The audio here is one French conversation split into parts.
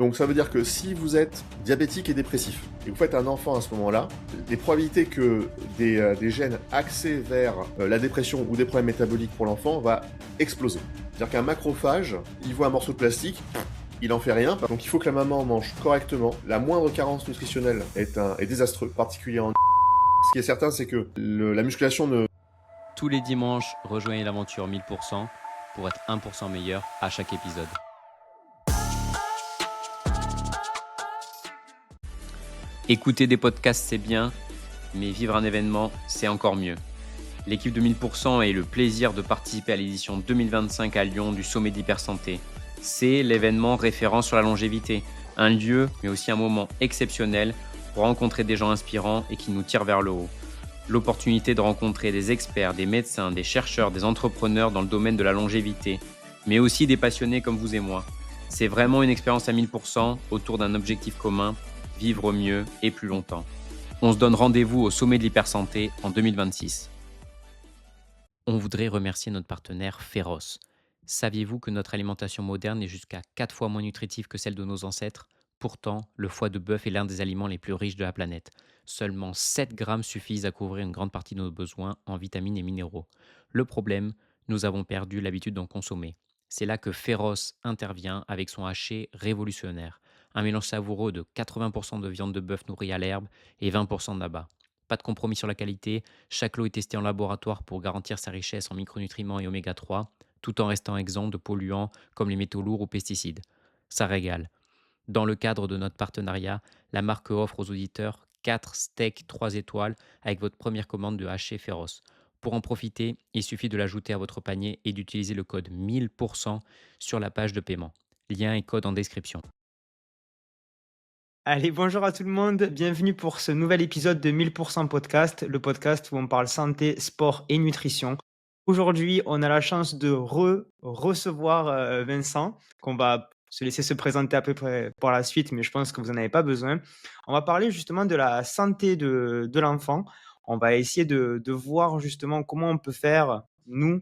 Donc ça veut dire que si vous êtes diabétique et dépressif, et que vous faites un enfant à ce moment-là, les probabilités que des gènes axés vers la dépression ou des problèmes métaboliques pour l'enfant va exploser. C'est-à-dire qu'un macrophage, il voit un morceau de plastique, il en fait rien, donc il faut que la maman mange correctement. La moindre carence nutritionnelle est désastreux, particulièrement en... Ce qui est certain, c'est que la musculation ne... Tous les dimanches, rejoignez l'aventure 1000% pour être 1% meilleur à chaque épisode. Écouter des podcasts, c'est bien, mais vivre un événement, c'est encore mieux. L'équipe de 1000% a eu le plaisir de participer à l'édition 2025 à Lyon du Sommet d'Hypersanté. C'est l'événement référent sur la longévité, un lieu, mais aussi un moment exceptionnel pour rencontrer des gens inspirants et qui nous tirent vers le haut. L'opportunité de rencontrer des experts, des médecins, des chercheurs, des entrepreneurs dans le domaine de la longévité, mais aussi des passionnés comme vous et moi. C'est vraiment une expérience à 1000% autour d'un objectif commun, vivre mieux et plus longtemps. On se donne rendez-vous au Sommet de l'Hypersanté en 2026. On voudrait remercier notre partenaire Féroce. Saviez-vous que notre alimentation moderne est jusqu'à 4 fois moins nutritive que celle de nos ancêtres? Pourtant, le foie de bœuf est l'un des aliments les plus riches de la planète. Seulement 7 grammes suffisent à couvrir une grande partie de nos besoins en vitamines et minéraux. Le problème, nous avons perdu l'habitude d'en consommer. C'est là que Féroce intervient avec son haché révolutionnaire. Un mélange savoureux de 80% de viande de bœuf nourrie à l'herbe et 20% d'abat. Pas de compromis sur la qualité, chaque lot est testé en laboratoire pour garantir sa richesse en micronutriments et oméga 3, tout en restant exempt de polluants comme les métaux lourds ou pesticides. Ça régale. Dans le cadre de notre partenariat, la marque offre aux auditeurs 4 steaks 3 étoiles avec votre première commande de haché féroce. Pour en profiter, il suffit de l'ajouter à votre panier et d'utiliser le code 1000% sur la page de paiement. Lien et code en description. Allez, bonjour à tout le monde, bienvenue pour ce nouvel épisode de 1000% podcast, le podcast où on parle santé, sport et nutrition. Aujourd'hui, on a la chance de recevoir Vincent, qu'on va se laisser se présenter à peu près par la suite, mais je pense que vous n'en avez pas besoin. On va parler justement de la santé de l'enfant. On va essayer de voir justement comment on peut faire, nous,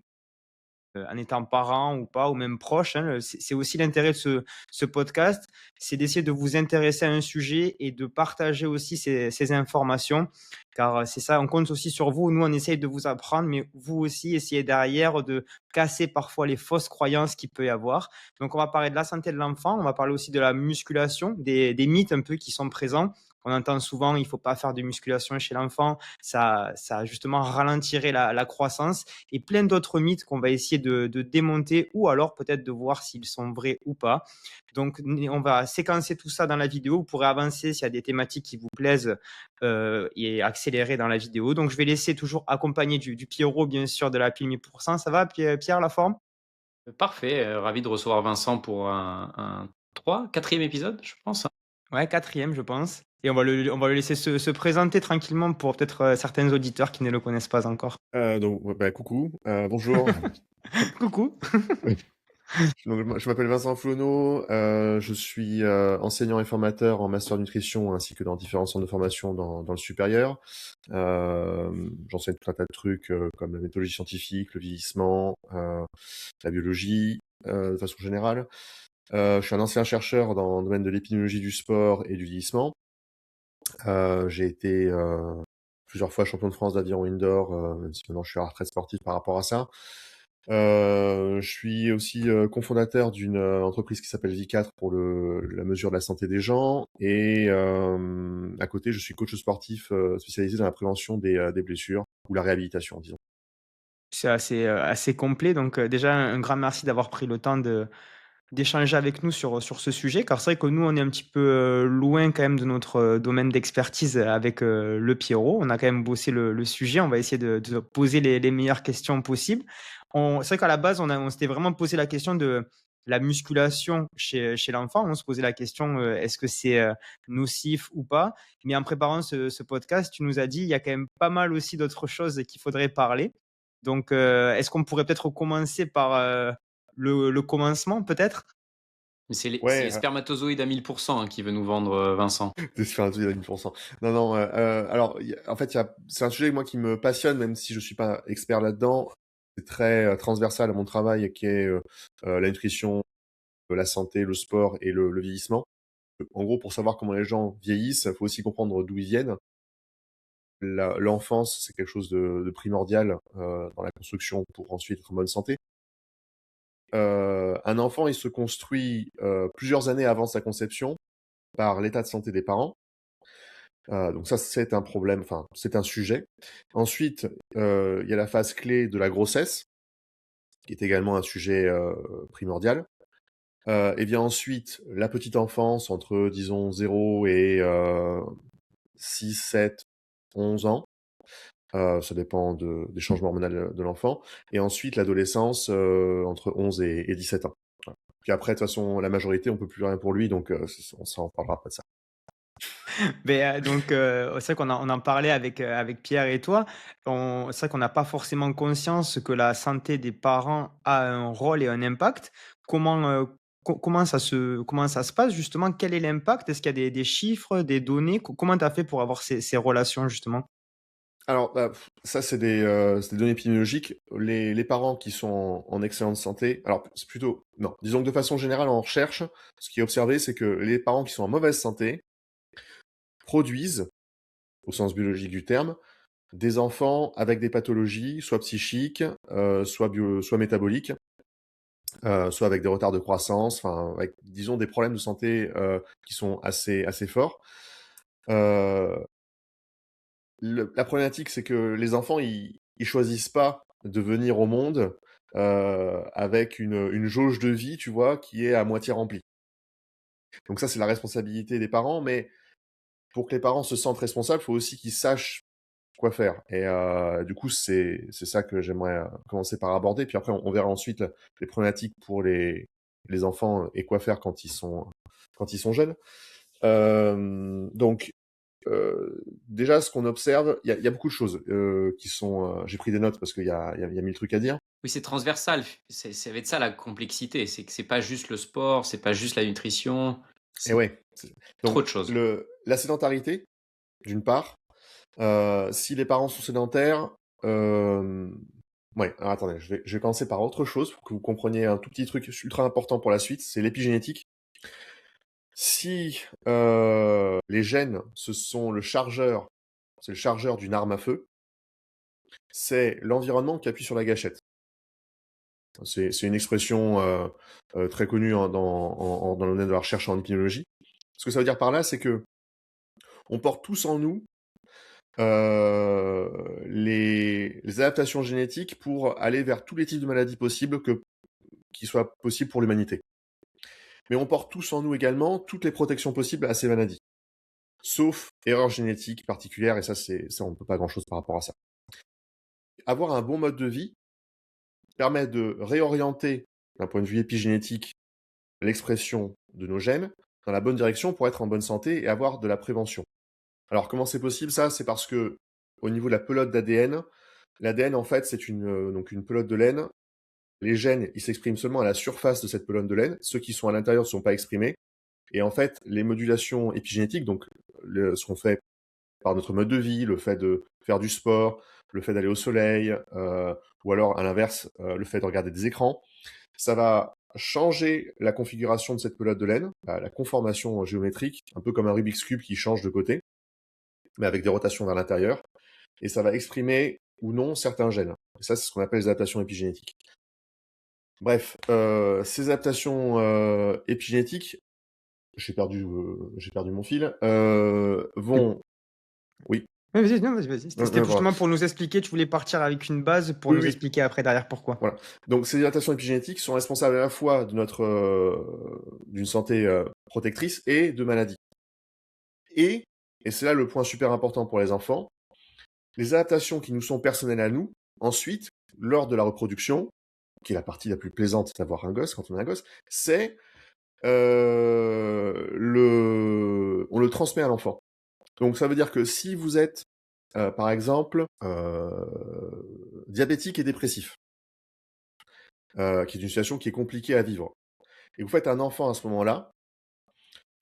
en étant parent ou pas, ou même proche, hein, c'est aussi l'intérêt de ce podcast, c'est d'essayer de vous intéresser à un sujet et de partager aussi ces informations, car c'est ça, on compte aussi sur vous. Nous, on essaye de vous apprendre, mais vous aussi, essayez derrière de casser parfois les fausses croyances qu'il peut y avoir. Donc, on va parler de la santé de l'enfant, on va parler aussi de la musculation, des mythes un peu qui sont présents. On entend souvent, il ne faut pas faire de musculation chez l'enfant, ça justement ralentirait la croissance et plein d'autres mythes qu'on va essayer de démonter ou alors peut-être de voir s'ils sont vrais ou pas. Donc, on va séquencer tout ça dans la vidéo. Vous pourrez avancer s'il y a des thématiques qui vous plaisent et accélérer dans la vidéo. Donc, je vais laisser toujours accompagné du Pierrot, bien sûr, de la pile 1000%. Ça va, Pierre, la forme? Parfait, ravi de recevoir Vincent pour un 3, 4e épisode, je pense. Ouais, quatrième, je pense. Et on va le laisser se présenter tranquillement pour peut-être certains auditeurs qui ne le connaissent pas encore. coucou, bonjour. Coucou. Donc, je m'appelle Vincent Flonneau, je suis enseignant et formateur en master nutrition ainsi que dans différents centres de formation dans le supérieur. J'enseigne tout un tas de trucs comme la méthodologie scientifique, le vieillissement, la biologie de façon générale. Je suis un ancien chercheur dans le domaine de l'épidémiologie du sport et du vieillissement. J'ai été plusieurs fois champion de France d'aviron indoor, même si maintenant je suis à la retraite sportive par rapport à ça. Je suis aussi cofondateur d'une entreprise qui s'appelle V4 pour la mesure de la santé des gens. Et à côté, je suis coach sportif spécialisé dans la prévention des blessures ou la réhabilitation, disons. C'est assez complet. Donc, déjà, un grand merci d'avoir pris le temps d'échanger avec nous sur ce sujet, car c'est vrai que nous, on est un petit peu loin quand même de notre domaine d'expertise avec le Pierrot. On a quand même bossé le sujet. On va essayer de poser les meilleures questions possibles. C'est vrai qu'à la base, on s'était vraiment posé la question de la musculation chez l'enfant. On se posait la question, est-ce que c'est nocif ou pas? Mais en préparant ce podcast, tu nous as dit, il y a quand même pas mal aussi d'autres choses qu'il faudrait parler. Donc, est-ce qu'on pourrait peut-être commencer par le commencement, peut-être? Mais c'est les Ouais, spermatozoïdes à 1000% hein, qui veut nous vendre Vincent. de se faire un truc à 1000%. Non, non, alors, en fait, c'est un sujet, moi, qui me passionne, même si je suis pas expert là-dedans. C'est très transversal à mon travail, qui est la nutrition, la santé, le sport et le vieillissement. En gros, pour savoir comment les gens vieillissent, il faut aussi comprendre d'où ils viennent. L'enfance, c'est quelque chose de primordial dans la construction pour ensuite être en bonne santé. Un enfant, il se construit plusieurs années avant sa conception par l'état de santé des parents. Donc ça, c'est un problème, enfin, c'est un sujet. Ensuite, il y a la phase clé de la grossesse, qui est également un sujet primordial. Et vient ensuite la petite enfance entre, disons, 0 et 6, 7, 11 ans. Ça dépend des changements hormonaux de l'enfant. Et ensuite, l'adolescence entre 11 et 17 ans. Voilà. Puis après, de toute façon, la majorité, on peut plus rien pour lui, donc on s'en parlera pas de ça. Donc, c'est vrai qu'on en parlait avec Pierre et toi. C'est vrai qu'on n'a pas forcément conscience que la santé des parents a un rôle et un impact. Comment, comment ça se passe justement? Quel est l'impact? Est-ce qu'il y a des chiffres, des données? Comment tu as fait pour avoir ces relations justement? Alors, ça, c'est des données épidémiologiques. Les parents qui sont en excellente santé, alors c'est plutôt, non, disons que de façon générale, en recherche, ce qui est observé, c'est que les parents qui sont en mauvaise santé produisent, au sens biologique du terme, des enfants avec des pathologies, soit psychiques, soit métaboliques, soit avec des retards de croissance, enfin, avec, disons, des problèmes de santé qui sont assez forts. La problématique, c'est que les enfants, ils choisissent pas de venir au monde avec une jauge de vie, tu vois, qui est à moitié remplie. Donc ça, c'est la responsabilité des parents, mais pour que les parents se sentent responsables, il faut aussi qu'ils sachent quoi faire. Et du coup, c'est ça que j'aimerais commencer par aborder. Puis après, on verra ensuite les problématiques pour les enfants et quoi faire quand ils sont jeunes. Donc, déjà, ce qu'on observe, il y a beaucoup de choses qui sont. J'ai pris des notes parce qu'il y a 1000 trucs à dire. Oui, c'est transversal. C'est avec ça la complexité. C'est que c'est pas juste le sport, c'est pas juste la nutrition, Et c'est ouais. trop Donc, de choses. la sédentarité, d'une part. Si les parents sont sédentaires, ouais. Alors attendez, je vais commencer par autre chose pour que vous compreniez un tout petit truc ultra important pour la suite. C'est l'épigénétique. Si les gènes, c'est le chargeur d'une arme à feu, c'est l'environnement qui appuie sur la gâchette. C'est une expression très connue dans le domaine de la recherche en épidémiologie. Ce que ça veut dire par là, c'est que on porte tous en nous les adaptations génétiques pour aller vers tous les types de maladies possibles qui soient possibles pour l'humanité. Mais on porte tous en nous également toutes les protections possibles à ces maladies. Sauf erreurs génétiques particulières, et ça, on ne peut pas grand-chose par rapport à ça. Avoir un bon mode de vie permet de réorienter, d'un point de vue épigénétique, l'expression de nos gènes dans la bonne direction pour être en bonne santé et avoir de la prévention. Alors, comment c'est possible ça? C'est parce que, au niveau de la pelote d'ADN, l'ADN, en fait, c'est donc une pelote de laine. Les gènes, ils s'expriment seulement à la surface de cette pelote de laine. Ceux qui sont à l'intérieur ne sont pas exprimés. Et en fait, les modulations épigénétiques, donc ce qu'on fait par notre mode de vie, le fait de faire du sport, le fait d'aller au soleil, ou alors à l'inverse, le fait de regarder des écrans, ça va changer la configuration de cette pelote de laine, la conformation géométrique, un peu comme un Rubik's Cube qui change de côté, mais avec des rotations vers l'intérieur, et ça va exprimer ou non certains gènes. Et ça, c'est ce qu'on appelle les adaptations épigénétiques. Bref, ces adaptations épigénétiques, j'ai perdu mon fil, vont... Oui. Ouais, vas-y, non, vas-y. C'était Voilà. justement pour nous expliquer, tu voulais partir avec une base pour Oui, nous oui. expliquer après derrière pourquoi. Voilà. Donc ces adaptations épigénétiques sont responsables à la fois de d'une santé protectrice et de maladies. Et c'est là le point super important pour les enfants, les adaptations qui nous sont personnelles à nous, ensuite, lors de la reproduction, qui est la partie la plus plaisante d'avoir un gosse quand on a un gosse, c'est on le transmet à l'enfant. Donc ça veut dire que si vous êtes, par exemple, diabétique et dépressif, qui est une situation qui est compliquée à vivre, et vous faites un enfant à ce moment-là,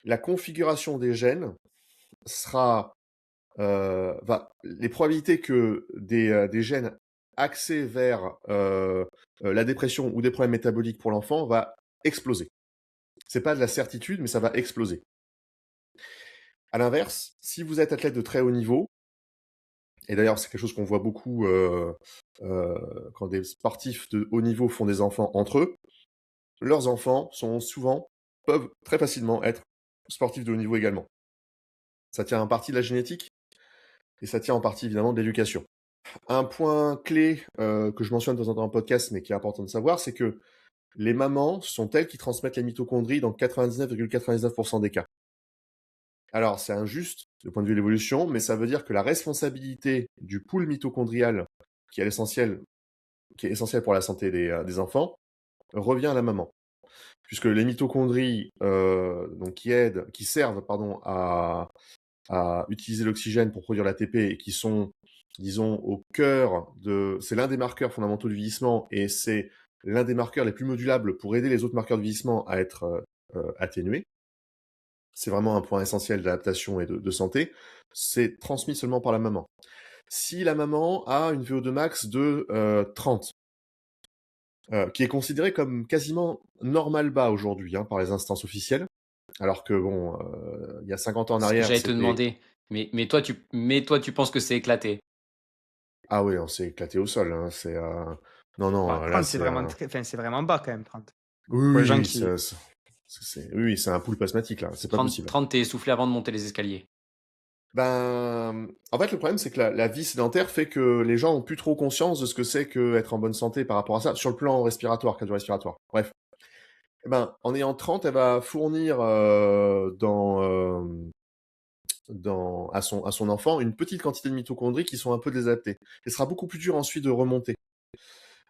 la configuration des gènes sera... les probabilités que des gènes axés vers la dépression ou des problèmes métaboliques pour l'enfant va exploser. C'est pas de la certitude, mais ça va exploser. À l'inverse, si vous êtes athlète de très haut niveau, et d'ailleurs c'est quelque chose qu'on voit beaucoup quand des sportifs de haut niveau font des enfants entre eux, leurs enfants peuvent très facilement être sportifs de haut niveau également. Ça tient en partie de la génétique et ça tient en partie évidemment de l'éducation. Un point clé que je mentionne de temps en temps en podcast, mais qui est important de savoir, c'est que les mamans sont elles qui transmettent les mitochondries dans 99,99% des cas. Alors, c'est injuste du point de vue de l'évolution, mais ça veut dire que la responsabilité du pool mitochondrial, qui est essentiel pour la santé des enfants, revient à la maman. Puisque les mitochondries donc qui servent à utiliser l'oxygène pour produire l'ATP et qui sont, disons, au cœur c'est l'un des marqueurs fondamentaux du vieillissement et c'est l'un des marqueurs les plus modulables pour aider les autres marqueurs de vieillissement à être atténués. C'est vraiment un point essentiel d'adaptation et de santé. C'est transmis seulement par la maman. Si la maman a une VO2 max de 30, qui est considérée comme quasiment normal bas aujourd'hui par les instances officielles, alors que bon, il y a 50 ans en C'est ce que arrière, j'allais te c'était... demander. Mais toi, tu penses que c'est éclaté. Ah oui, on s'est éclaté au sol. Non, non, Bah, là 30, c'est c'est vraiment c'est vraiment bas quand même, 30. Oui, Pour les oui, gens oui, qui oui, c'est un pool asthmatique là, c'est pas 30, possible. 30, t'es essoufflé avant de monter les escaliers. Ben, en fait, le problème, c'est que la vie sédentaire fait que les gens ont plus trop conscience de ce que c'est qu'être en bonne santé par rapport à ça, sur le plan respiratoire, cardio-respiratoire. Bref. Eh ben, en ayant 30, elle va fournir à son enfant une petite quantité de mitochondries qui sont un peu désadaptées. Et ce sera beaucoup plus dur ensuite de remonter.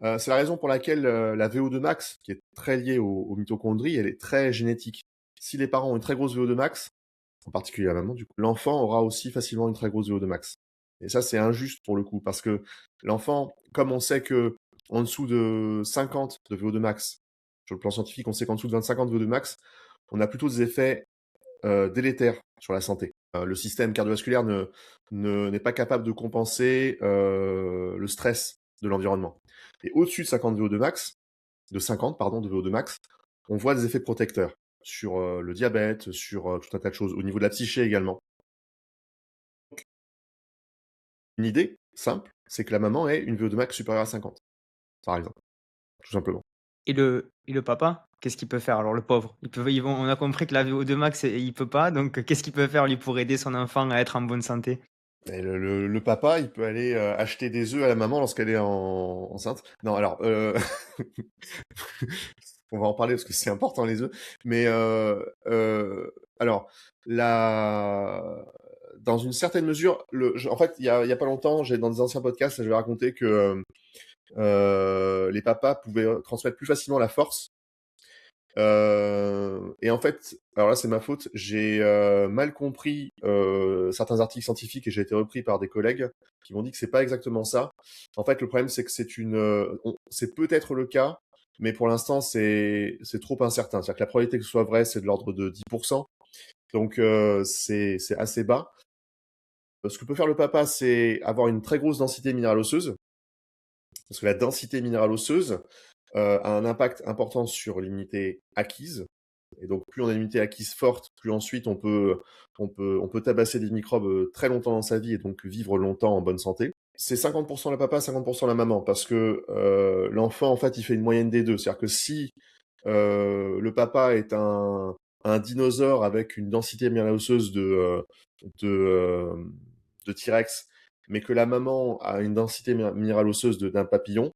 C'est la raison pour laquelle la VO2 max, qui est très liée aux mitochondries, elle est très génétique. Si les parents ont une très grosse VO2 max, en particulier la maman, du coup, l'enfant aura aussi facilement une très grosse VO2 max. Et ça, c'est injuste pour le coup, parce que l'enfant, comme on sait que en dessous de 50 de VO2 max, sur le plan scientifique, on sait qu'en dessous de 25 de VO2 max, on a plutôt des effets délétères sur la santé. Le système cardiovasculaire n'est pas capable de compenser le stress de l'environnement. Et au-dessus de 50 VO2 max, de 50 pardon, de VO2 max, on voit des effets protecteurs sur le diabète, sur tout un tas de choses, au niveau de la psyché également. Une idée simple, c'est que la maman ait une VO2 max supérieure à 50, par exemple, tout simplement. et le papa, qu'est-ce qu'il peut faire? Alors le pauvre, on a compris que la VO2 max, il peut pas, donc qu'est-ce qu'il peut faire lui pour aider son enfant à être en bonne santé? Et le papa, il peut aller acheter des œufs à la maman lorsqu'elle est enceinte. Non, alors, on va en parler parce que c'est important les œufs. Mais alors, dans une certaine mesure, en fait, il y a pas longtemps, dans des anciens podcasts, je vais raconter que les papas pouvaient transmettre plus facilement la force. Et en fait, alors là c'est ma faute, j'ai mal compris certains articles scientifiques et j'ai été repris par des collègues qui m'ont dit que c'est pas exactement ça. En fait, le problème c'est que c'est peut-être le cas, mais pour l'instant c'est trop incertain. C'est-à-dire que la probabilité que ce soit vrai, c'est de l'ordre de 10%. Donc c'est assez bas. Ce que peut faire le papa, c'est avoir une très grosse densité minérale osseuse, parce que la densité minérale osseuse a un impact important sur l'immunité acquise. Et donc, plus on a une immunité acquise forte, plus ensuite on peut tabasser des microbes très longtemps dans sa vie et donc vivre longtemps en bonne santé. C'est 50% la papa, 50% la maman, parce que l'enfant, en fait, il fait une moyenne des deux. C'est-à-dire que si le papa est un dinosaure avec une densité minérale osseuse de T-Rex, mais que la maman a une densité minérale osseuse d'un papillon,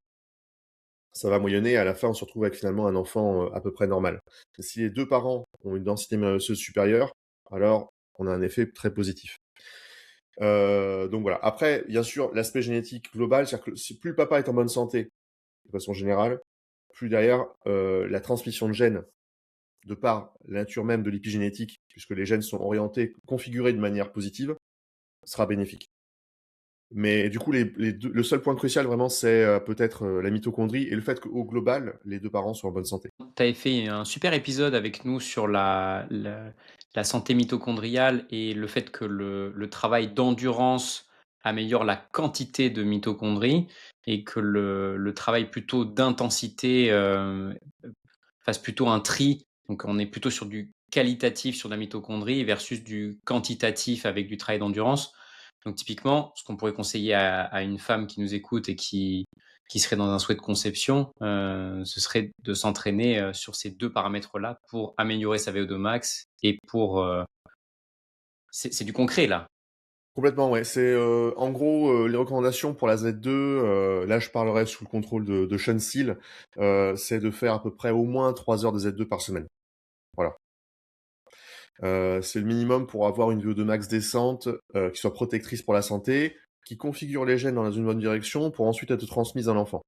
ça va moyenner, à la fin on se retrouve avec finalement un enfant à peu près normal. Et si les deux parents ont une densité minérale osseuse supérieure, alors on a un effet très positif. Donc voilà. Après, bien sûr, l'aspect génétique global, c'est-à-dire que si plus le papa est en bonne santé, de façon générale, plus derrière la transmission de gènes, de par la nature même de l'épigénétique, puisque les gènes sont orientés, configurés de manière positive, sera bénéfique. Mais du coup, le seul point crucial vraiment, c'est peut-être la mitochondrie et le fait qu'au global, les deux parents soient en bonne santé. Tu avais fait un super épisode avec nous sur la santé mitochondriale et le fait que le travail d'endurance améliore la quantité de mitochondries et que le travail plutôt d'intensité fasse plutôt un tri. Donc on est plutôt sur du qualitatif sur la mitochondrie versus du quantitatif avec du travail d'endurance. Donc typiquement, ce qu'on pourrait conseiller à une femme qui nous écoute et qui serait dans un souhait de conception, ce serait de s'entraîner sur ces deux paramètres-là pour améliorer sa VO2 max et pour... c'est du concret là. Complètement, ouais. C'est en gros les recommandations pour la Z2. Là, je parlerai sous le contrôle de Sean Steele. C'est de faire à peu près au moins 3 heures de Z2 par semaine. Voilà. C'est le minimum pour avoir une VO2 max décente, qui soit protectrice pour la santé, qui configure les gènes dans une bonne direction pour ensuite être transmise à l'enfant.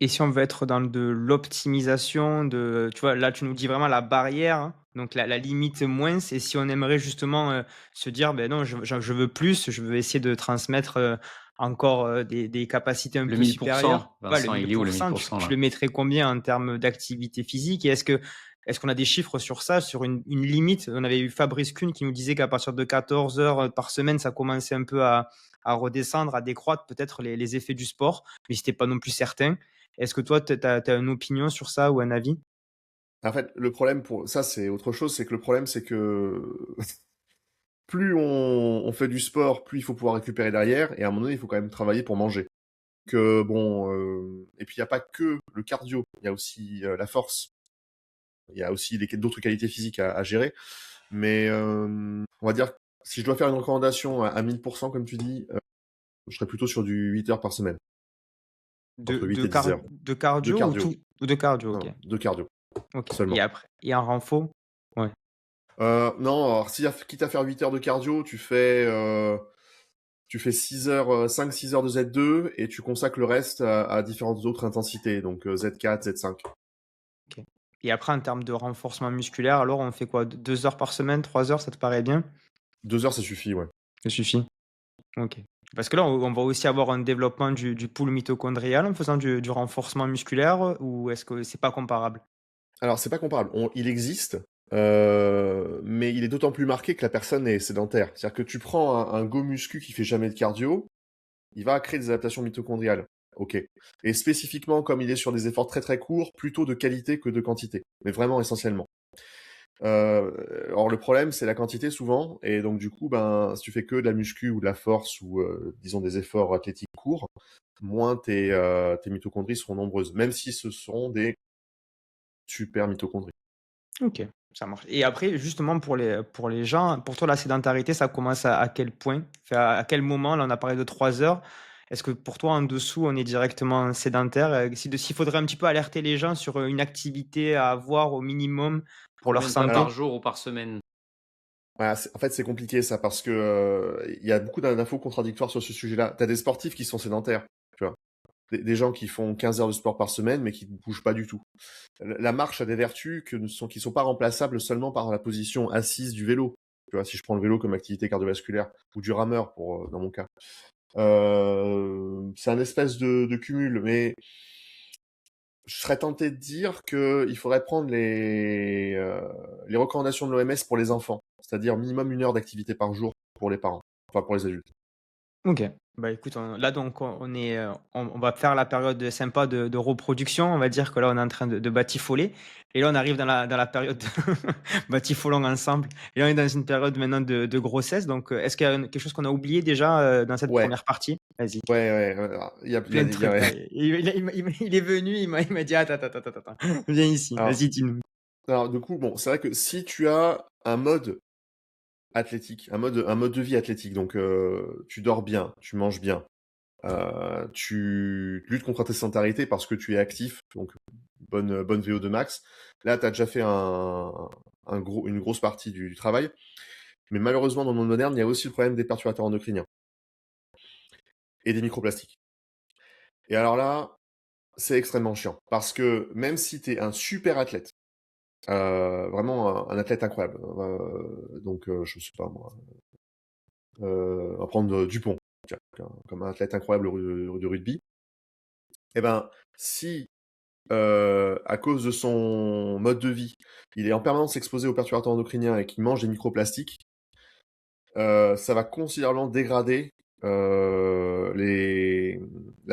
Et si on veut être dans de l'optimisation tu vois, là, tu nous dis vraiment la barrière, hein, donc la limite moins. Et si on aimerait justement, se dire: «Ben non, je veux plus, je veux essayer de transmettre, encore, des capacités un Le peu supérieures». 1000%, Ouais, le Vincent, il est où le 1000%, 1000% tu là? le mettrais combien en termes d'activité physique? Et est-ce qu'on a des chiffres sur ça, sur une limite? On avait eu Fabrice Kuhn qui nous disait qu'à partir de 14 heures, par semaine, ça commençait un peu à redescendre, à décroître peut-être les effets du sport, mais c'était pas non plus certain. Est-ce que toi, tu as une opinion sur ça ou un avis? En fait, le problème pour ça, c'est autre chose, c'est que le problème, c'est que plus on fait du sport, plus il faut pouvoir récupérer derrière, et à un moment donné, il faut quand même travailler pour manger. Que bon, et puis il n'y a pas que le cardio, il y a aussi la force, il y a aussi d'autres qualités physiques à gérer. Mais on va dire, si je dois faire une recommandation à 1000%, comme tu dis, je serais plutôt sur du 8 heures par semaine, De entre 8 de et 10 car heures. de De cardio ou cardio, tout ou de cardio? OK, non, de cardio OK. Et seulement. après et en renfo? Ouais. Non, alors si quitte à faire 8 heures de cardio, tu fais 6 heures, 5-6 heures de Z2 et tu consacres le reste à différentes autres intensités, donc Z4, Z5. OK. Et après en termes de renforcement musculaire, alors on fait quoi? 2 heures par semaine, 3 heures, ça te paraît bien? 2 heures, ça suffit, ouais. Ça suffit? OK. Parce que là, on va aussi avoir un développement du pool mitochondrial en faisant du renforcement musculaire, ou est-ce que c'est pas comparable? Alors, c'est pas comparable. Il existe, mais il est d'autant plus marqué que la personne est sédentaire. C'est-à-dire que tu prends un go muscu qui fait jamais de cardio, il va créer des adaptations mitochondriales. Ok. Et spécifiquement, comme il est sur des efforts très très courts, plutôt de qualité que de quantité. Mais vraiment essentiellement. Alors le problème, c'est la quantité souvent, et donc du coup, ben, si tu fais que de la muscu ou de la force ou disons des efforts athlétiques courts, moins tes mitochondries seront nombreuses, même si ce sont des super mitochondries. OK, ça marche. Et après, justement, pour les gens, pour toi, la sédentarité, ça commence à quel point? Enfin, à quel moment? Là, on a parlé de 3 heures. Est-ce que pour toi, en dessous, on est directement sédentaire? S'il faudrait un petit peu alerter les gens sur, une activité à avoir au minimum pour leur Combien de fois santé? par jour ou par semaine? Voilà, en fait, c'est compliqué ça parce que il y a beaucoup d'infos contradictoires sur ce sujet-là. T'as des sportifs qui sont sédentaires, tu vois, des gens qui font 15 heures de sport par semaine mais qui ne bougent pas du tout. La marche a des vertus qui sont pas remplaçables seulement par la position assise du vélo. Tu vois, si je prends le vélo comme activité cardiovasculaire ou du rameur pour dans mon cas. C'est un espèce de cumul, mais je serais tenté de dire qu'il faudrait prendre les recommandations de l'OMS pour les enfants, c'est-à-dire minimum 1 heure d'activité par jour pour les parents, enfin pour les adultes. OK. Bah, écoute, là, donc on est, on va faire la période sympa de reproduction. On va dire que là, on est en train de batifoler, et là, on arrive dans la période de batifolons ensemble, et là, on est dans une période maintenant de grossesse. Donc, est-ce qu'il y a quelque chose qu'on a oublié déjà, dans cette Ouais, première partie? Vas-y, ouais, ouais, plein de trucs ouais. là. Il est venu, il m'a dit: «Attends, attends, attends, attends, viens ici, Alors, vas-y, dis-nous». du coup, bon, c'est vrai que si tu as un mode athlétique, un mode de vie athlétique, donc tu dors bien, tu manges bien, tu luttes contre ta sédentarité parce que tu es actif, donc bonne VO2 max. Là, tu as déjà fait une grosse partie du travail. Mais malheureusement, dans le monde moderne, il y a aussi le problème des perturbateurs endocriniens et des microplastiques. Et alors là, c'est extrêmement chiant parce que même si tu es un super athlète, vraiment un athlète incroyable, donc je sais pas moi, on va prendre Dupont, tiens, comme un athlète incroyable de rugby, et ben si à cause de son mode de vie, il est en permanence exposé aux perturbateurs endocriniens et qu'il mange des microplastiques, ça va considérablement dégrader la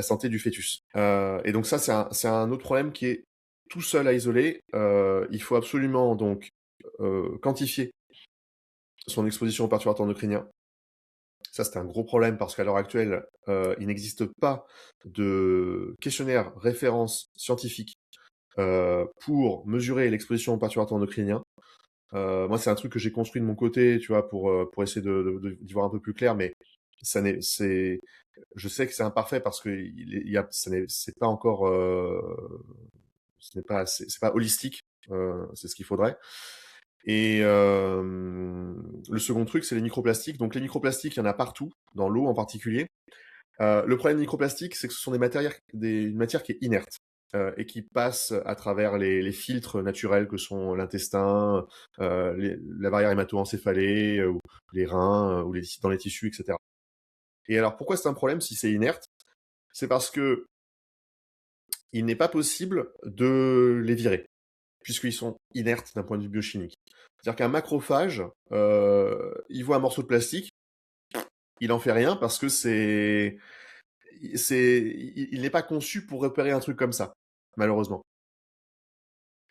santé du fœtus. Et donc ça, c'est un autre problème qui est tout seul à isoler. Il faut absolument donc quantifier son exposition aux perturbateurs endocriniens. Ça, c'était un gros problème parce qu'à l'heure actuelle, il n'existe pas de questionnaire référence scientifique pour mesurer l'exposition aux perturbateurs endocriniens. Moi, c'est un truc que j'ai construit de mon côté, tu vois, pour essayer d'y voir un peu plus clair, mais je sais que c'est imparfait parce que c'est pas encore, c'est pas holistique, c'est ce qu'il faudrait. Et le second truc, c'est les microplastiques. Donc les microplastiques, il y en a partout, dans l'eau en particulier. Le problème des microplastiques, c'est que ce sont une matière qui est inerte et qui passe à travers les filtres naturels que sont l'intestin, la barrière hémato-encéphalée, ou les reins, ou dans les tissus, etc. Et alors, pourquoi c'est un problème si c'est inerte? C'est parce que il n'est pas possible de les virer, puisqu'ils sont inertes d'un point de vue biochimique. C'est-à-dire qu'un macrophage, il voit un morceau de plastique, il en fait rien parce que il n'est pas conçu pour repérer un truc comme ça, malheureusement.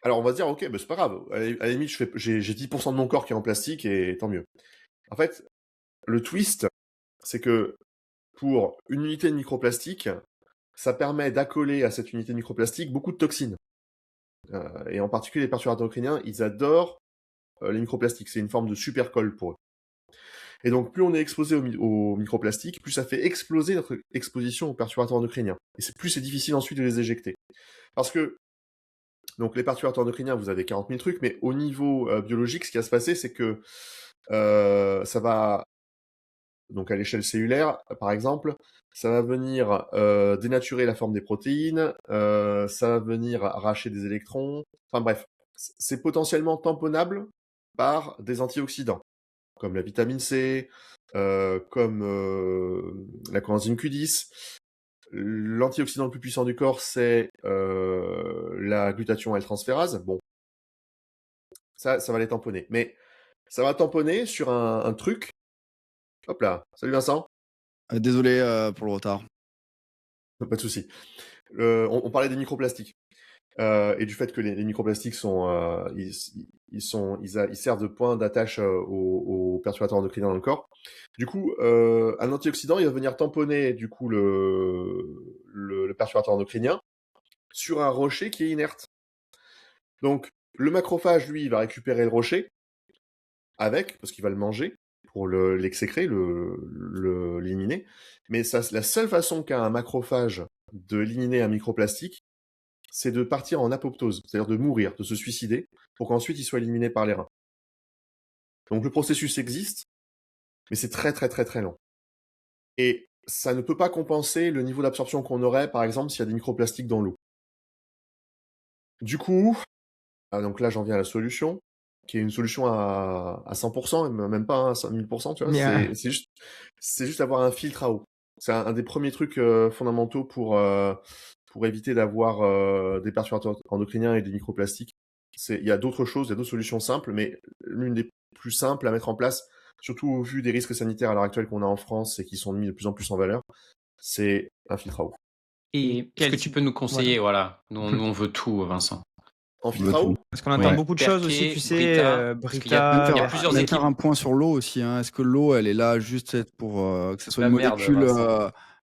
Alors on va se dire, ok, bah c'est pas grave, à la limite j'ai 10% de mon corps qui est en plastique et tant mieux. En fait, le twist, c'est que pour une unité de microplastique, ça permet d'accoler à cette unité de microplastique beaucoup de toxines. Et en particulier les perturbateurs endocriniens, ils adorent les microplastiques, c'est une forme de super colle pour eux. Et donc, plus on est exposé aux microplastiques, plus ça fait exploser notre exposition aux perturbateurs endocriniens. Et plus c'est difficile ensuite de les éjecter. Parce que, donc les perturbateurs endocriniens, vous avez 40 000 trucs, mais au niveau biologique, ce qui va se passer, c'est que ça va, donc à l'échelle cellulaire, par exemple, ça va venir dénaturer la forme des protéines, ça va venir arracher des électrons, enfin bref, c'est potentiellement tamponnable par des antioxydants, comme la vitamine C, comme la coenzyme Q10. L'antioxydant le plus puissant du corps, c'est la glutathion L-transférase. Bon, ça va les tamponner. Mais ça va tamponner sur un truc. Hop là, salut Vincent. Désolé pour le retard. Pas de souci. On parlait des microplastiques. Et du fait que les microplastiques ils servent de point d'attache aux perturbateurs endocriniens dans le corps. Du coup, un antioxydant, il va venir tamponner du coup le perturbateur endocrinien sur un rocher qui est inerte. Donc, le macrophage, lui, il va récupérer le rocher parce qu'il va le manger pour l'exécrer, l'éliminer. Mais la seule façon qu'a un macrophage de éliminer un microplastique, c'est de partir en apoptose, c'est-à-dire de mourir, de se suicider, pour qu'ensuite il soit éliminé par les reins. Donc le processus existe, mais c'est très très très très lent. Et ça ne peut pas compenser le niveau d'absorption qu'on aurait, par exemple, s'il y a des microplastiques dans l'eau. Du coup, donc là j'en viens à la solution, qui est une solution à 100%, même pas à 1000%, tu vois, c'est juste avoir un filtre à eau. C'est un des premiers trucs fondamentaux pour éviter d'avoir des perturbateurs endocriniens et des microplastiques. Il y a d'autres choses, il y a d'autres solutions simples, mais l'une des plus simples à mettre en place, surtout au vu des risques sanitaires à l'heure actuelle qu'on a en France et qui sont mis de plus en plus en valeur, c'est un filtre à eau. Et est-ce que tu peux nous conseiller, voilà, nous on veut tout, Vincent. En filtre à eau? Parce qu'on entend beaucoup de choses aussi, tu sais, Brita, il y a plusieurs équipes. Faire un point sur l'eau aussi. Est-ce que l'eau, elle est là juste pour que ce soit une molécule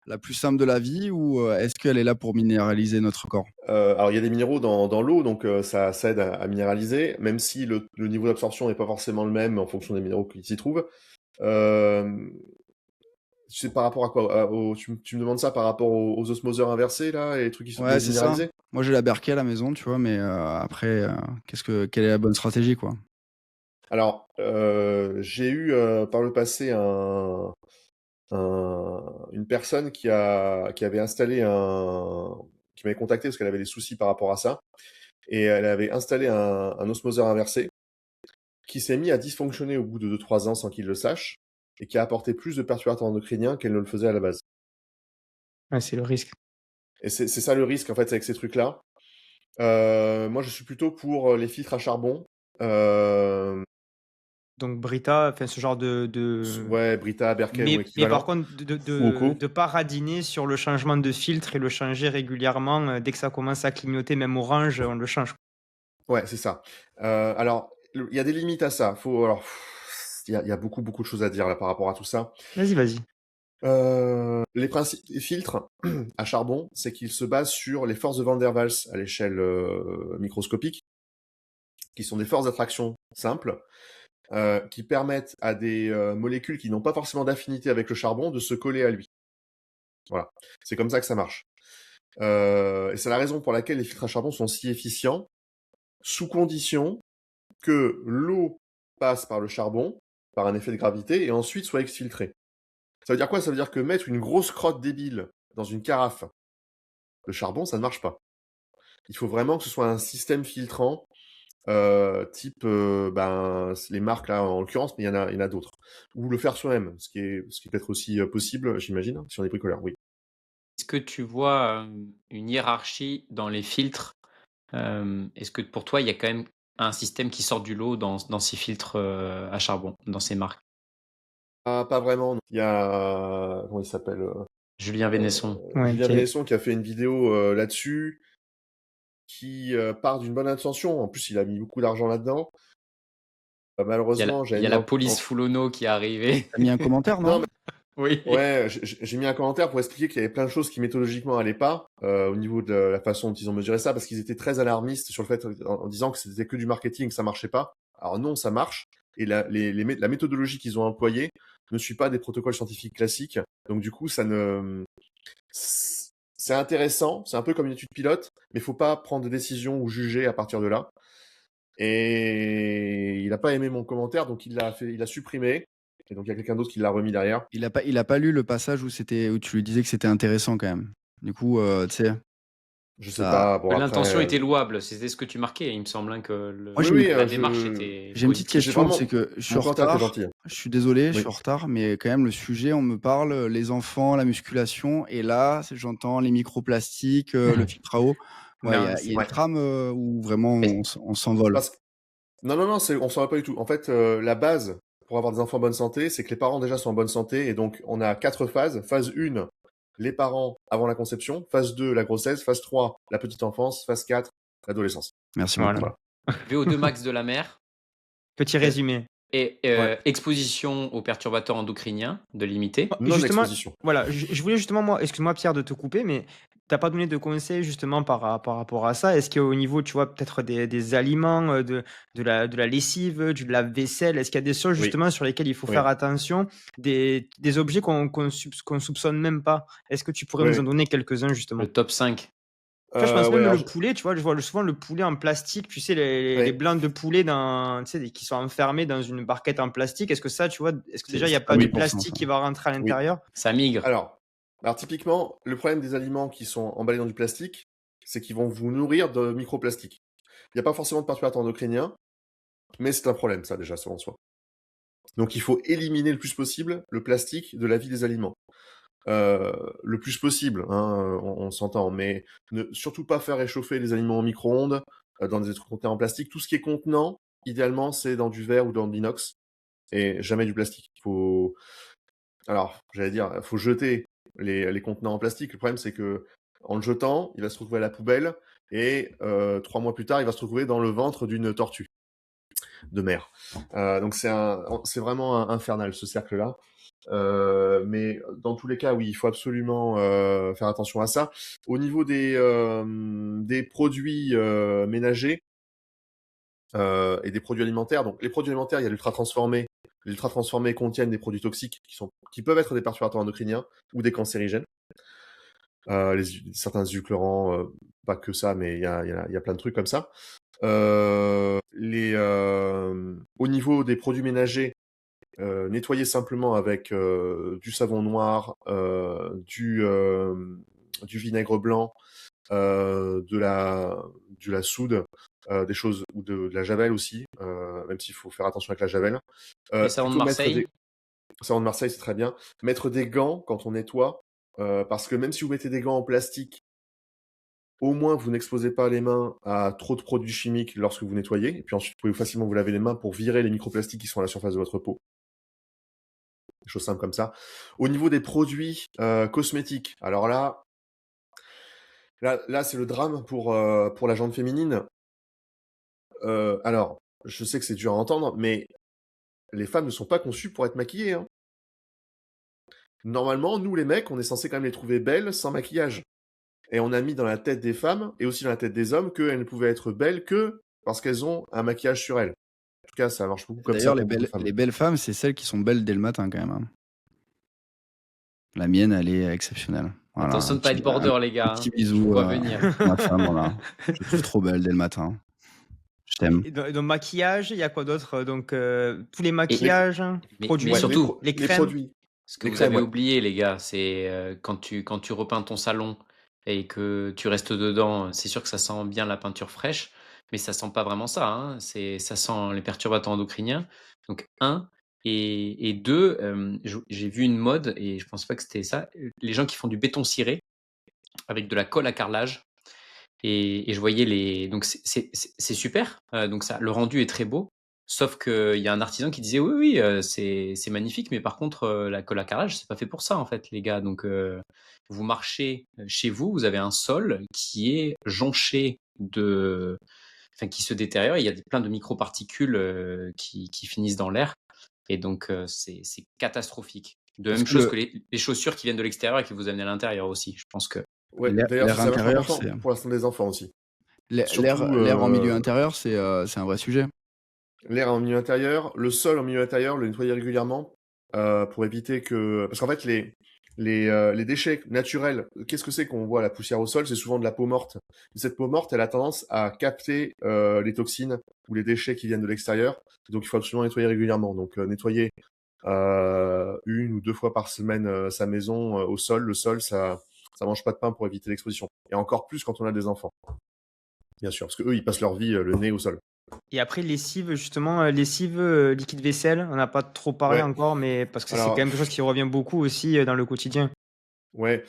la plus simple de la vie, ou est-ce qu'elle est là pour minéraliser notre corps? Alors il y a des minéraux dans l'eau, donc ça aide à minéraliser, même si le niveau d'absorption n'est pas forcément le même en fonction des minéraux qui s'y trouvent. C'est par rapport à quoi? Tu me demandes ça par rapport aux osmoseurs inversés là, et les trucs qui sont minéralisés? Ça. Moi j'ai la Berkey à la maison, tu vois, mais après, quelle est la bonne stratégie, quoi? Alors, j'ai eu par le passé une personne qui avait installé qui m'avait contacté parce qu'elle avait des soucis par rapport à ça, et elle avait installé un osmoseur inversé qui s'est mis à dysfonctionner au bout de 2-3 ans sans qu'il le sache, et qui a apporté plus de perturbateurs endocriniens qu'elle ne le faisait à la base. Ouais, c'est le risque. Et c'est ça le risque en fait avec ces trucs-là. Moi je suis plutôt pour les filtres à charbon. Donc Brita, enfin ce genre de... Ouais, Brita, Berkey ou équivalent. Mais par contre, de pas radiner sur le changement de filtre et le changer régulièrement. Dès que ça commence à clignoter, même orange, on le change. Ouais, c'est ça. Alors, il y a des limites à ça. Alors, il y a beaucoup de choses à dire là par rapport à tout ça. Vas-y. Les principes des filtres à charbon, c'est qu'ils se basent sur les forces de Van der Waals à l'échelle microscopique, qui sont des forces d'attraction simples, qui permettent à des molécules qui n'ont pas forcément d'affinité avec le charbon de se coller à lui. Voilà, c'est comme ça que ça marche. Et c'est la raison pour laquelle les filtres à charbon sont si efficients, sous condition que l'eau passe par le charbon, par un effet de gravité, et ensuite soit exfiltrée. Ça veut dire quoi? Ça veut dire que mettre une grosse crotte débile dans une carafe de charbon, ça ne marche pas. Il faut vraiment que ce soit un système filtrant, type, les marques là en l'occurrence, mais il y en a d'autres. Ou le faire soi-même, ce qui est peut-être aussi possible, j'imagine, si on est bricoleur, oui. Est-ce que tu vois une hiérarchie dans les filtres? Est-ce que pour toi, il y a quand même un système qui sort du lot dans ces filtres à charbon, dans ces marques? Ah, pas vraiment. Il y a, comment il s'appelle? Julien Vénesson. Ouais, Julien qui est- Vénesson qui a fait une vidéo là-dessus, qui part d'une bonne intention. En plus, il a mis beaucoup d'argent là-dedans. Malheureusement, Il y a la police Foulonneau qui est arrivée. T'as mis un commentaire, Non, non? mais Oui. ouais, j'ai mis un commentaire pour expliquer qu'il y avait plein de choses qui méthodologiquement allaient pas au niveau de la façon dont ils ont mesuré ça, parce qu'ils étaient très alarmistes sur le fait en disant que c'était que du marketing, que ça marchait pas. Alors non, ça marche. Et la méthodologie qu'ils ont employée ne suit pas des protocoles scientifiques classiques. Donc du coup, c'est intéressant, c'est un peu comme une étude pilote, mais faut pas prendre de décision ou juger à partir de là. Et il a pas aimé mon commentaire, donc il a supprimé. Et donc il y a quelqu'un d'autre qui l'a remis derrière. Il a pas lu le passage où tu lui disais que c'était intéressant quand même. Du coup, tu sais, Je sais ça pas. Bon, L'intention après, était louable, c'était ce que tu marquais. Il me semble que Moi, oui, la démarche était j'ai une petite positive. question, vraiment- c'est que je suis mon en commentaire était retard. gentil. Je suis désolé, je Oui. suis en retard, mais quand même le sujet, on me parle les enfants, la musculation, et là, j'entends les microplastiques, le filtre à eau. Ouais, il y Non, a c'est- une Ouais. trame où vraiment Mais- on s'envole. Parce que- Non, on s'en va pas du tout. En fait, la base pour avoir des enfants en bonne santé, c'est que les parents déjà sont en bonne santé. Et donc, on a 4 phases. Phase 1, les parents avant la conception. Phase 2, la grossesse. Phase 3, la petite enfance. Phase 4, l'adolescence. Merci Voilà. beaucoup. VO2 max de la mère Petit résumé. et Ouais. exposition aux perturbateurs endocriniens de limiter. Non-exposition. Voilà, je voulais justement, moi, excuse-moi Pierre de te couper, mais t'as pas donné de conseils justement par rapport à ça. Est-ce qu'au niveau, tu vois, peut-être des aliments, de la lessive, du lave-vaisselle, est-ce qu'il y a des choses Oui. justement sur lesquelles il faut Oui. faire attention, des objets qu'on soupçonne même pas? Est-ce que tu pourrais nous en donner quelques-uns justement? Le top 5. Tu vois, je pense même alors, le poulet, tu vois, je vois souvent le poulet en plastique, tu sais, les Ouais. blancs de poulet tu sais, qui sont enfermés dans une barquette en plastique. Est-ce que ça, tu vois, est-ce que déjà il n'y a pas de 100%, plastique ça. qui va rentrer à Oui. l'intérieur? Ça migre. Alors, typiquement, le problème des aliments qui sont emballés dans du plastique, c'est qu'ils vont vous nourrir de microplastiques. Il n'y a pas forcément de perturbateurs endocriniens, mais c'est un problème, ça, déjà, selon soi. Donc, il faut éliminer le plus possible le plastique de la vie des aliments. Le plus possible, hein, on s'entend, mais ne surtout pas faire réchauffer les aliments au micro-ondes, dans des conteneurs en plastique. Tout ce qui est contenant, idéalement, c'est dans du verre ou dans de l'inox, et jamais du plastique. Alors, j'allais dire, faut jeter les contenants en plastique. Le problème, c'est que en le jetant, il va se retrouver à la poubelle, et 3 mois plus tard, il va se retrouver dans le ventre d'une tortue de mer. Donc c'est vraiment infernal, ce cercle-là. Mais dans tous les cas, oui, il faut absolument faire attention à ça. Au niveau des produits ménagers et des produits alimentaires, donc les produits alimentaires, il y a l'ultra transformé. Les ultra transformés contiennent des produits toxiques qui peuvent être des perturbateurs endocriniens ou des cancérigènes. Certains édulcorants, pas que ça, mais il y a plein de trucs comme ça. Au niveau des produits ménagers, nettoyer simplement avec du savon noir, du vinaigre blanc, de la soude, des choses, ou de la javel aussi, même s'il faut faire attention avec la javel. Les savons de Plutôt mettre Marseille. savon de Marseille, c'est très bien. Mettre des gants quand on nettoie, parce que même si vous mettez des gants en plastique, au moins vous n'exposez pas les mains à trop de produits chimiques lorsque vous nettoyez, et puis ensuite vous pouvez facilement vous laver les mains pour virer les microplastiques qui sont à la surface de votre peau. Des choses simples comme ça. Au niveau des produits cosmétiques, alors là c'est le drame pour la gente féminine. Alors, je sais que c'est dur à entendre, mais les femmes ne sont pas conçues pour être maquillées, hein. Normalement, nous les mecs, on est censé quand même les trouver belles sans maquillage. Et on a mis dans la tête des femmes, et aussi dans la tête des hommes, qu'elles ne pouvaient être belles que parce qu'elles ont un maquillage sur elles. En tout cas, ça marche beaucoup comme ça D'ailleurs, pour beaucoup de femmes. les belles femmes, c'est celles qui sont belles dès le matin quand même, hein. La mienne, elle est exceptionnelle. Voilà, Attention de pas être border, les gars. petit Je bisou vois à venir. ma femme, voilà. Je te trouve trop belle dès le matin. Je t'aime. Et dans maquillage, il y a quoi d'autre? Donc, tous les maquillages, produits, mais surtout, les les crèmes. produits. Ce que Les vous crèmes, avez ouais. oublié, les gars, c'est quand tu repeins ton salon et que tu restes dedans, c'est sûr que ça sent bien la peinture fraîche, mais ça sent pas vraiment ça, hein. Ça sent les perturbateurs endocriniens. Donc, un. Et deux, j'ai vu une mode, et je pense pas que c'était ça, les gens qui font du béton ciré avec de la colle à carrelage. Et je voyais les. Donc, c'est super. Donc, le rendu est très beau. Sauf qu'il y a un artisan qui disait oui, c'est magnifique, mais par contre, la colle à carrelage, c'est pas fait pour ça, en fait, les gars. Donc, vous marchez chez vous, vous avez un sol qui est jonché enfin, qui se détériore. Il y a plein de microparticules qui finissent dans l'air. Et donc, c'est catastrophique. De même chose que les chaussures qui viennent de l'extérieur et qui vous amènent à l'intérieur aussi. Je pense que. Ouais, L'air d'ailleurs, c'est intérieur, important c'est pour la santé des enfants aussi. l'air en milieu intérieur, c'est un vrai sujet. L'air en milieu intérieur, le sol en milieu intérieur, le nettoyer régulièrement pour éviter que... Parce qu'en fait, les déchets naturels, qu'est-ce que c'est qu'on voit la poussière au sol? C'est souvent de la peau morte. Et cette peau morte, elle a tendance à capter les toxines ou les déchets qui viennent de l'extérieur. Donc, il faut absolument nettoyer régulièrement. Donc, nettoyer 1 ou 2 fois par semaine sa maison au sol. Le sol, ça mange pas de pain pour éviter l'exposition. Et encore plus quand on a des enfants. Bien sûr, parce que eux, ils passent leur vie le nez au sol. Et après, lessive, justement, lessive, liquide vaisselle, on n'a pas trop parlé Ouais. encore, mais parce que c'est Alors, quand même quelque chose qui revient beaucoup aussi dans le quotidien. Ouais,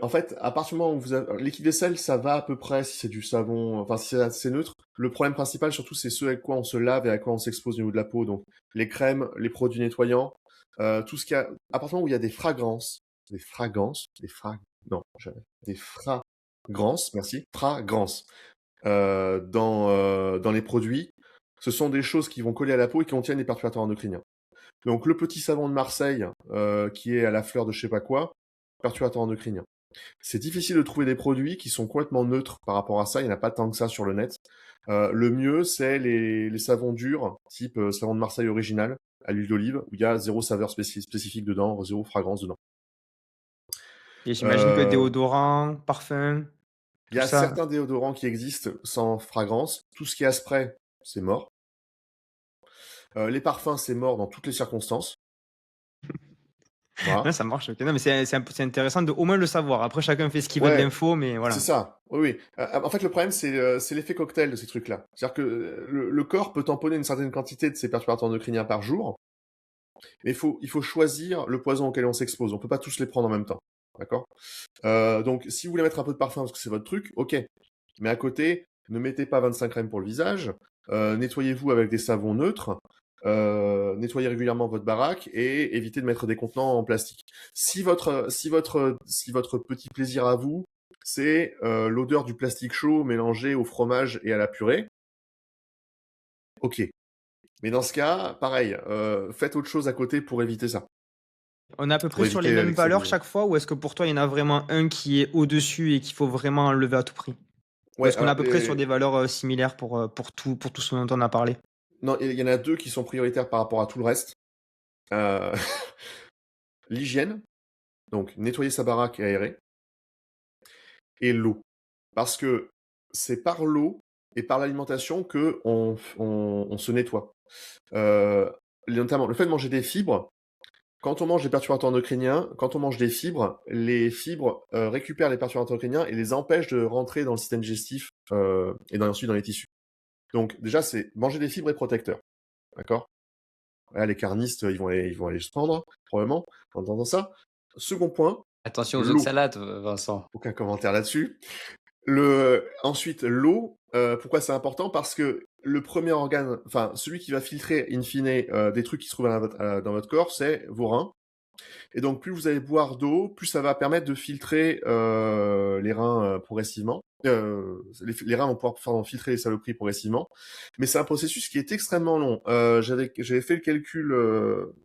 en fait, à partir du moment où vous avez liquide vaisselle, ça va à peu près si c'est du savon, enfin si c'est assez neutre. Le problème principal, surtout, c'est ce avec quoi on se lave et à quoi on s'expose au niveau de la peau. Donc, les crèmes, les produits nettoyants, tout ce qu'il y a. À partir du moment où il y a des fragrances, des fragrances, merci, fragrances dans les produits, ce sont des choses qui vont coller à la peau et qui contiennent des perturbateurs endocriniens. Donc, le petit savon de Marseille, qui est à la fleur de je sais pas quoi, perturbateur endocrinien. C'est difficile de trouver des produits qui sont complètement neutres par rapport à ça. Il n'y en a pas tant que ça sur le net. Le mieux, c'est les savons durs, type savon de Marseille original, à l'huile d'olive, où il y a 0 saveur spécifique dedans, 0 fragrance dedans. Et j'imagine que déodorant, parfum, Il y a tout ça. certains déodorants qui existent sans fragrance. Tout ce qui est à spray, c'est mort. Les parfums, c'est mort dans toutes les circonstances. Voilà. Ouais, ça marche. Ok. Non, mais c'est intéressant de au moins le savoir. Après, chacun fait ce qu'il veut de Ouais, l'info, mais voilà. c'est ça. Oui, oui. En fait, le problème, c'est l'effet cocktail de ces trucs-là. C'est-à-dire que le corps peut tamponner une certaine quantité de ces perturbateurs endocriniens par jour, mais il faut choisir le poison auquel on s'expose. On peut pas tous les prendre en même temps. D'accord? Donc, si vous voulez mettre un peu de parfum parce que c'est votre truc, ok. Mais à côté, ne mettez pas 25 crèmes pour le visage. Nettoyez-vous avec des savons neutres. Nettoyez régulièrement votre baraque et évitez de mettre des contenants en plastique. Si votre petit plaisir à vous, c'est l'odeur du plastique chaud mélangé au fromage et à la purée, ok. Mais dans ce cas, pareil, faites autre chose à côté pour éviter ça. On est à peu Pour près sur les éviter mêmes l'excès valeurs de... chaque fois, ou est-ce que pour toi, il y en a vraiment un qui est au-dessus et qu'il faut vraiment enlever à tout prix? Ou Ouais, est-ce qu'on est à alors, peu près sur des valeurs similaires pour tout ce dont on a parlé? non, il y en a 2 qui sont prioritaires par rapport à tout le reste. L'hygiène, donc nettoyer sa baraque et aérer, et l'eau. Parce que c'est par l'eau et par l'alimentation que on se nettoie. Notamment, le fait de manger des fibres, quand on mange des perturbateurs endocriniens, quand on mange des fibres, les fibres récupèrent les perturbateurs endocriniens et les empêchent de rentrer dans le système digestif et ensuite dans les tissus. Donc déjà, c'est manger des fibres et protecteur. D'accord? Là, les carnistes, ils vont aller se prendre, probablement, en entendant ça. Second point, Attention aux l'eau. autres salades, Vincent. Aucun commentaire là-dessus. Ensuite, l'eau. Pourquoi c'est important? Parce que le premier organe, enfin celui qui va filtrer in fine des trucs qui se trouvent dans votre corps, c'est vos reins. Et donc, plus vous allez boire d'eau, plus ça va permettre de filtrer les reins progressivement. Les reins vont pouvoir filtrer les saloperies progressivement. Mais c'est un processus qui est extrêmement long. J'avais fait le calcul,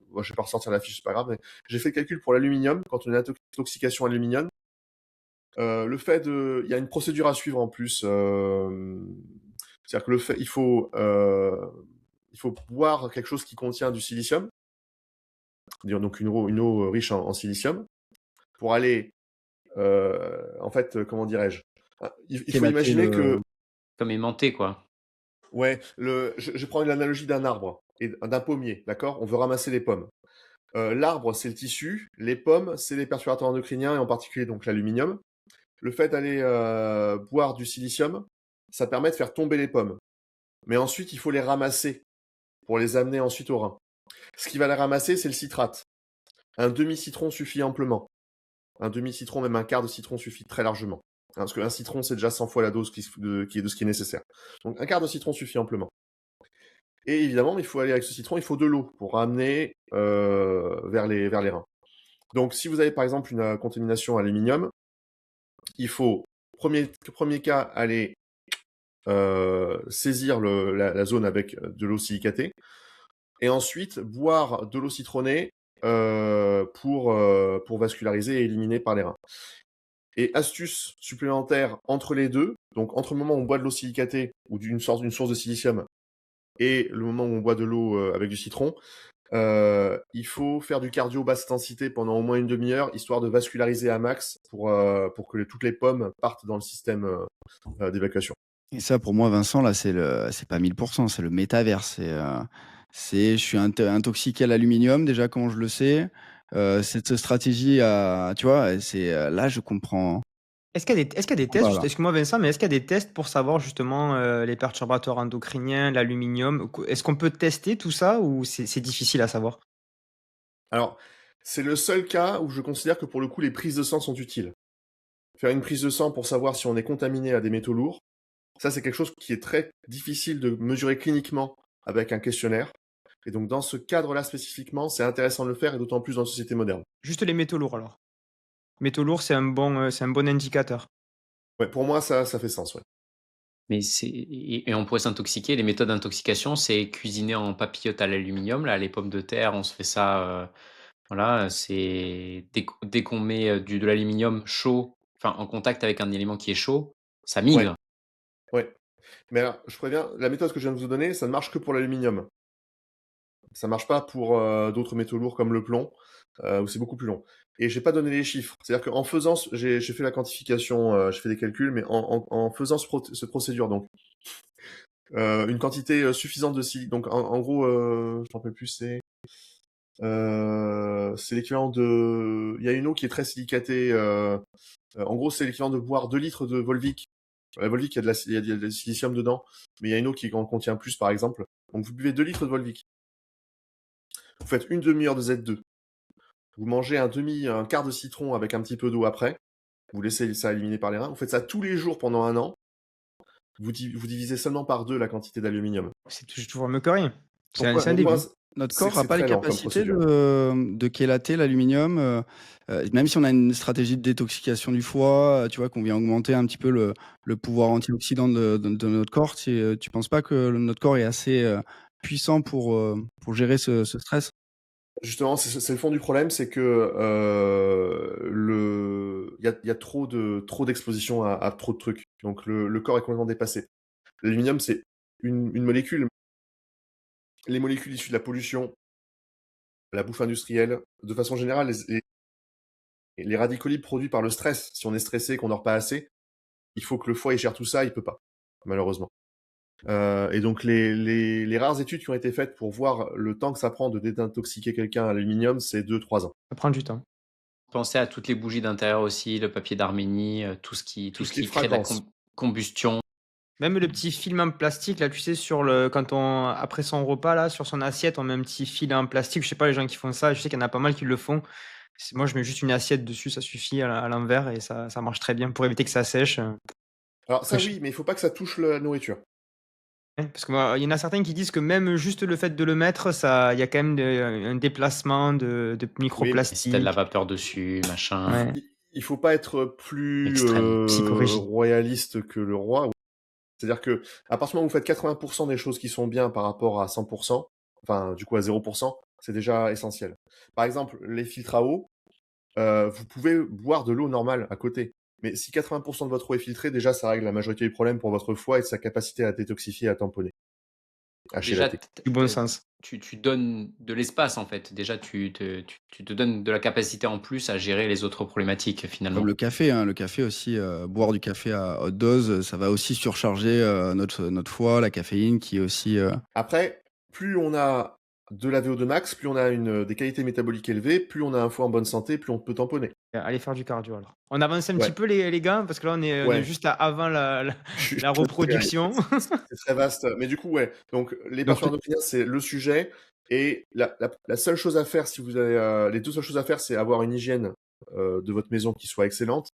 bon, je vais pas ressortir la fiche, c'est pas grave, mais j'ai fait le calcul pour l'aluminium, quand on a une intoxication à l'aluminium. Il y a une procédure à suivre en plus. C'est-à-dire que il faut boire quelque chose qui contient du silicium, donc une eau riche en silicium, pour aller, en fait, comment dirais-je, il faut imaginer que, Comme aimanté, quoi. ouais, je prends l'analogie d'un arbre et d'un pommier, d'accord? On veut ramasser les pommes. L'arbre, c'est le tissu, les pommes, c'est les perturbateurs endocriniens et en particulier donc l'aluminium. Le fait d'aller boire du silicium, ça permet de faire tomber les pommes. Mais ensuite, il faut les ramasser pour les amener ensuite au rein. Ce qui va les ramasser, c'est le citrate. Un demi-citron suffit amplement. Un demi-citron, même un quart de citron suffit très largement. Parce qu'un citron, c'est déjà 100 fois la dose de ce qui est nécessaire. Donc un quart de citron suffit amplement. Et évidemment, il faut aller avec ce citron, il faut de l'eau pour ramener vers les reins. Donc si vous avez par exemple une contamination à aluminium, il faut, premier cas, aller saisir la zone avec de l'eau silicatée, et ensuite boire de l'eau citronnée pour vasculariser et éliminer par les reins. Et astuce supplémentaire entre les deux, donc entre le moment où on boit de l'eau silicatée ou d'une source de silicium et le moment où on boit de l'eau avec du citron, il faut faire du cardio basse intensité pendant au moins une demi-heure, histoire de vasculariser à max pour que toutes les pommes partent dans le système d'évacuation. Et ça, pour moi, Vincent, là, c'est pas 1000%, c'est le métavers. Je suis intoxiqué à l'aluminium, déjà, comment je le sais. Cette stratégie, tu vois, là, je comprends. Est-ce qu'il y a des tests, Voilà. excuse-moi Vincent, mais est-ce qu'il y a des tests pour savoir justement les perturbateurs endocriniens, l'aluminium? Est-ce qu'on peut tester tout ça ou c'est difficile à savoir? Alors, c'est le seul cas où je considère que pour le coup, les prises de sang sont utiles. Faire une prise de sang pour savoir si on est contaminé à des métaux lourds, ça c'est quelque chose qui est très difficile de mesurer cliniquement avec un questionnaire. Et donc dans ce cadre-là spécifiquement, c'est intéressant de le faire, et d'autant plus dans la société moderne. Juste les métaux lourds alors. Métaux lourds, c'est un bon indicateur. Ouais, pour moi, ça fait sens, ouais. Mais et on pourrait s'intoxiquer. Les méthodes d'intoxication, c'est cuisiner en papillote à l'aluminium. Là, les pommes de terre, on se fait ça. Voilà, c'est dès qu'on met de l'aluminium chaud, enfin en contact avec un élément qui est chaud, ça Ouais, migre. ouais. Mais alors, je préviens, la méthode que je viens de vous donner, ça ne marche que pour l'aluminium. Ça marche pas pour d'autres métaux lourds comme le plomb, où c'est beaucoup plus long. Et j'ai pas donné les chiffres. C'est-à-dire qu'en faisant, j'ai fait la quantification, j'ai fait des calculs, mais en faisant ce procédure, donc une quantité suffisante de silicate. Donc en gros, je m'en rappelle plus, c'est l'équivalent de. Il y a une eau qui est très silicatée. En gros, c'est l'équivalent de boire 2 litres de Volvic. La Volvic, il y a du silicium dedans, mais il y a une eau qui en contient plus, par exemple. Donc vous buvez 2 litres de Volvic. Vous faites une demi-heure de Z2. Vous mangez un quart de citron avec un petit peu d'eau après. Vous laissez ça éliminer par les reins. Vous faites ça tous les jours pendant 1 an. Vous divisez seulement par 2 la quantité d'aluminium. C'est toujours mieux que rien. C'est Pourquoi un début. Notre corps n'a c'est pas les très lent comme capacités procédure. de chélater l'aluminium, même si on a une stratégie de détoxication du foie, tu vois, qu'on vient augmenter un petit peu le pouvoir antioxydant de notre corps. Tu penses pas que notre corps est assez puissant pour gérer ce stress? Justement, c'est le fond du problème, c'est que il y a trop d'exposition à trop de trucs. Donc le corps est complètement dépassé. L'aluminium, c'est une molécule. Les molécules issues de la pollution, la bouffe industrielle, de façon générale, les radicaux libres produits par le stress. Si on est stressé, qu'on dort pas assez, il faut que le foie gère tout ça, il peut pas, malheureusement. Et donc les rares études qui ont été faites pour voir le temps que ça prend de désintoxiquer quelqu'un à l'aluminium, c'est 2-3 ans. Ça prend du temps. Pensez à toutes les bougies d'intérieur aussi, le papier d'Arménie, tout ce qui crée de la combustion. Même le petit film en plastique, là, tu sais, après son repas, là, sur son assiette, on met un petit fil en plastique. Je sais pas, les gens qui font ça, je sais qu'il y en a pas mal qui le font. Moi, je mets juste une assiette dessus, ça suffit à l'envers et ça marche très bien pour éviter que ça sèche. Alors ça oui, mais il faut pas que ça touche la nourriture. Ouais, parce que moi, il y en a certains qui disent que même juste le fait de le mettre, il y a quand même un déplacement de Oui, Et si t'as de la microplastiques. vapeur dessus, machin, Ouais, il faut pas être plus extrême. psychorigide. royaliste que le roi. C'est-à-dire que à partir du moment où vous faites 80% des choses qui sont bien par rapport à 100%, enfin du coup à 0%, c'est déjà essentiel. Par exemple, les filtres à eau, vous pouvez boire de l'eau normale à côté. Mais si 80% de votre eau est filtrée, déjà ça règle la majorité du problème pour votre foie et de sa capacité à détoxifier et à tamponner, à Déjà, chélater. Du bon sens. tu donnes de l'espace en fait. Déjà, tu te donnes de la capacité en plus à gérer les autres problématiques finalement. Comme le café, hein, le café aussi, boire du café à haute dose, ça va aussi surcharger notre foie, la caféine qui est aussi. Après, plus on a de la VO2 max, plus on a des qualités métaboliques élevées, plus on a un foie en bonne santé, plus on peut tamponner. Allez faire du cardio alors. On avance un petit Ouais, peu les gars, parce que là on est ouais. juste avant Je la reproduction. c'est très vaste. Mais du coup, ouais. Donc, les Donc, perturbateurs endocriniens, c'est le sujet. Et la seule chose à faire, si vous avez, les deux seules choses à faire, c'est avoir une hygiène de votre maison qui soit excellente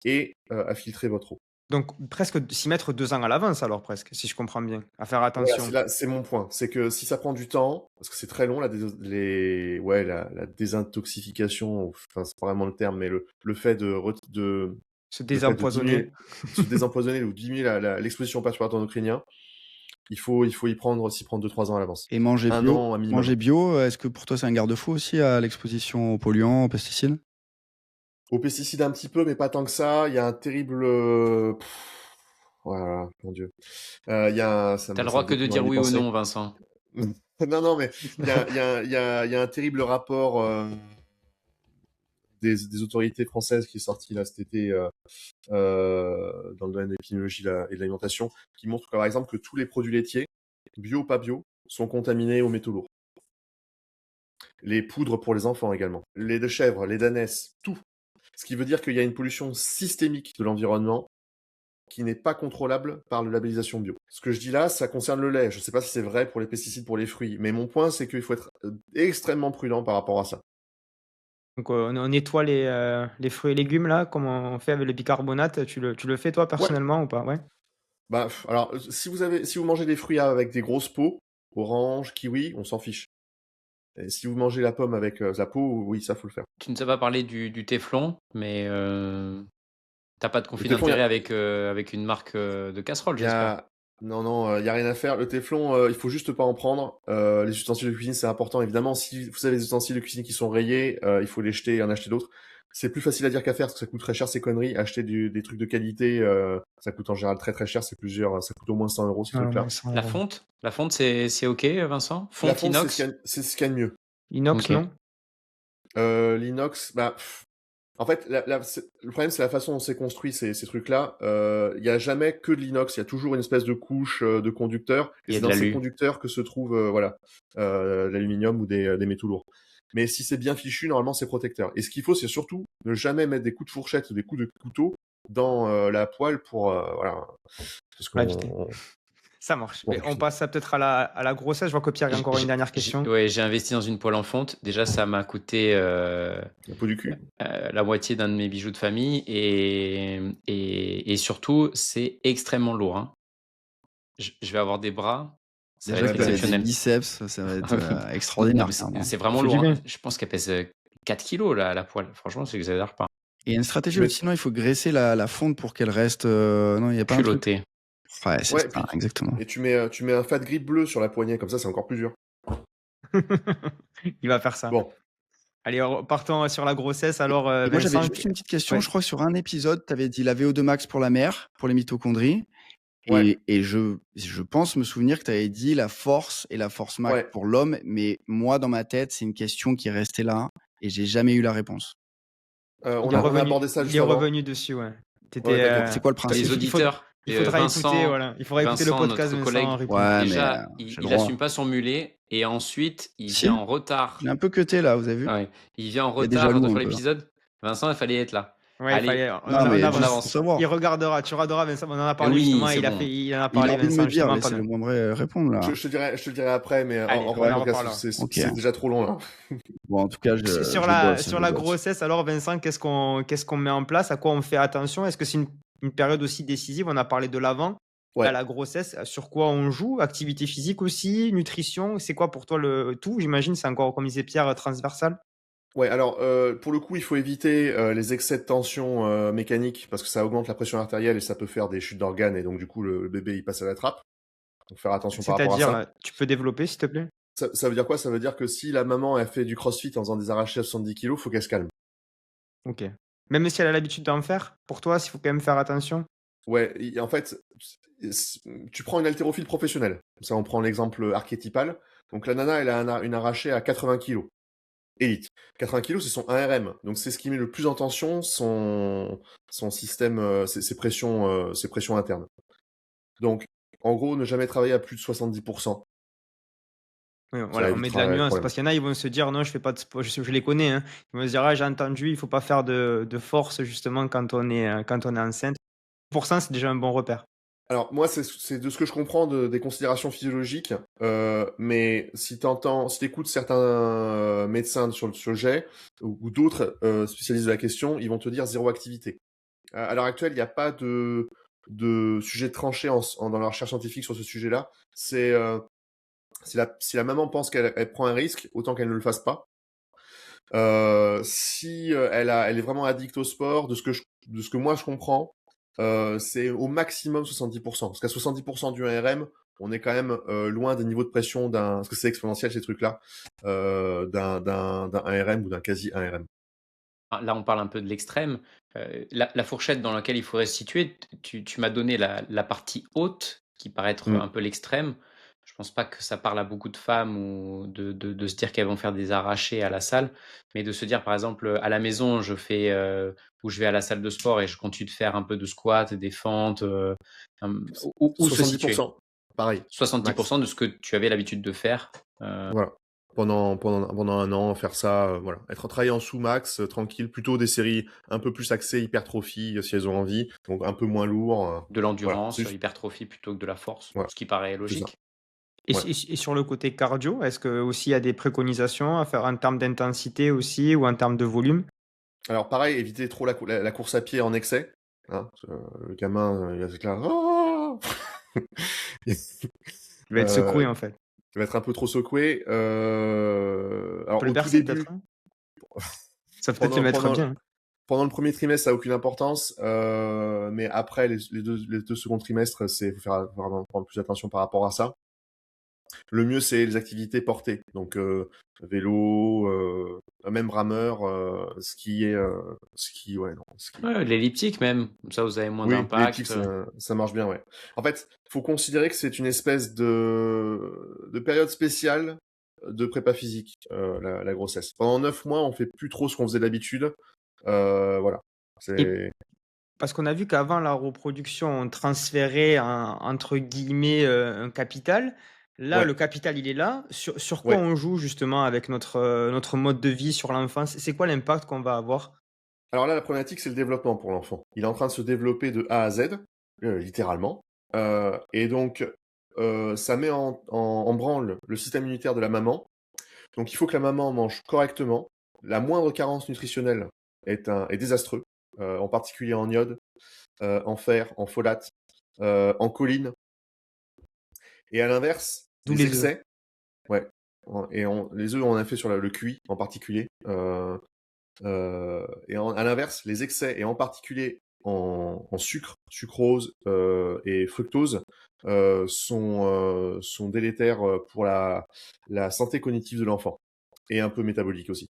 et à filtrer votre eau. donc presque s'y mettre 2 ans à l'avance alors presque, si je comprends bien, à faire Voilà, attention. c'est mon point. C'est que si ça prend du temps, parce que c'est très long, la désintoxification, enfin, c'est pas vraiment le terme, mais le fait Se le fait de désempoisonner. se désempoisonner ou diminuer l'exposition aux perturbateurs endocriniens, il faut s'y prendre 2-3 ans à l'avance. Et manger Un bio. an, un minimum. Manger bio, est-ce que pour toi c'est un garde-fou aussi à l'exposition aux polluants, aux pesticides? Aux pesticides un petit peu, mais pas tant que ça. Il y a un terrible... Voilà, mon Dieu. Il y a un... T'as le droit que de dire oui ou non, Vincent. Non, non, mais il y a un terrible rapport des autorités françaises qui est sorti là cet été dans le domaine de l'épidémiologie et de l'alimentation, qui montre par exemple que tous les produits laitiers, bio ou pas bio, sont contaminés aux métaux lourds. Les poudres pour les enfants également, lait de chèvre, lait d'ânesse, tout. Ce qui veut dire qu'il y a une pollution systémique de l'environnement qui n'est pas contrôlable par la labellisation bio. Ce que je dis là, ça concerne le lait. Je ne sais pas si c'est vrai pour les pesticides, pour les fruits, mais mon point, c'est qu'il faut être extrêmement prudent par rapport à ça. Donc on nettoie les fruits et légumes là, comme on fait avec le bicarbonate. Tu le fais toi Ouais. personnellement ou pas? Ouais. Bah, alors, si vous mangez des fruits avec des grosses peaux, orange, kiwi, on s'en fiche. Et si vous mangez la pomme avec la peau, oui, ça faut le faire. Tu nous as pas parlé du téflon, mais t'as pas de conflit téflon, d'intérêt avec une marque de casserole, j'espère. Non, il y a rien à faire. Le téflon, il faut juste pas en prendre. Les ustensiles de cuisine, c'est important, évidemment. Si vous avez des ustensiles de cuisine qui sont rayés, il faut les jeter et en acheter d'autres. C'est plus facile à dire qu'à faire parce que ça coûte très cher ces conneries. Acheter des trucs de qualité, ça coûte en général très très cher. Ça coûte au moins 100 € ces trucs-là. La fonte, c'est ok, Vincent? La Fonte fonte, inox? c'est ce qu'il y a de mieux. Inox, Ok. non? L'inox, en fait, le problème, c'est la façon dont c'est construit ces trucs-là. Il n'y a jamais que de l'inox. Il y a toujours une espèce de couche de conducteurs. Et Il y a c'est de dans ces l'alu. conducteurs que se trouve l'aluminium ou des métaux lourds. Mais si c'est bien fichu, normalement, c'est protecteur. Et ce qu'il faut, c'est surtout ne jamais mettre des coups de fourchette ou des coups de couteau dans la poêle pour parce qu'on éviter. Ça marche. Bon, Mais on passe peut-être à la grossesse. Je vois que Pierre a encore une dernière question. Ouais, j'ai investi dans une poêle en fonte. Déjà, ça m'a coûté la peau du cul. la moitié d'un de mes bijoux de famille et surtout, c'est extrêmement lourd, hein. Je vais avoir des bras, ça va Déjà être que t'as des exceptionnel. biceps, ça va être Non, extraordinaire. mais clairement. c'est vraiment Fais du lourd, hein. bien. Je pense qu'elle pèse 4 kilos la poêle. Franchement, ça exagère pas. Et il y a une stratégie Mais- aussi, non? Il faut graisser la fonte pour qu'elle reste. Non, il n'y a pas un truc. Culotté. Ouais, c'est Ouais, ça, puis- exactement. Et tu mets un fat grip bleu sur la poignée, comme ça, c'est encore plus dur. Il va faire ça. Bon. Allez, partons sur la grossesse. Alors, Et moi, j'avais Vincent, juste une petite question. ouais. Je crois que sur un épisode, tu avais dit la VO2 max pour la mère, pour les mitochondries. Ouais. Et je pense me souvenir que tu avais dit la force et la force max Ouais. pour l'homme. Mais moi, dans ma tête, c'est une question qui est restée là et j'ai jamais eu la réponse. On a abordé ça juste il est avant. revenu dessus, ouais. Ouais, d'accord. C'est quoi le principe? Les auditeurs, Il faudra Vincent, écouter, voilà. Il faudra écouter le Vincent, podcast notre de Vincent collègue. répond. Ouais, Déjà, mais il j'ai le droit. assume pas son mulet et ensuite, il Si. vient en retard. J'ai un peu cuté là, vous avez vu? Ouais, il vient en Il y a des retard jaloux de un faire peu. l'épisode. Vincent, il fallait être là. Ouais, Allez. il fallait. Non, mais avance. juste pour savoir. Il regardera, tu regarderas Vincent. On en a parlé Oui, justement. c'est Il bon. en a Il parlé, a envie de Vincent, me dire, justement. laissez-le moi répondre là. Je te le dirai après, mais Allez, en on en podcast, reparlera. Ok. c'est déjà trop long là. Bon, en tout cas, Sur je la bosse, grossesse, alors Vincent, qu'est-ce qu'on met en place? À quoi on fait attention? Est-ce que c'est une période aussi décisive? On a parlé de l'avant. à Ouais. la grossesse, sur quoi on joue? Activité physique aussi, nutrition? C'est quoi pour toi le tout? J'imagine, c'est encore, comme disait Pierre, transversal? Ouais, alors, pour le coup, il faut éviter, les excès de tension, mécanique parce que ça augmente la pression artérielle et ça peut faire des chutes d'organes et donc du coup, le bébé, il passe à la trappe. Donc faire attention par rapport à C'est-à-dire, ça. tu peux développer, s'il te plaît? Ça veut dire quoi? Ça veut dire que si la maman, elle fait du crossfit en faisant des arrachés à 70 kilogrammes, faut qu'elle se calme. OK. Même si elle a l'habitude d'en faire, pour toi, s'il faut quand même faire attention? Ouais, i en fait, tu prends une haltérophile professionnelle. Ça, on prend l'exemple, archétypal. Donc la nana, elle a une arrachée à 80 kilogrammes, élite. 80 kilogrammes, c'est son 1 RM. Donc c'est ce qui met le plus en tension son système, ses pressions internes. Donc, en gros, ne jamais travailler à plus de 70%. Oui, Ça voilà, on met de la évitera les nuance problèmes. parce qu'il y en a, ils vont se dire: «Non, je fais pas de sport», je les connais, hein. Ils vont se dire: «Ah, j'ai entendu, il faut pas faire de force justement quand on est enceinte». Pour ça, c'est déjà un bon repère. Alors moi, c'est de ce que je comprends des considérations physiologiques, mais si t'écoutes certains médecins sur le sujet ou d'autres spécialistes de la question, ils vont te dire zéro activité. À l'heure actuelle, il n'y a pas de sujet tranché dans la recherche scientifique sur ce sujet-là. Si la maman pense qu'elle prend un risque, autant qu'elle ne le fasse pas. Si elle est vraiment addicte au sport, de ce que moi je comprends, c'est au maximum 70%. Parce qu'à 70% du 1 RM, on est quand même loin des niveaux de pression parce que c'est exponentiel ces trucs-là, d'un 1 RM ou d'un quasi 1 RM. Ah, là, on parle un peu de l'extrême. La fourchette dans laquelle il faudrait se situer, tu m'as donné la partie haute qui paraît être Mm. un peu l'extrême. Je pense pas que ça parle à beaucoup de femmes ou de se dire qu'elles vont faire des arrachés à la salle, mais de se dire, par exemple, à la maison, je fais, ou je vais à la salle de sport et je continue de faire un peu de squat, des fentes, où se situer? 70%, pareil, max. 70% de ce que tu avais l'habitude de faire. Voilà. Pendant un an, faire ça, voilà. Être travaillé en sous-max, tranquille, plutôt des séries un peu plus axées hypertrophie, si elles ont envie, donc un peu moins lourd. De Voilà, l'endurance, c'est juste, hypertrophie plutôt que de la force, voilà, ce qui paraît c'est ça. logique. Ouais. Et sur le côté cardio, est-ce que aussi il y a des préconisations à faire en termes d'intensité aussi ou en termes de volume? Alors pareil, éviter trop la course à pied en excès, hein, parce que, le gamin, il va être là: «Ah!» Il va être secoué, Heu, en fait. il va être un peu trop secoué, On peut alors le au tout bercer peut-être, début, hein? Ça peut peut-être le pendant mettre pendant bien, hein. pendant le 1er trimestre, ça a aucune importance, mais après les 2 seconds trimestres, faut faire vraiment prendre plus attention par rapport à ça. Le mieux, c'est les activités portées, donc vélo, même rameur, ouais, non, ski. Ouais, l'elliptique même, comme ça vous avez moins Oui, l'elliptique, d'impact. ça marche bien, ouais. En fait, faut considérer que c'est une espèce de période spéciale de prépa physique, la grossesse. Pendant 9 mois, on fait plus trop ce qu'on faisait d'habitude, voilà. Et C'est parce qu'on a vu qu'avant la reproduction, on transférait un entre guillemets, «un capital». Là, ouais, le capital, il est là. Sur quoi ouais. on joue justement avec notre mode de vie sur l'enfant? C'est quoi l'impact qu'on va avoir? Alors là, la problématique, c'est le développement pour l'enfant. Il est en train de se développer de A à Z, littéralement, et donc ça met en branle le système immunitaire de la maman. Donc il faut que la maman mange correctement. La moindre carence nutritionnelle est désastreux, en particulier en iode, en fer, en folate, en choline. Et à l'inverse, D'où les les œufs. excès, ouais, les œufs, on en a fait sur le cuit en particulier. À l'inverse, les excès, et en particulier en sucre, sucrose et fructose, sont délétères pour la santé cognitive de l'enfant et un peu métabolique aussi.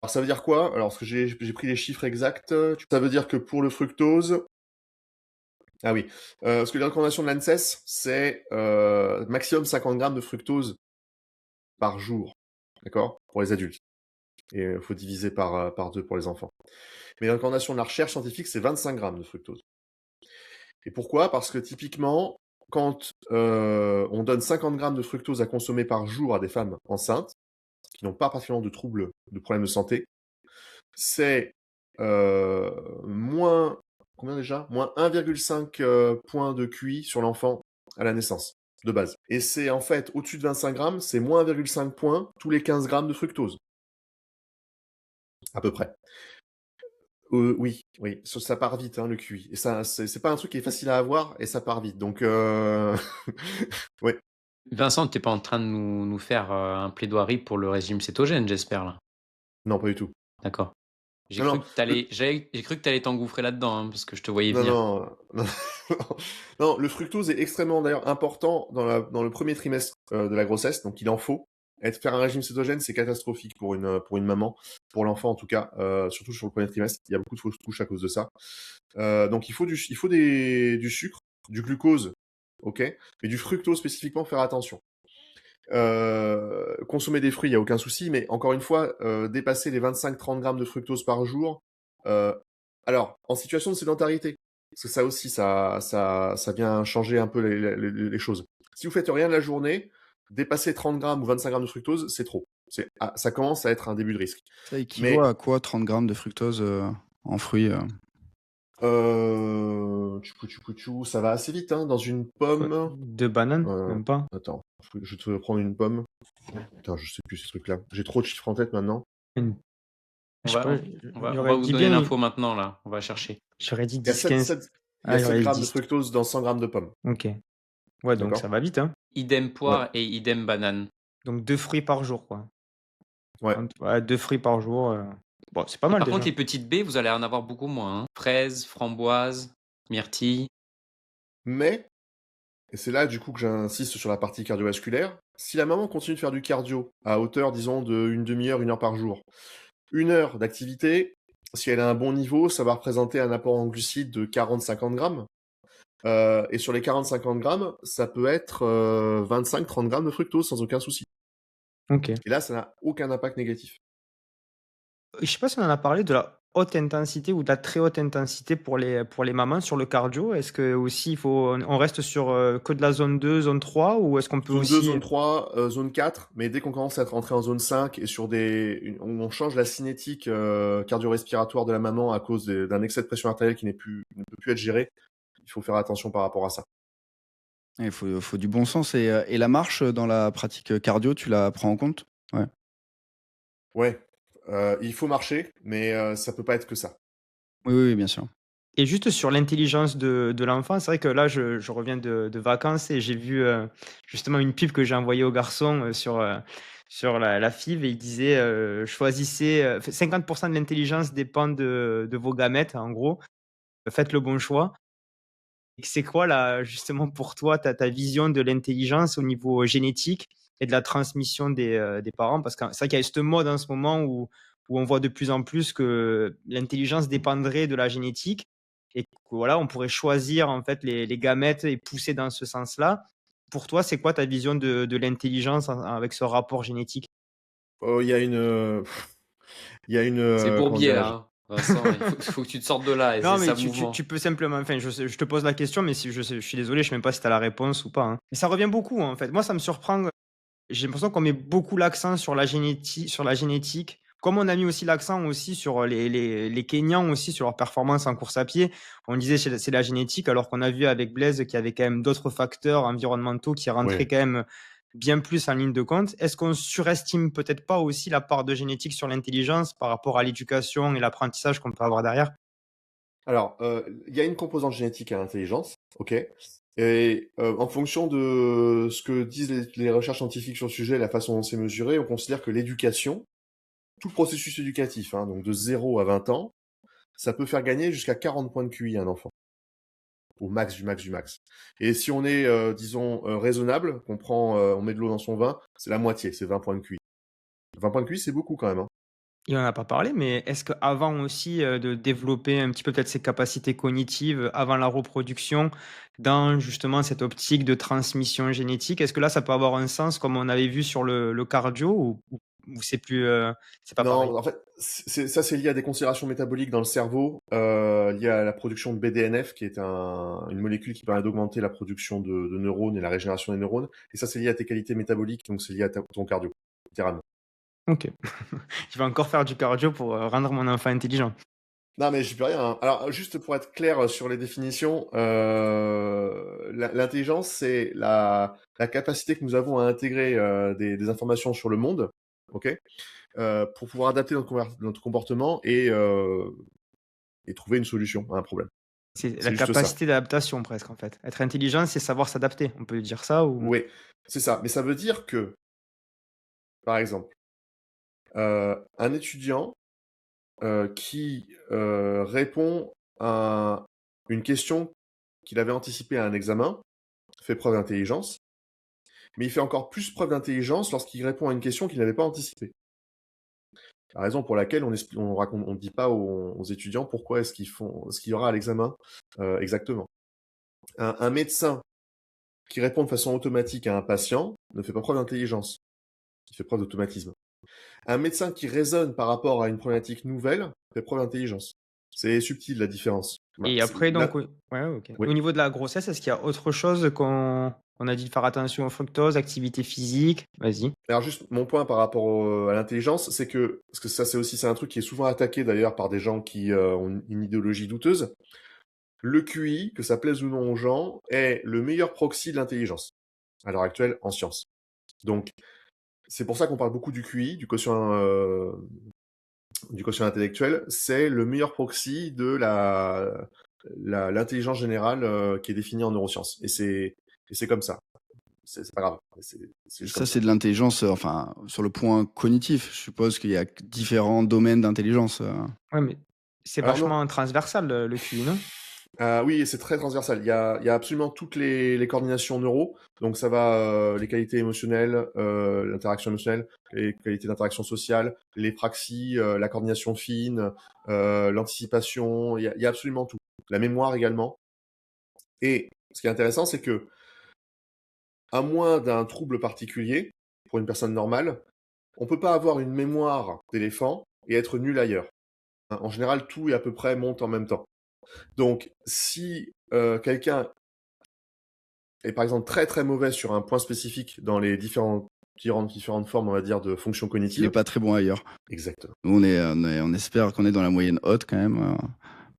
Alors ça veut dire quoi? Alors, parce que j'ai pris les chiffres exacts, ça veut dire que pour le fructose, ah oui, parce que les recommandations de l'ANSES, c'est maximum 50 grammes de fructose par jour, d'accord? Pour les adultes. Et il faut diviser par 2 pour les enfants. Mais les recommandations de la recherche scientifique, c'est 25 grammes de fructose. Et pourquoi? Parce que typiquement, quand on donne 50 grammes de fructose à consommer par jour à des femmes enceintes, qui n'ont pas particulièrement de problèmes de santé, c'est moins, combien déjà? Moins 1,5 points de QI sur l'enfant à la naissance, de base. Et c'est en fait, au-dessus de 25 grammes, c'est moins 1,5 points tous les 15 grammes de fructose, à peu près. Oui, oui, ça part vite, hein, le QI. Et ça, c'est pas un truc qui est facile à avoir et ça part vite. Donc, ouais. Vincent, t'es pas en train de nous faire un plaidoirie pour le régime cétogène, j'espère, là. Non, pas du tout. D'accord. J'ai Non, cru non, que j'ai cru que t'allais t'engouffrer là-dedans, hein, parce que je te voyais non, venir. non, non, le fructose est extrêmement d'ailleurs important dans le premier trimestre de la grossesse, donc il en faut. Faire un régime cétogène, c'est catastrophique pour une maman, pour l'enfant en tout cas, surtout sur le premier trimestre. Il y a beaucoup de fausses couches à cause de ça. Donc il faut du sucre, du glucose, ok, mais du fructose spécifiquement, faire attention. Consommer des fruits, il y a aucun souci, mais encore une fois, dépasser les 25-30 grammes de fructose par jour. euh, alors, en situation de sédentarité, parce que ça aussi, ça vient changer un peu les choses. Si vous faites rien de la journée, dépasser 30 grammes ou 25 grammes de fructose, c'est trop. Ça commence à être un début de risque. Ça équivaut Mais à quoi 30 grammes de fructose en fruits ça va assez vite, hein, dans une Ouais, pomme. 2 bananes, Euh, même pas. Attends, je vais te prendre une pomme. Putain, je sais plus ces trucs-là. J'ai trop de chiffres en tête maintenant. Une On je sais va, pas, on j'aurais va vous dit donner bien l'info maintenant, là. On va chercher. j'aurais dit Il y a 10-15. il y a Ah, 7 j'aurais dit grammes de 10. fructose dans 100 grammes de pommes. OK. Ouais, donc ça D'accord? va vite, hein. Idem Ouais, poire et idem banane. Donc 2 fruits par jour, quoi. ouais. Ouais, 2 fruits par jour, bon, c'est pas Et mal par contre, déjà. les petites baies, vous allez en avoir beaucoup moins, hein. Fraises, framboises, myrtilles. Mais, et c'est là du coup que j'insiste sur la partie cardiovasculaire, si la maman continue de faire du cardio à hauteur, disons, de une demi-heure, 1 heure par jour, 1 heure d'activité, si elle a un bon niveau, ça va représenter un apport en glucides de 40-50 grammes. Et sur les 40-50 grammes, ça peut être 25-30 grammes de fructose sans aucun souci. OK. Et là, ça n'a aucun impact négatif. Je sais pas si on en a parlé de la haute intensité ou de la très haute intensité pour les mamans sur le cardio. Est-ce que aussi il faut on reste sur, que de la zone 2, zone 3 ou est-ce qu'on peut Zone 2, aussi zone 3, zone 4, mais dès qu'on commence à être rentré en zone 5 et sur on change la cinétique cardio-respiratoire de la maman à cause d'un excès de pression artérielle qui ne peut plus être géré, il faut faire attention par rapport à ça. Il faut du bon sens. Et la marche dans la pratique cardio, tu la prends en compte? Ouais. Ouais, il faut marcher, mais ça peut pas être que ça. Oui, oui, bien sûr. et juste sur l'intelligence de l'enfant, c'est vrai que là je reviens de vacances et j'ai vu, justement une pub que j'ai envoyée au garçon, sur la FIV et il disait, choisissez, 50 de l'intelligence dépend de vos gamètes en gros, faites le bon choix. Et c'est quoi là, justement pour toi, ta vision de l'intelligence au niveau génétique et de la transmission des parents? Parce que c'est vrai qu'il y a cette mode en ce moment où on voit de plus en plus que l'intelligence dépendrait de la génétique et que voilà, on pourrait choisir en fait les gamètes et pousser dans ce sens-là. Pour toi, c'est quoi ta vision de l'intelligence avec ce rapport génétique? Oh, il y a une, C'est comment bourbier, là, dirais-je? hein. Vincent, faut que tu te sortes de là, et Non, c'est mais ça le mouvement. tu peux simplement, enfin, je te pose la question, mais si je suis désolé, je sais même pas si tu as la réponse ou pas, hein. Mais ça revient beaucoup, en fait. Moi, ça me surprend. J'ai l'impression qu'on met beaucoup l'accent sur la génétique, comme on a mis aussi l'accent aussi sur les Kenyans aussi, sur leur performance en course à pied. On disait c'est la génétique, alors qu'on a vu avec Blaise qu'il y avait quand même d'autres facteurs environnementaux qui rentraient Ouais. quand même bien plus en ligne de compte. Est-ce qu'on surestime peut-être pas aussi la part de génétique sur l'intelligence par rapport à l'éducation et l'apprentissage qu'on peut avoir derrière? Alors, il y a une composante génétique à l'intelligence, ok? Et en fonction de ce que disent les recherches scientifiques sur le sujet, la façon dont c'est mesuré, on considère que l'éducation, tout le processus éducatif, hein, donc de 0 à 20 ans, ça peut faire gagner jusqu'à 40 points de QI à un enfant, au max du max du max. Et si on est, disons, raisonnable, on met de l'eau dans son vin, c'est la moitié, c'est 20 points de QI. 20 points de QI, c'est beaucoup quand même, hein. Il en a pas parlé, mais est-ce qu'avant aussi, de développer un petit peu peut-être ses capacités cognitives, avant la reproduction, dans justement cette optique de transmission génétique, est-ce que là, ça peut avoir un sens comme on avait vu sur le cardio ou c'est pas pareil? Non, en fait, c'est lié à des considérations métaboliques dans le cerveau, liées à la production de BDNF, qui est une molécule qui permet d'augmenter la production de neurones et la régénération des neurones. Et ça, c'est lié à tes qualités métaboliques, donc c'est lié à ton cardio, littéralement. OK. Je vais encore faire du cardio pour, rendre mon enfant intelligent. Non, mais j'y peux rien, hein. Alors, juste pour être clair sur les définitions, l'intelligence, c'est la capacité que nous avons à intégrer des informations sur le monde, ok, pour pouvoir adapter notre comportement et et trouver une solution à un problème. C'est C'est la juste ça. capacité d'adaptation presque, en fait. Être intelligent, c'est savoir s'adapter. On peut dire ça ou... Oui, c'est ça. Mais ça veut dire que, par exemple, un étudiant qui répond à une question qu'il avait anticipée à un examen fait preuve d'intelligence, mais il fait encore plus preuve d'intelligence lorsqu'il répond à une question qu'il n'avait pas anticipée. La raison pour laquelle on ne dit pas aux étudiants pourquoi est-ce qu'il y aura à l'examen exactement. Un médecin qui répond de façon automatique à un patient ne fait pas preuve d'intelligence, il fait preuve d'automatisme. Un médecin qui raisonne par rapport à une problématique nouvelle fait preuve d'intelligence. C'est subtil la différence. Voilà. Et après, donc, Là, ouais, ok. oui. Au niveau de la grossesse, est-ce qu'il y a autre chose qu'on a dit de faire attention au fructose, activité physique? Vas-y. Alors juste mon point par rapport à l'intelligence, c'est que, parce que ça c'est un truc qui est souvent attaqué d'ailleurs par des gens qui ont une idéologie douteuse, le QI, que ça plaise ou non aux gens, est le meilleur proxy de l'intelligence, à l'heure actuelle en sciences. Donc, c'est pour ça qu'on parle beaucoup du QI, du quotient intellectuel, c'est le meilleur proxy de l'intelligence générale qui est définie en neurosciences. Et c'est comme ça. C'est pas grave. C'est juste Ça, comme c'est de l'intelligence, enfin, sur le point cognitif. Je suppose qu'il y a différents domaines d'intelligence. Ouais, mais c'est Alors non. vachement transversal, le QI, non? Oui, c'est très transversal. Il y a absolument toutes les coordinations neuro. Donc ça va les qualités émotionnelles, l'interaction émotionnelle, les qualités d'interaction sociale, les praxies, la coordination fine, l'anticipation. Il y a absolument tout. La mémoire également. Et ce qui est intéressant, c'est que à moins d'un trouble particulier, pour une personne normale, on peut pas avoir une mémoire d'éléphant et être nul ailleurs. Hein, en général, tout et à peu près monte en même temps. Donc, si quelqu'un est par exemple très très mauvais sur un point spécifique dans les différentes formes, on va dire, de fonctions Il n'est cognitives. pas très bon ailleurs. Exactement. Nous, on espère qu'on est dans la moyenne haute quand même.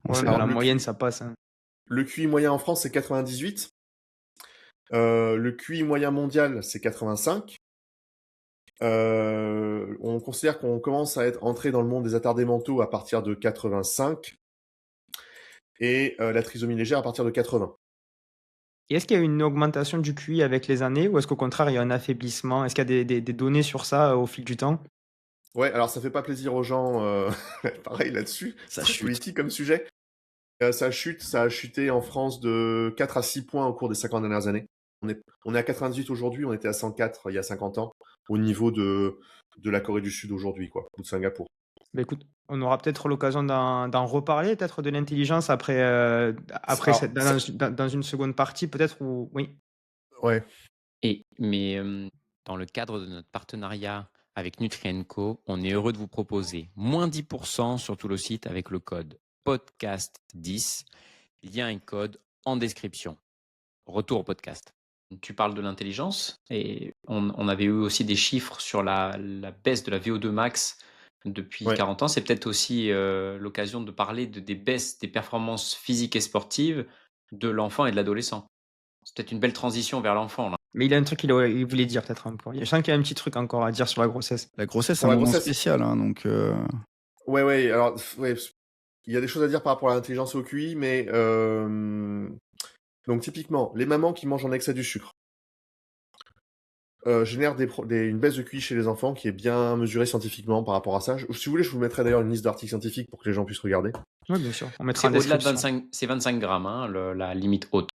Ouais, Alors, dans la le moyenne, QI ça passe, hein. Le QI moyen en France, c'est 98. Le QI moyen mondial, c'est 85. On considère qu'on commence à être entré dans le monde des attardés mentaux à partir de 85 et la trisomie légère à partir de 80. Et est-ce qu'il y a une augmentation du QI avec les années ou est-ce qu'au contraire, il y a un affaiblissement? Est-ce qu'il y a des données sur ça au fil du temps? Ouais, alors ça fait pas plaisir aux gens, pareil là-dessus. Ça C'est très chute. politique comme sujet. Ça a chuté en France de 4 à 6 points au cours des 50 dernières années. On est à 98 aujourd'hui, on était à 104 il y a 50 ans, au niveau de la Corée du Sud aujourd'hui, quoi, ou de Singapour. Bah, écoute, on aura peut-être l'occasion d'en reparler, peut-être de l'intelligence après, après Alors, dans une seconde partie, peut-être, ou oui. ouais. Mais dans le cadre de notre partenariat avec Nutrien&Co, on est heureux de vous proposer moins 10% sur tout le site avec le code podcast10. Il y a un code en description. Retour au podcast. Tu parles de l'intelligence et on avait eu aussi des chiffres sur la baisse de la VO2 max depuis Ouais. 40 ans. C'est peut-être aussi l'occasion de parler des baisses des performances physiques et sportives de l'enfant et de l'adolescent. C'est peut-être une belle transition vers l'enfant, là. Mais il a un truc il voulait dire peut-être encore. Je sens qu'il y a un petit truc encore à dire sur la grossesse. La grossesse, c'est Pour un la moment grossesse. spécial, hein, donc Ouais, alors, ouais, il y a des choses à dire par rapport à l'intelligence et au QI, mais donc typiquement, les mamans qui mangent en excès du sucre génèrent une baisse de QI chez les enfants qui est bien mesurée scientifiquement par rapport à ça. Si vous voulez, je vous mettrai d'ailleurs une liste d'articles scientifiques pour que les gens puissent regarder. Oui, bien sûr. On C'est mettra en au-delà de description. 25, c'est 25 grammes, hein, la limite haute.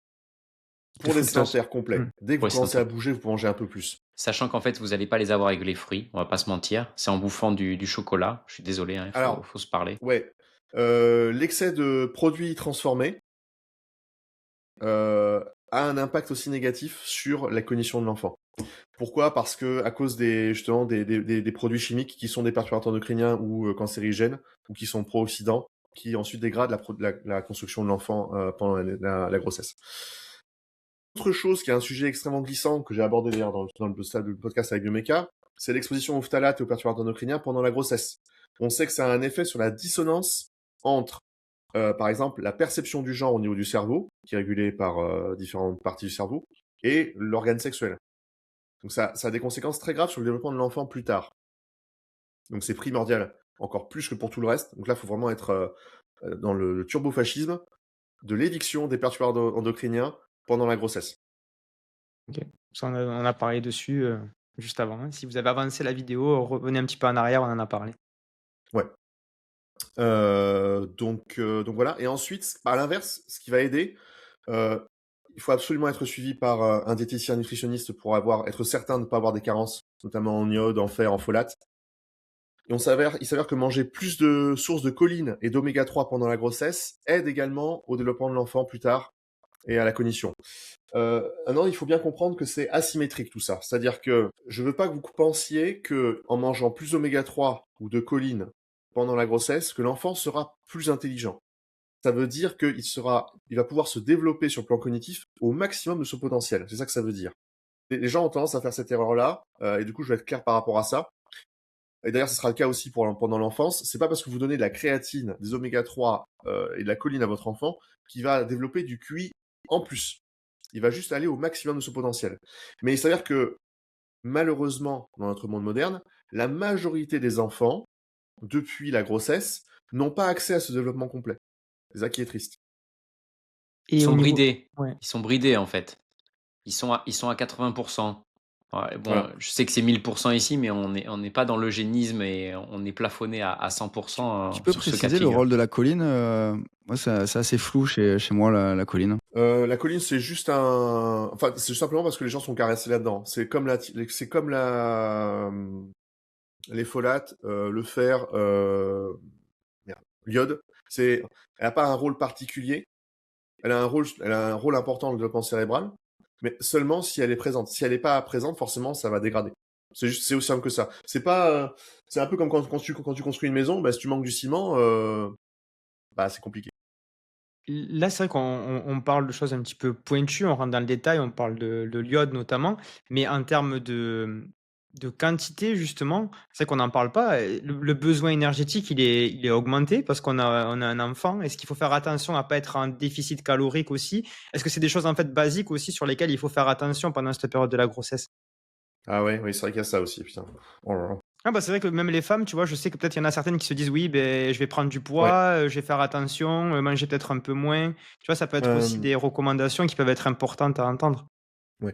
Pour les fructose. sédentaires complets. Dès que vous Ouais, commencez à sédentaire. bouger, vous pouvez manger un peu plus. Sachant qu'en fait, vous n'allez pas les avoir avec les fruits, on va pas se mentir. C'est en bouffant du chocolat. Je suis désolé, hein, Alors, faut se parler. Ouais. L'excès de produits transformés a un impact aussi négatif sur la cognition de l'enfant. Pourquoi? Parce que à cause justement des produits chimiques qui sont des perturbateurs endocriniens ou cancérigènes ou qui sont pro-oxydants, qui ensuite dégradent la construction de l'enfant pendant la grossesse. Autre chose qui est un sujet extrêmement glissant que j'ai abordé d'ailleurs dans le podcast avec Biomeca, c'est l'exposition aux phtalates et aux perturbateurs endocriniens pendant la grossesse. On sait que ça a un effet sur la dissonance entre, par exemple, la perception du genre au niveau du cerveau, qui est régulée par différentes parties du cerveau, et l'organe sexuel. Donc ça a des conséquences très graves sur le développement de l'enfant plus tard. Donc c'est primordial, encore plus que pour tout le reste. Donc là, il faut vraiment être dans le turbofascisme, de l'éviction des perturbateurs endocriniens pendant la grossesse. OK. Ça, on a parlé dessus, juste avant, hein. Si vous avez avancé la vidéo, revenez un petit peu en arrière, on en a parlé. Ouais. Donc voilà. Et ensuite, à l'inverse, ce qui va aider, il faut absolument être suivi par un diététicien nutritionniste pour être certain de ne pas avoir des carences, notamment en iode, en fer, en folate. Et il s'avère que manger plus de sources de choline et d'oméga 3 pendant la grossesse aide également au développement de l'enfant plus tard et à la cognition. Maintenant, il faut bien comprendre que c'est asymétrique tout ça. C'est-à-dire que je veux pas que vous pensiez que en mangeant plus d'oméga 3 ou de choline pendant la grossesse, que l'enfant sera plus intelligent. Ça veut dire il va pouvoir se développer sur le plan cognitif au maximum de son potentiel. C'est ça que ça veut dire. Les gens ont tendance à faire cette erreur-là, et du coup, je vais être clair par rapport à ça. Et d'ailleurs, ce sera le cas aussi pendant l'enfance. C'est pas parce que vous donnez de la créatine, des oméga 3 et de la choline à votre enfant qu'il va développer du QI en plus. Il va juste aller au maximum de son potentiel. Mais il s'avère que, malheureusement, dans notre monde moderne, la majorité des enfants, depuis la grossesse, n'ont pas accès à ce développement complet. C'est ça qui est triste. Ils Et au sont niveau bridés. ouais. Ils sont bridés, en fait. Ils sont à 80. Ouais, bon, Voilà. je sais que c'est 1000 ici, mais on n'est pas dans l'eugénisme et on est plafonné à 100 Tu peux sur ce cas de préciser le figure. rôle de la choline? Moi, c'est assez flou chez moi, la choline. La choline, c'est juste enfin, c'est simplement parce que les gens sont caressés là-dedans. C'est comme les folates, le fer, merde, l'iode. Elle a pas un rôle particulier. Elle a un rôle important dans le développement cérébral, mais seulement si elle est présente. Si elle n'est pas présente, forcément, ça va dégrader. C'est aussi simple que ça. C'est un peu comme quand tu construis une maison, bah, si tu manques du ciment, bah, c'est compliqué. Là, c'est vrai qu'on on parle de choses un petit peu pointues, on rentre dans le détail, on parle de l'iode notamment, mais en termes de quantité justement, c'est vrai qu'on n'en parle pas, le besoin énergétique, il est augmenté parce qu'on a un enfant. Est-ce qu'il faut faire attention à pas être en déficit calorique aussi? Est-ce que c'est des choses, en fait, basiques aussi sur lesquelles il faut faire attention pendant cette période de la grossesse? Ah ouais, oui, c'est vrai qu'il y a ça aussi, putain. Oh là là. Ah bah, c'est vrai que même les femmes, tu vois, je sais que peut-être il y en a certaines qui se disent: «Oui, ben je vais prendre du Ouais. poids, je vais faire attention, manger peut-être un peu moins». Tu vois, ça peut être aussi Euh, des recommandations qui peuvent être importantes à entendre. Ouais.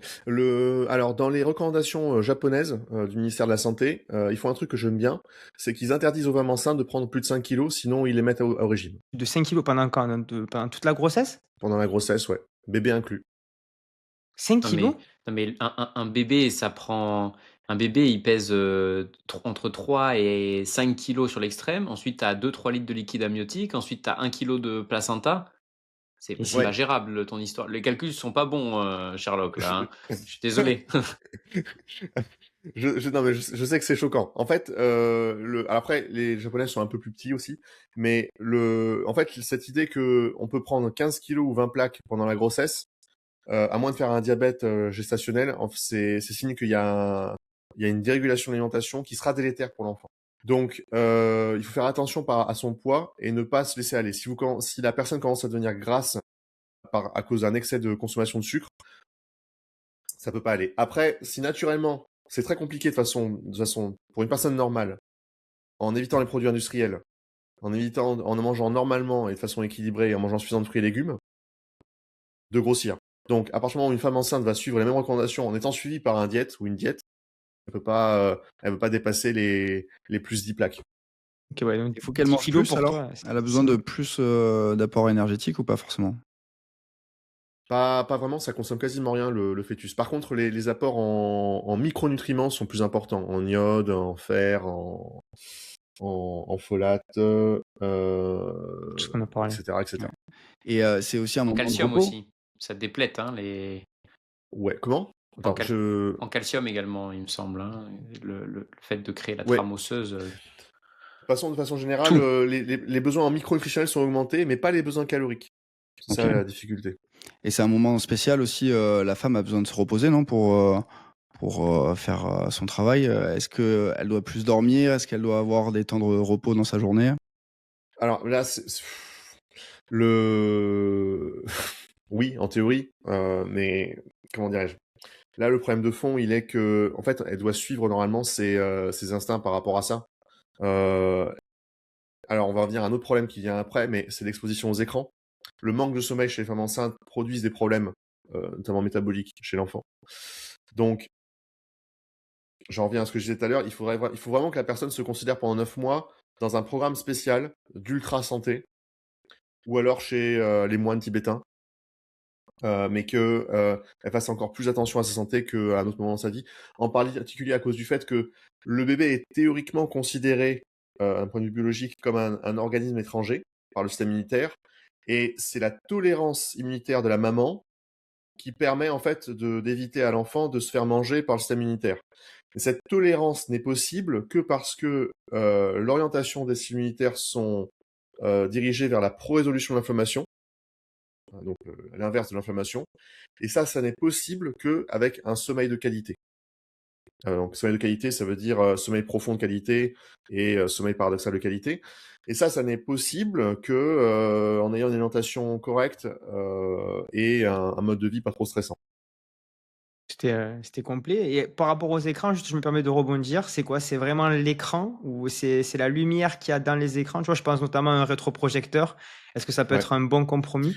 Alors, dans les recommandations japonaises du ministère de la Santé, ils font un truc que j'aime bien, c'est qu'ils interdisent aux femmes enceintes de prendre plus de 5 kilos, sinon ils les mettent au régime. De 5 kilos pendant quand? Pendant toute la grossesse? Pendant la grossesse, ouais. Bébé inclus. 5 Non kilos? mais, non mais un bébé, ça prend. Un bébé, il pèse entre 3 et 5 kilos sur l'extrême. Ensuite, tu as 2-3 litres de liquide amniotique. Ensuite, tu as 1 kilo de placenta. Et C'est c'est pas Ouais. gérable ton histoire. Les calculs sont pas bons, Sherlock, là, hein. Je suis désolé. Non, mais je sais que c'est choquant. En fait, alors après, les Japonais sont un peu plus petits aussi, mais en fait, cette idée que on peut prendre 15 kilos ou 20 plaques pendant la grossesse, à moins de faire un diabète gestationnel, c'est signe il y a une dérégulation de l'alimentation qui sera délétère pour l'enfant. Donc, il faut faire attention à son poids et ne pas se laisser aller. Si la personne commence à devenir grasse à cause d'un excès de consommation de sucre, ça peut pas aller. Après, si naturellement, c'est très compliqué de façon, pour une personne normale, en évitant les produits industriels, en mangeant normalement et de façon équilibrée et en mangeant suffisamment de fruits et légumes, de grossir. Donc, à partir du moment où une femme enceinte va suivre les mêmes recommandations en étant suivie par un diète ou une diète, elle peut pas dépasser les plus 10 plaques. OK, ouais, donc Il faut qu'elle 10 mange kilos plus pour alors? toi, Elle a besoin c'est de beaucoup. plus, d'apport énergétique ou pas forcément? Pas vraiment, ça consomme quasiment rien le fœtus. Par contre, les apports en micronutriments sont plus importants, en iode, en fer, en folate, Tout ce qu'on a parlé. etc., Ouais. etc. Et c'est aussi un En moment de calcium repos? aussi. Ça déplète, hein, les. Ouais, comment? En, Attends, cal- en calcium également, il me semble, hein. Le fait de créer la ouais. trame osseuse. De façon générale, Tout. les besoins en micronutritionnels sont augmentés, mais pas les besoins caloriques. C'est ça OK. la difficulté. Et c'est un moment spécial aussi, la femme a besoin de se reposer, non? Pour faire, son travail, est-ce qu'elle doit plus dormir? Est-ce qu'elle doit avoir des temps de repos dans sa journée? Alors là, le oui, en théorie, mais comment dirais-je? Là, le problème de fond, il est que, en fait, elle doit suivre normalement ses instincts par rapport à ça. Alors, on va revenir à un autre problème qui vient après, mais c'est l'exposition aux écrans. Le manque de sommeil chez les femmes enceintes produisent des problèmes, notamment métaboliques chez l'enfant. Donc, j'en reviens à ce que je disais tout à l'heure, il faut vraiment que la personne se considère pendant 9 mois dans un programme spécial d'ultra santé, ou alors chez les moines tibétains, mais qu'elle fasse encore plus attention à sa santé qu'à un autre moment dans sa vie, en particulier à cause du fait que le bébé est théoriquement considéré, d'un point de vue biologique, comme un organisme étranger par le système immunitaire, et c'est la tolérance immunitaire de la maman qui permet en fait d'éviter à l'enfant de se faire manger par le système immunitaire. Et cette tolérance n'est possible que parce que l'orientation des systèmes immunitaires sont dirigées vers la pro-résolution de l'inflammation, donc l'inverse de l'inflammation, et ça n'est possible qu'avec un sommeil de qualité. Donc sommeil de qualité, ça veut dire sommeil profond de qualité et sommeil paradoxal de qualité. Et ça n'est possible que en ayant une alimentation correcte et un mode de vie pas trop stressant. C'était complet et par rapport aux écrans, juste je me permets de rebondir, c'est quoi? C'est vraiment l'écran ou c'est la lumière qu'il y a dans les écrans? Tu vois, je pense notamment à un rétroprojecteur. Est-ce que ça peut Ouais. être un bon compromis?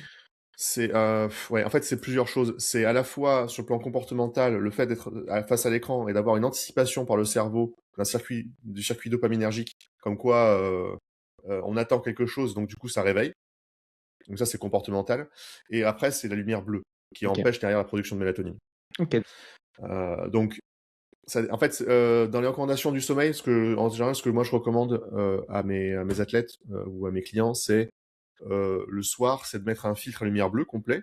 Ouais, en fait, c'est plusieurs choses. C'est à la fois sur le plan comportemental, le fait d'être face à l'écran et d'avoir une anticipation par le cerveau du circuit dopaminergique, comme quoi on attend quelque chose, donc du coup ça réveille. Donc ça c'est comportemental. Et après c'est la lumière bleue qui OK. empêche derrière la production de mélatonine. OK. Donc en fait, dans les recommandations du sommeil, en général, ce que moi je recommande à mes athlètes ou à mes clients, c'est le soir, c'est de mettre un filtre à lumière bleue complet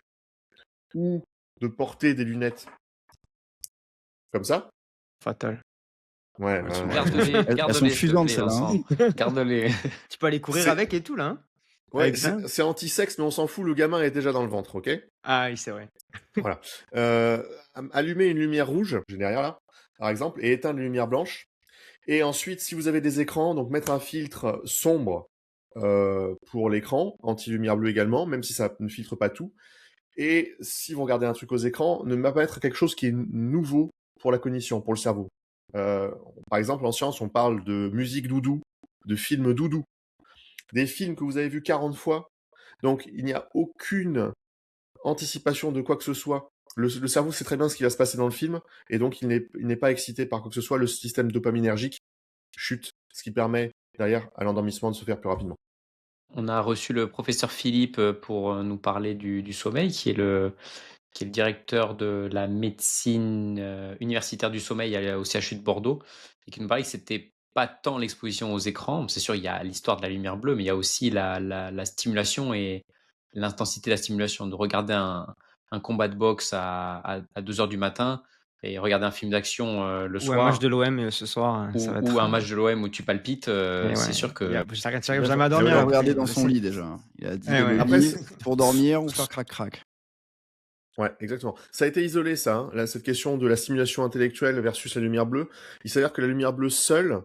ou de porter des lunettes comme ça. Fatal. Ouais, Elles sont- Garde-les, elles sont garde-les, s'il te fusantes, plaît, celles-là, hein. Vincent. Garde-les. Tu peux aller courir C'est- avec et tout là, hein? Ouais, Avec ça? c'est anti-sexe, mais on s'en fout, le gamin est déjà dans le ventre, ok? Ah oui, c'est vrai. Voilà. Allumer une lumière rouge, j'ai derrière là, par exemple, et éteindre la lumière blanche. Et ensuite, si vous avez des écrans, donc mettre un filtre sombre pour l'écran, anti-lumière bleue également, même si ça ne filtre pas tout. Et si vous regardez un truc aux écrans, ne pas mettre quelque chose qui est nouveau pour la cognition, pour le cerveau. Par exemple, en science, on parle de musique doudou, de films doudou, des films que vous avez vus 40 fois. Donc, il n'y a aucune anticipation de quoi que ce soit. Le cerveau sait très bien ce qui va se passer dans le film, et donc il n'est pas excité par quoi que ce soit. Le système dopaminergique chute, ce qui permet derrière à l'endormissement de se faire plus rapidement. On a reçu le professeur Philippe pour nous parler du sommeil, qui est le directeur de la médecine universitaire du sommeil au CHU de Bordeaux, et qui nous parlait que c'était pas tant l'exposition aux écrans. C'est sûr, il y a l'histoire de la lumière bleue, mais il y a aussi la stimulation et l'intensité de la stimulation. De regarder un combat de boxe à 2 heures du matin et regarder un film d'action le Ou un match soir, de l'OM ce soir, ça va ou être, un match de l'OM où tu palpites, et c'est ouais, sûr que j'arrive jamais à Il dormir va le après, regarder dans je son sais. lit déjà. Il a dit Eh ouais. le Après, lit pour dormir ou faire crac-crac. Ouais, exactement. Ça a été isolé, ça, hein, là, cette question de la stimulation intellectuelle versus la lumière bleue. Il s'avère que la lumière bleue seule,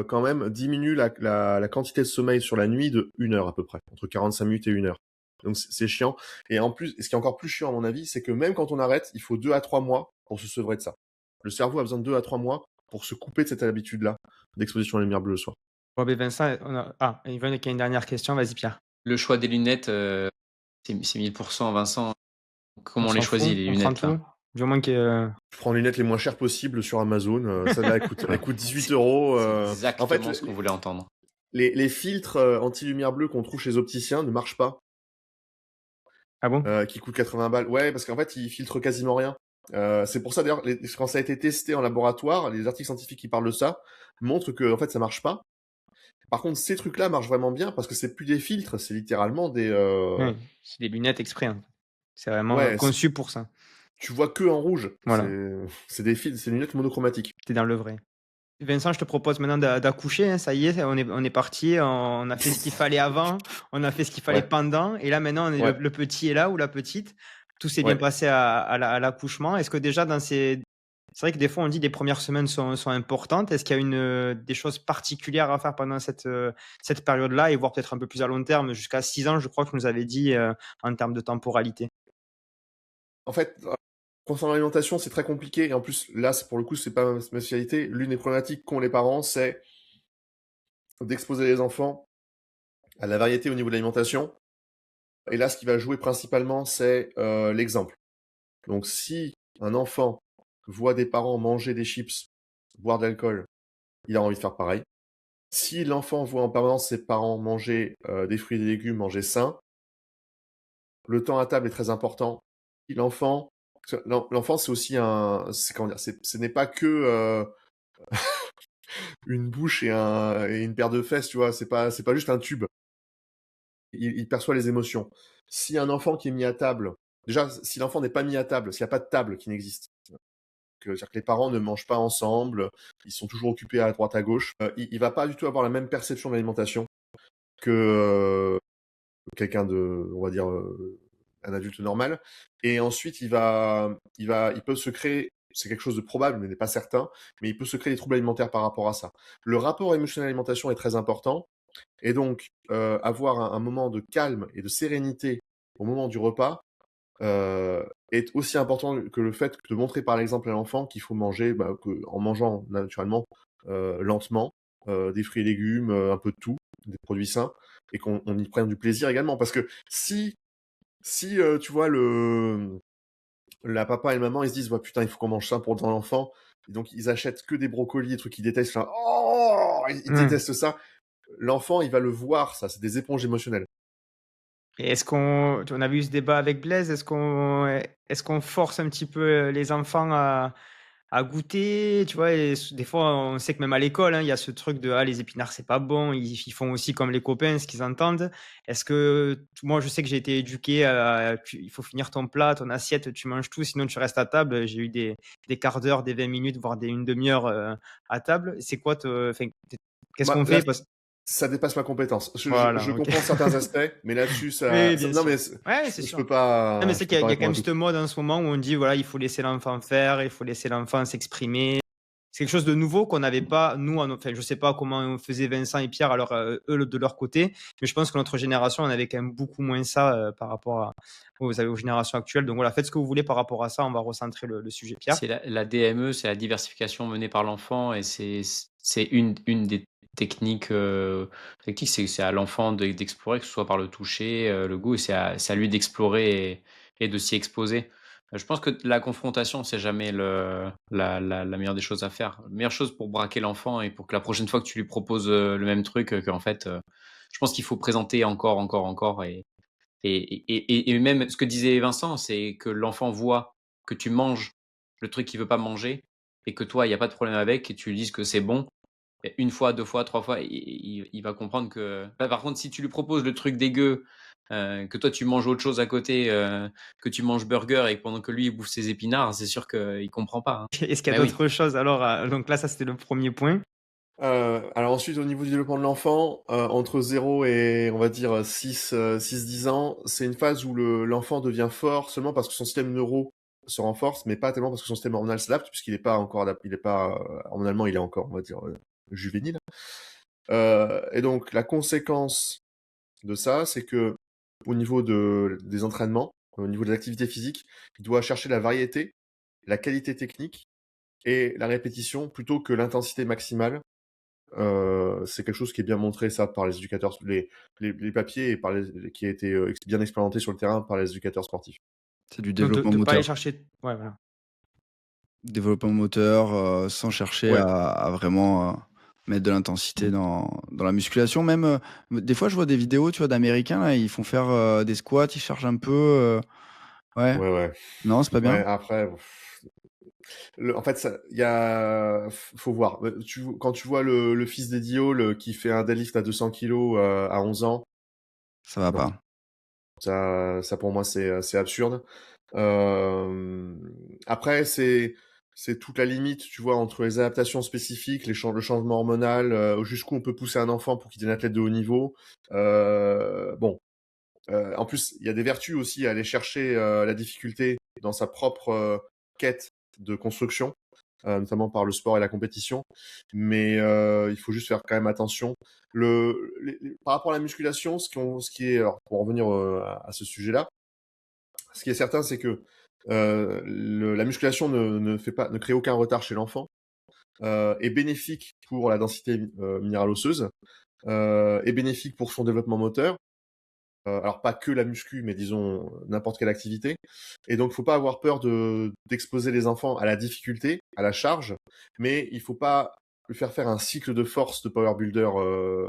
quand même, diminue la quantité de sommeil sur la nuit de 1 heure à peu près, entre 45 minutes et 1 heure. Donc c'est chiant. Et en plus, ce qui est encore plus chiant à mon avis, c'est que même quand on arrête, il faut 2 à 3 mois pour se sevrer de ça. Le cerveau a besoin de 2 à 3 mois pour se couper de cette habitude-là d'exposition à la lumière bleue le soir. Bon, ben Vincent, Yvan qui a une dernière question, vas-y Pierre. le choix des lunettes, c'est 1000%, Vincent. Comment on les s'en choisit, fout, les on prend lunettes, là? tout. Du moins que Je prends les lunettes les moins chères possibles sur Amazon. Celle-là, elle coûte 18 euros. C'est exactement En fait, ce qu'on voulait entendre. les filtres anti-lumière bleue qu'on trouve chez les opticiens ne marchent pas. ah bon? Qui coûtent 80 balles. Ouais, parce qu'en fait, ils filtrent quasiment rien. C'est pour ça, d'ailleurs, quand ça a été testé en laboratoire, les articles scientifiques qui parlent de ça montrent que, en fait, ça marche pas. Par contre, ces trucs-là marchent vraiment bien parce que c'est plus des filtres, c'est littéralement des... Oui, c'est des lunettes exprès, hein. C'est vraiment Ouais, conçu pour ça. tu vois que en rouge. Voilà. C'est des filtres, c'est des lunettes monochromatiques. T'es dans le vrai. Vincent, je te propose maintenant d'accoucher, hein, ça y est, on est parti, on a fait ce qu'il fallait avant, on a fait ce qu'il fallait Ouais. pendant, et là maintenant Ouais. le petit est là ou la petite. Tout s'est Ouais. bien passé à l'accouchement. Est-ce que déjà c'est vrai que des fois on dit les premières semaines sont importantes. Est-ce qu'il y a des choses particulières à faire pendant cette période-là et voire peut-être un peu plus à long terme, jusqu'à 6 ans, je crois que tu nous avais dit en termes de temporalité. En fait, concernant l'alimentation, c'est très compliqué. Et en plus, là, pour le coup, c'est pas ma spécialité. L'une des problématiques qu'ont les parents, c'est d'exposer les enfants à la variété au niveau de l'alimentation. Et là, ce qui va jouer principalement, c'est l'exemple. Donc, si un enfant voit des parents manger des chips, boire de l'alcool, il a envie de faire pareil. Si l'enfant voit en permanence ses parents manger des fruits et des légumes, manger sain, le temps à table est très important. Si l'enfant, c'est aussi comment dire, ce n'est pas que une bouche et une paire de fesses, tu vois. C'est pas juste un tube. Il perçoit les émotions. Si un enfant qui est mis à table, déjà, si l'enfant n'est pas mis à table, s'il n'y a pas de table qui n'existe, c'est-à-dire que les parents ne mangent pas ensemble, ils sont toujours occupés à droite à gauche, il va pas du tout avoir la même perception de l'alimentation que quelqu'un de, on va dire, un adulte normal. Et ensuite, il peut se créer, c'est quelque chose de probable, mais n'est pas certain, mais il peut se créer des troubles alimentaires par rapport à ça. Le rapport émotionnel à l'alimentation est très important. Et donc, avoir un moment de calme et de sérénité au moment du repas est aussi important que le fait de montrer par l'exemple à l'enfant qu'il faut manger, en mangeant naturellement, lentement, des fruits et légumes, un peu de tout, des produits sains, et qu'on y prenne du plaisir également. Parce que si tu vois, la papa et la maman, ils se disent ouais, putain, il faut qu'on mange ça pour dans l'enfant, et donc ils achètent que des brocolis, des trucs qu'ils détestent, enfin, oh, ils détestent ça. L'enfant, il va le voir, ça, c'est des éponges émotionnelles. Et on a eu ce débat avec Blaise, est-ce qu'on force un petit peu, les enfants à goûter, tu vois? Et des fois, on sait que même à l'école, hein, il y a ce truc de: «Ah, les épinards, c'est pas bon». Ils font aussi comme les copains, ce qu'ils entendent. Est-ce que moi, je sais que j'ai été éduqué il faut finir ton plat, ton assiette, tu manges tout, sinon tu restes à table. J'ai eu des quarts d'heure, des 20 minutes, voire une demi-heure, à table. C'est quoi te enfin, qu'est-ce Bah, qu'on là, fait? Parce ça dépasse ma compétence. Je Voilà, OK. comprends certains aspects, mais là-dessus, Oui, bien non, sûr. mais Ouais, c'est je sûr. peux Non, mais pas, c'est je qu'il peux y a pas il y a quand répondre à même tout. cette mode en ce moment où on dit, voilà, il faut laisser l'enfant faire, il faut laisser l'enfant s'exprimer. C'est quelque chose de nouveau qu'on n'avait pas, nous, enfin, je sais pas comment faisaient Vincent et Pierre, alors, eux, de leur côté, mais je pense que notre génération, on avait quand même beaucoup moins ça, par rapport aux générations actuelles. Donc voilà, faites ce que vous voulez par rapport à ça, on va recentrer le sujet. Pierre? C'est la DME, c'est la diversification menée par l'enfant et c'est une des techniques, c'est à l'enfant d'explorer, que ce soit par le toucher, le goût et c'est à lui d'explorer et de s'y exposer. Je pense que la confrontation, c'est jamais la meilleure des choses à faire. La meilleure chose pour braquer l'enfant et pour que la prochaine fois que tu lui proposes, le même truc, qu'en fait, je pense qu'il faut présenter encore, encore, encore et même ce que disait Vincent, c'est que l'enfant voit que tu manges le truc qu'il veut pas manger et que toi, il y a pas de problème avec et tu lui dises que c'est bon. Et 1 fois, 2 fois, 3 fois, il va comprendre que bah, par contre, si tu lui proposes le truc dégueu, que toi tu manges autre chose à côté, que tu manges burger et pendant que lui il bouffe ses épinards, c'est sûr qu'il comprend pas, hein. Est-ce qu'il y a Bah oui. d'autres choses alors, donc là, ça, c'était le premier point. Alors ensuite, au niveau du développement de l'enfant, entre 0 et on va dire 6-10 ans, c'est une phase où l'enfant devient fort seulement parce que son système neuro se renforce, mais pas tellement parce que son système hormonal s'adapte, puisqu'il n'est pas encore il est pas hormonalement, il est encore, on va dire, juvénile. Et donc la conséquence de ça, c'est que au niveau des entraînements, au niveau des activités physiques, il doit chercher la variété, la qualité technique et la répétition plutôt que l'intensité maximale. C'est quelque chose qui est bien montré, ça, par les éducateurs, les papiers, et qui a été bien expérimenté sur le terrain par les éducateurs sportifs. C'est du Donc développement de pas aller moteur. chercher, ouais, voilà. Développement moteur, sans chercher Ouais. à vraiment, mettre de l'intensité dans la musculation. Même, des fois, je vois des vidéos, tu vois, d'Américains, là, ils font faire, des squats, ils chargent un peu, ouais. Ouais, ouais. Non, c'est pas bien? Ouais, après, en fait, faut voir. Quand tu vois le fils d'Eddie Hall qui fait un deadlift à 200 kilos à 11 ans, Ça va non. pas. Ça pour moi, c'est absurde. Après, c'est toute la limite, tu vois, entre les adaptations spécifiques, le changement hormonal, jusqu'où on peut pousser un enfant pour qu'il devienne athlète de haut niveau. Bon, en plus, il y a des vertus aussi à aller chercher la difficulté dans sa propre quête de construction, notamment par le sport et la compétition. Mais il faut juste faire quand même attention. Par rapport à la musculation, ce qui est, alors, pour revenir à ce sujet-là, ce qui est certain, c'est que la musculation ne crée aucun retard chez l'enfant, est bénéfique pour la densité minérale osseuse, est bénéfique pour son développement moteur. Alors pas que la muscu, mais disons n'importe quelle activité. Et donc, il faut pas avoir peur d'exposer les enfants à la difficulté, à la charge, mais il faut pas lui faire un cycle de force de power builder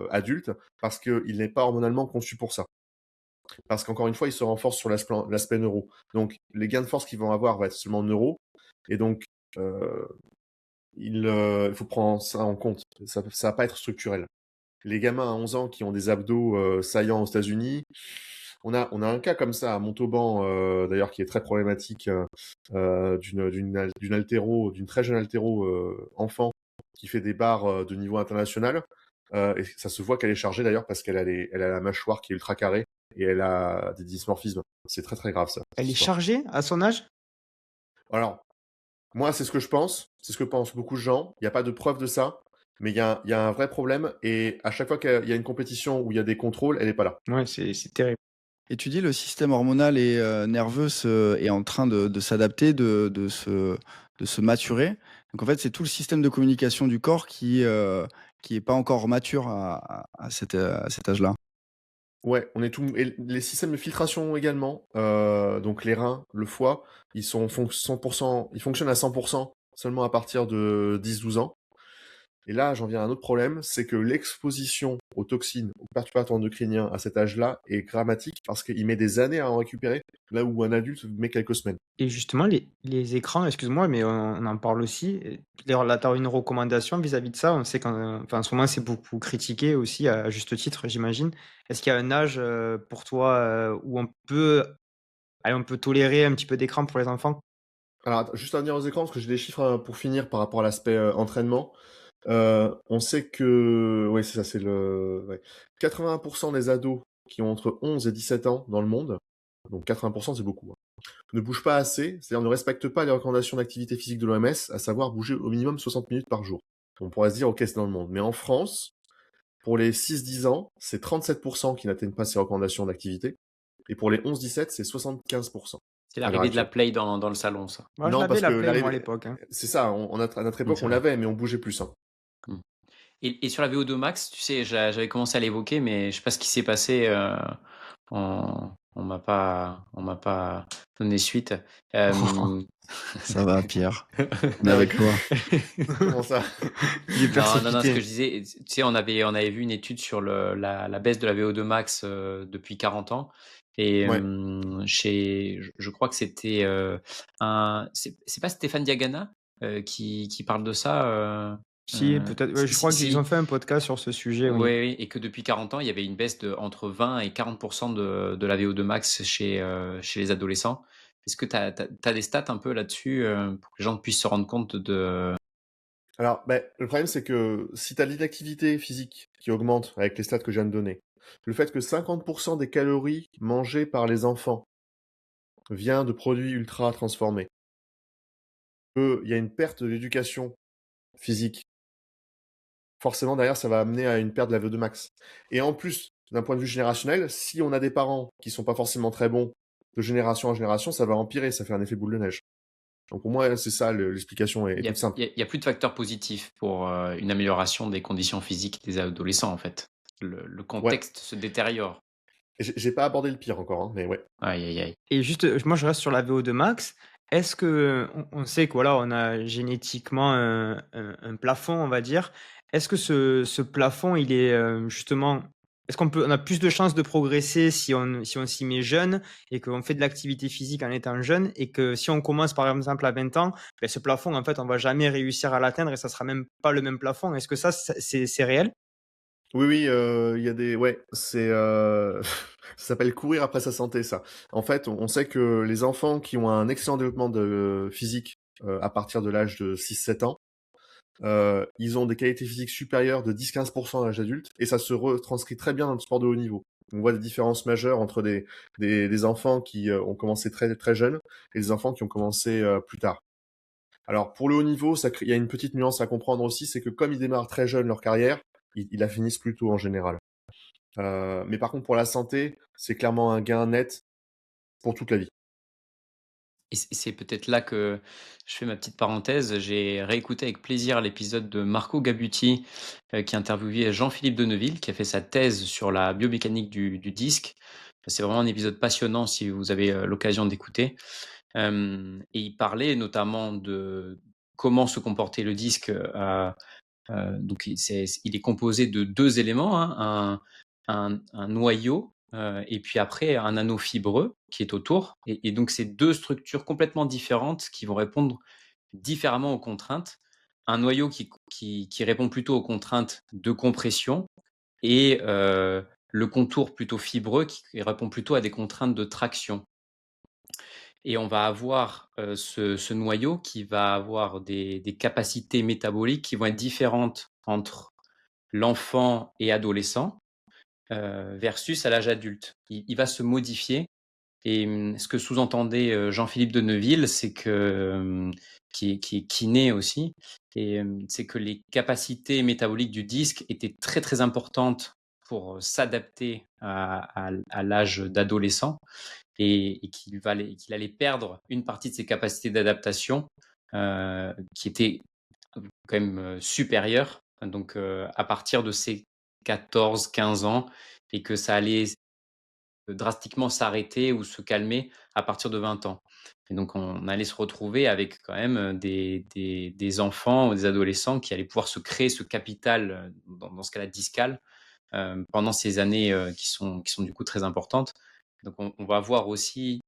adulte, parce qu'il n'est pas hormonalement conçu pour ça. Parce qu'encore une fois, il se renforce sur l'aspect neuro. Donc, les gains de force qu'ils vont avoir vont être seulement neuro, et donc il faut prendre ça en compte. Ça va pas être structurel. Les gamins à 11 ans qui ont des abdos saillants aux États-Unis, on a un cas comme ça à Montauban, d'ailleurs, qui est très problématique, d'une très jeune altéro enfant qui fait des barres de niveau international. Et ça se voit qu'elle est chargée d'ailleurs parce qu'elle a la mâchoire qui est ultra carrée et elle a des dysmorphismes. C'est très très grave ça, cette Elle est histoire. chargée à son âge? Alors, moi, c'est ce que je pense, c'est ce que pensent beaucoup de gens. Il n'y a pas de preuve de ça, mais il y a un vrai problème. Et à chaque fois qu'il y a une compétition où il y a des contrôles, elle n'est pas là. Ouais, c'est terrible. Et tu dis le système hormonal et nerveux est en train de s'adapter, de se maturer. Donc en fait, c'est tout le système de communication du corps qui est pas encore mature à cet âge-là. Ouais, on est tout. Et les systèmes de filtration également, donc les reins, le foie, ils sont 100%, ils fonctionnent à 100% seulement à partir de 10-12 ans. Et là, j'en viens à un autre problème, c'est que l'exposition aux toxines, aux perturbateurs endocriniens à cet âge-là est dramatique parce qu'il met des années à en récupérer, là où un adulte met quelques semaines. Et justement, les écrans, excuse-moi, mais on en parle aussi. D'ailleurs, là, tu as une recommandation vis-à-vis de ça? On sait qu'en ce moment, c'est beaucoup critiqué aussi, à juste titre, j'imagine. Est-ce qu'il y a un âge pour toi où on peut tolérer un petit peu d'écran pour les enfants? Alors, juste à venir aux écrans, parce que j'ai des chiffres pour finir par rapport à l'aspect entraînement. On sait que, ouais, c'est ça, ouais. 80% des ados qui ont entre 11 et 17 ans dans le monde, donc 80% c'est beaucoup, hein, ne bougent pas assez, c'est-à-dire ne respectent pas les recommandations d'activité physique de l'OMS, à savoir bouger au minimum 60 minutes par jour. On pourrait se dire, ok, c'est dans le monde. Mais en France, pour les 6-10 ans, c'est 37% qui n'atteignent pas ces recommandations d'activité. Et pour les 11-17, c'est 75%. C'est À l'heure l'arrivée de la actuelle. play dans le salon, ça. Moi, je Non, l'avais parce que la Play, moi, à l'arrivée, l'époque, hein. c'est ça, à notre époque, c'est on vrai. l'avait, mais on bougeait plus, hein. Mm. Et sur la VO2 Max, tu sais, j'avais commencé à l'évoquer, mais je sais pas ce qui s'est passé. On m'a pas donné suite. Ça va, Pierre. On est Ah avec oui. toi. Comment ça? Il est Non, ce que précipité. je disais, tu sais, on avait vu une étude sur la baisse de la VO2 max depuis 40 ans. Et Ouais. je crois que c'était c'est pas Stéphane Diagana qui parle de ça. Si, peut-être. Ouais, je crois qu'ils ont Si, fait un podcast sur ce sujet, oui. oui, et que depuis 40 ans, il y avait une baisse de entre 20 et 40% de la VO2 max chez les adolescents. Est-ce que tu as des stats un peu là-dessus pour que les gens puissent se rendre compte de... Alors, le problème, c'est que si tu as l'inactivité physique qui augmente avec les stats que je viens de donner, le fait que 50% des calories mangées par les enfants vient de produits ultra transformés, qu'il y a une perte de l'éducation physique, forcément derrière ça va amener à une perte de la VO2 max. Et en plus, d'un point de vue générationnel, si on a des parents qui sont pas forcément très bons de génération en génération, ça va empirer, ça fait un effet boule de neige. Donc pour moi, c'est ça, l'explication est toute simple. Il y a plus de facteurs positifs pour une amélioration des conditions physiques des adolescents, en fait. Le Ouais. contexte se détériore. J'ai pas abordé le pire encore, hein, mais ouais. Aïe, aïe, aïe. Et juste, moi, je reste sur la VO2 max. Est-ce que on sait que voilà, on a génétiquement un plafond, on va dire. Est-ce que ce plafond, il est justement. Est-ce on a plus de chances de progresser si on s'y met jeune et qu'on fait de l'activité physique en étant jeune et que si on commence par exemple à 20 ans, ben, ce plafond, en fait, on va jamais réussir à l'atteindre et ça sera même pas le même plafond. Est-ce que ça, c'est réel? Oui, oui, il y a des... Ouais, c'est... ça s'appelle courir après sa santé, ça. En fait, on sait que les enfants qui ont un excellent développement physique à partir de l'âge de 6-7 ans, ils ont des qualités physiques supérieures de 10-15% à l'âge adulte, et ça se retranscrit très bien dans le sport de haut niveau. On voit des différences majeures entre des enfants qui ont commencé très, très jeunes et des enfants qui ont commencé plus tard. Alors, pour le haut niveau, il y a une petite nuance à comprendre aussi, c'est que comme ils démarrent très jeunes leur carrière, ils la finissent plus tôt en général. Mais par contre, pour la santé, c'est clairement un gain net pour toute la vie. Et c'est peut-être là que je fais ma petite parenthèse. J'ai réécouté avec plaisir l'épisode de Marco Gabuti, qui interviewait Jean-Philippe Deneville, qui a fait sa thèse sur la biomécanique du disque. C'est vraiment un épisode passionnant si vous avez l'occasion d'écouter. Et il parlait notamment de comment se comportait le disque. Donc il est composé de 2 éléments, hein, un noyau, et puis après un anneau fibreux qui est autour, et donc c'est 2 structures complètement différentes qui vont répondre différemment aux contraintes. Un noyau qui répond plutôt aux contraintes de compression, et le contour plutôt fibreux qui répond plutôt à des contraintes de traction. Et on va avoir ce noyau qui va avoir des capacités métaboliques qui vont être différentes entre l'enfant et adolescent versus à l'âge adulte. Il va se modifier, et ce que sous-entendait Jean-Philippe de Neuville, c'est que, qui est kiné aussi, et c'est que les capacités métaboliques du disque étaient très très importantes pour s'adapter à l'âge d'adolescent, et qu'il allait perdre une partie de ses capacités d'adaptation qui étaient quand même supérieures, donc à partir de ses 14-15 ans, et que ça allait drastiquement s'arrêter ou se calmer à partir de 20 ans. Et donc on allait se retrouver avec quand même des enfants ou des adolescents qui allaient pouvoir se créer ce capital, dans ce cas-là discal, pendant ces années qui sont du coup très importantes. Donc on va voir aussi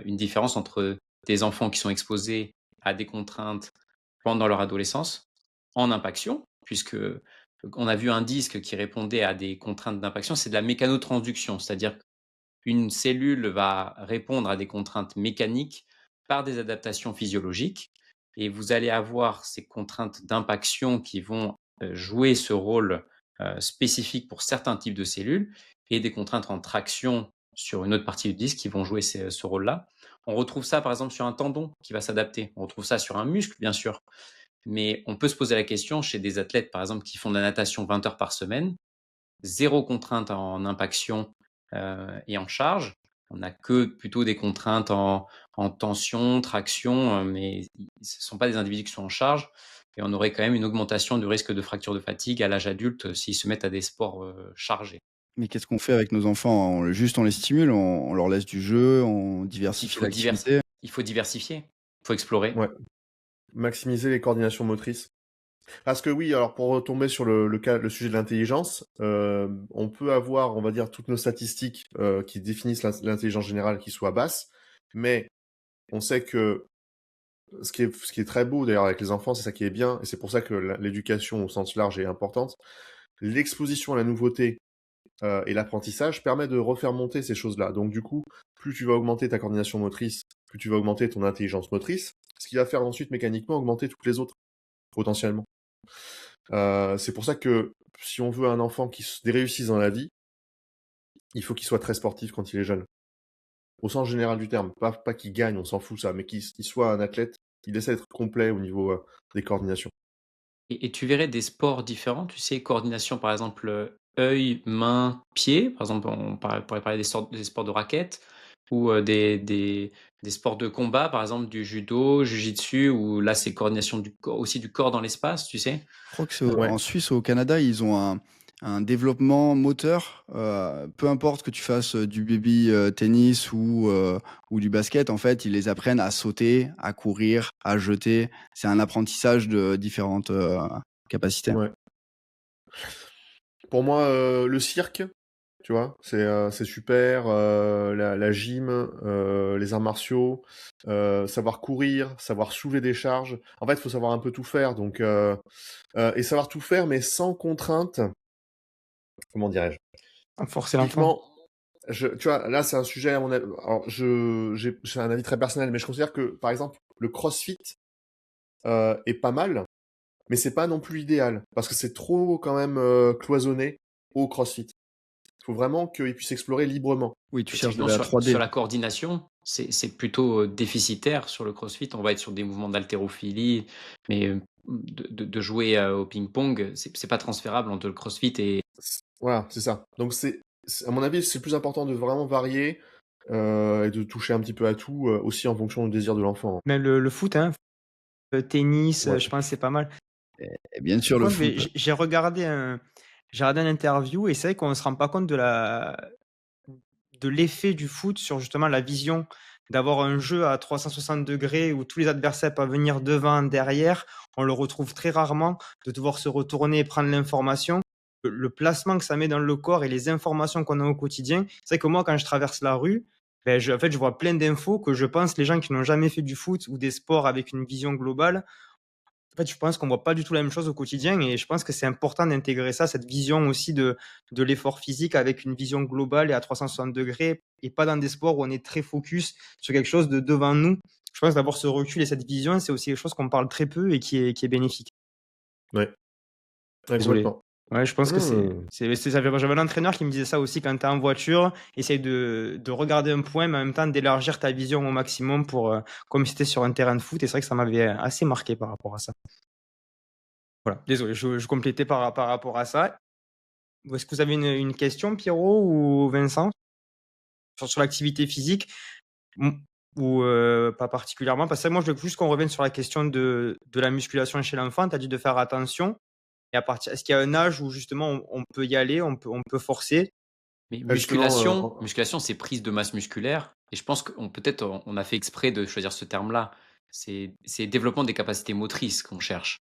une différence entre des enfants qui sont exposés à des contraintes pendant leur adolescence en impaction, puisque on a vu un disque qui répondait à des contraintes d'impaction, c'est de la mécanotransduction, c'est-à-dire qu'une cellule va répondre à des contraintes mécaniques par des adaptations physiologiques, et vous allez avoir ces contraintes d'impaction qui vont jouer ce rôle spécifique pour certains types de cellules, et des contraintes en traction sur une autre partie du disque qui vont jouer ce rôle-là. On retrouve ça par exemple sur un tendon qui va s'adapter, on retrouve ça sur un muscle bien sûr, mais on peut se poser la question chez des athlètes par exemple qui font de la natation 20 heures par semaine, zéro contrainte en impaction et en charge. On n'a que plutôt des contraintes en tension, traction, mais ce ne sont pas des individus qui sont en charge. Et on aurait quand même une augmentation du risque de fracture de fatigue à l'âge adulte s'ils se mettent à des sports chargés. Mais qu'est-ce qu'on fait avec nos enfants? On les stimule, on leur laisse du jeu, on Il diversifie faut, l'activité? il faut diversifier, il faut explorer. Ouais. Maximiser les coordinations motrices. Parce que oui, alors pour retomber sur le sujet de l'intelligence, on peut avoir, on va dire, toutes nos statistiques qui définissent l'intelligence générale qui soit basse, mais on sait que ce qui est très beau d'ailleurs avec les enfants, c'est ça qui est bien, et c'est pour ça que l'éducation au sens large est importante. L'exposition à la nouveauté et l'apprentissage permet de refaire monter ces choses-là. Donc du coup, plus tu vas augmenter ta coordination motrice, plus tu vas augmenter ton intelligence motrice, ce qui va faire ensuite mécaniquement augmenter toutes les autres, potentiellement. C'est pour ça que si on veut un enfant qui réussisse dans la vie, il faut qu'il soit très sportif quand il est jeune. Au sens général du terme. Pas qu'il gagne, on s'en fout ça, mais qu'il soit un athlète, qu'il essaie d'être complet au niveau des coordinations. Et tu verrais des sports différents, tu sais, coordination par exemple œil, main, pied. Par exemple, pourrait parler des sports de raquettes, ou des sports de combat, par exemple du judo, jiu-jitsu, où là c'est coordination du corps, aussi du corps dans l'espace, tu sais. Je crois que c'est Ouais. en Suisse ou au Canada, ils ont un développement moteur, peu importe que tu fasses du baby tennis ou du basket, en fait, ils les apprennent à sauter, à courir, à jeter. C'est un apprentissage de différentes capacités. Ouais. Pour moi, le cirque, tu vois, c'est super. La gym, les arts martiaux, savoir courir, savoir soulever des charges. En fait, il faut savoir un peu tout faire. Donc, et savoir tout faire, mais sans contrainte. Comment dirais-je? Forcer l'enfant. Typiquement, tu vois, là, c'est un sujet à mon avis. Alors, j'ai un avis très personnel, mais je considère que, par exemple, le CrossFit est pas mal, mais c'est pas non plus idéal parce que c'est trop quand même cloisonné au CrossFit. Il faut vraiment qu'il puisse explorer librement. Oui, tu cherches de Effectivement, la 3D. sur la coordination, c'est plutôt déficitaire sur le CrossFit. On va être sur des mouvements d'haltérophilie, mais de jouer au ping-pong, c'est pas transférable entre le CrossFit et... Voilà, c'est ça. Donc à mon avis, c'est plus important de vraiment varier et de toucher un petit peu à tout, aussi en fonction du désir de l'enfant. Même le foot, hein, le tennis, Ouais. je pense que c'est pas mal. Et bien Par sûr, le contre, foot. j'ai regardé un interview et c'est vrai qu'on ne se rend pas compte de l'effet du foot sur justement la vision, d'avoir un jeu à 360 degrés où tous les adversaires peuvent venir devant, derrière. On le retrouve très rarement, de devoir se retourner et prendre l'information. Le placement que ça met dans le corps et les informations qu'on a au quotidien, c'est vrai que moi, quand je traverse la rue, ben, en fait, je vois plein d'infos que je pense les gens qui n'ont jamais fait du foot ou des sports avec une vision globale, en fait, je pense qu'on voit pas du tout la même chose au quotidien et je pense que c'est important d'intégrer ça, cette vision aussi de l'effort physique avec une vision globale et à 360 degrés et pas dans des sports où on est très focus sur quelque chose de devant nous. Je pense d'avoir ce recul et cette vision, c'est aussi quelque chose qu'on parle très peu et qui est bénéfique. Ouais. Ouais, Désolé. complètement. Ouais, je pense que Mmh. j'avais un entraîneur qui me disait ça aussi quand tu es en voiture, essaye de regarder un point, mais en même temps d'élargir ta vision au maximum pour, comme si tu sur un terrain de foot et c'est vrai que ça m'avait assez marqué par rapport à ça. Voilà, désolé, je complétais par rapport à ça. Est-ce que vous avez une question, Pierrot ou Vincent, sur l'activité physique? Mmh, ou pas particulièrement? Parce que moi, je veux juste qu'on revienne sur la question de la musculation chez l'enfant. Tu as dit de faire attention et à partir est-ce qu'il y a un âge où justement on peut y aller, on peut forcer? Mais Bah, justement, musculation, c'est prise de masse musculaire et je pense qu'on peut-être on a fait exprès de choisir ce terme-là. C'est développement des capacités motrices qu'on cherche.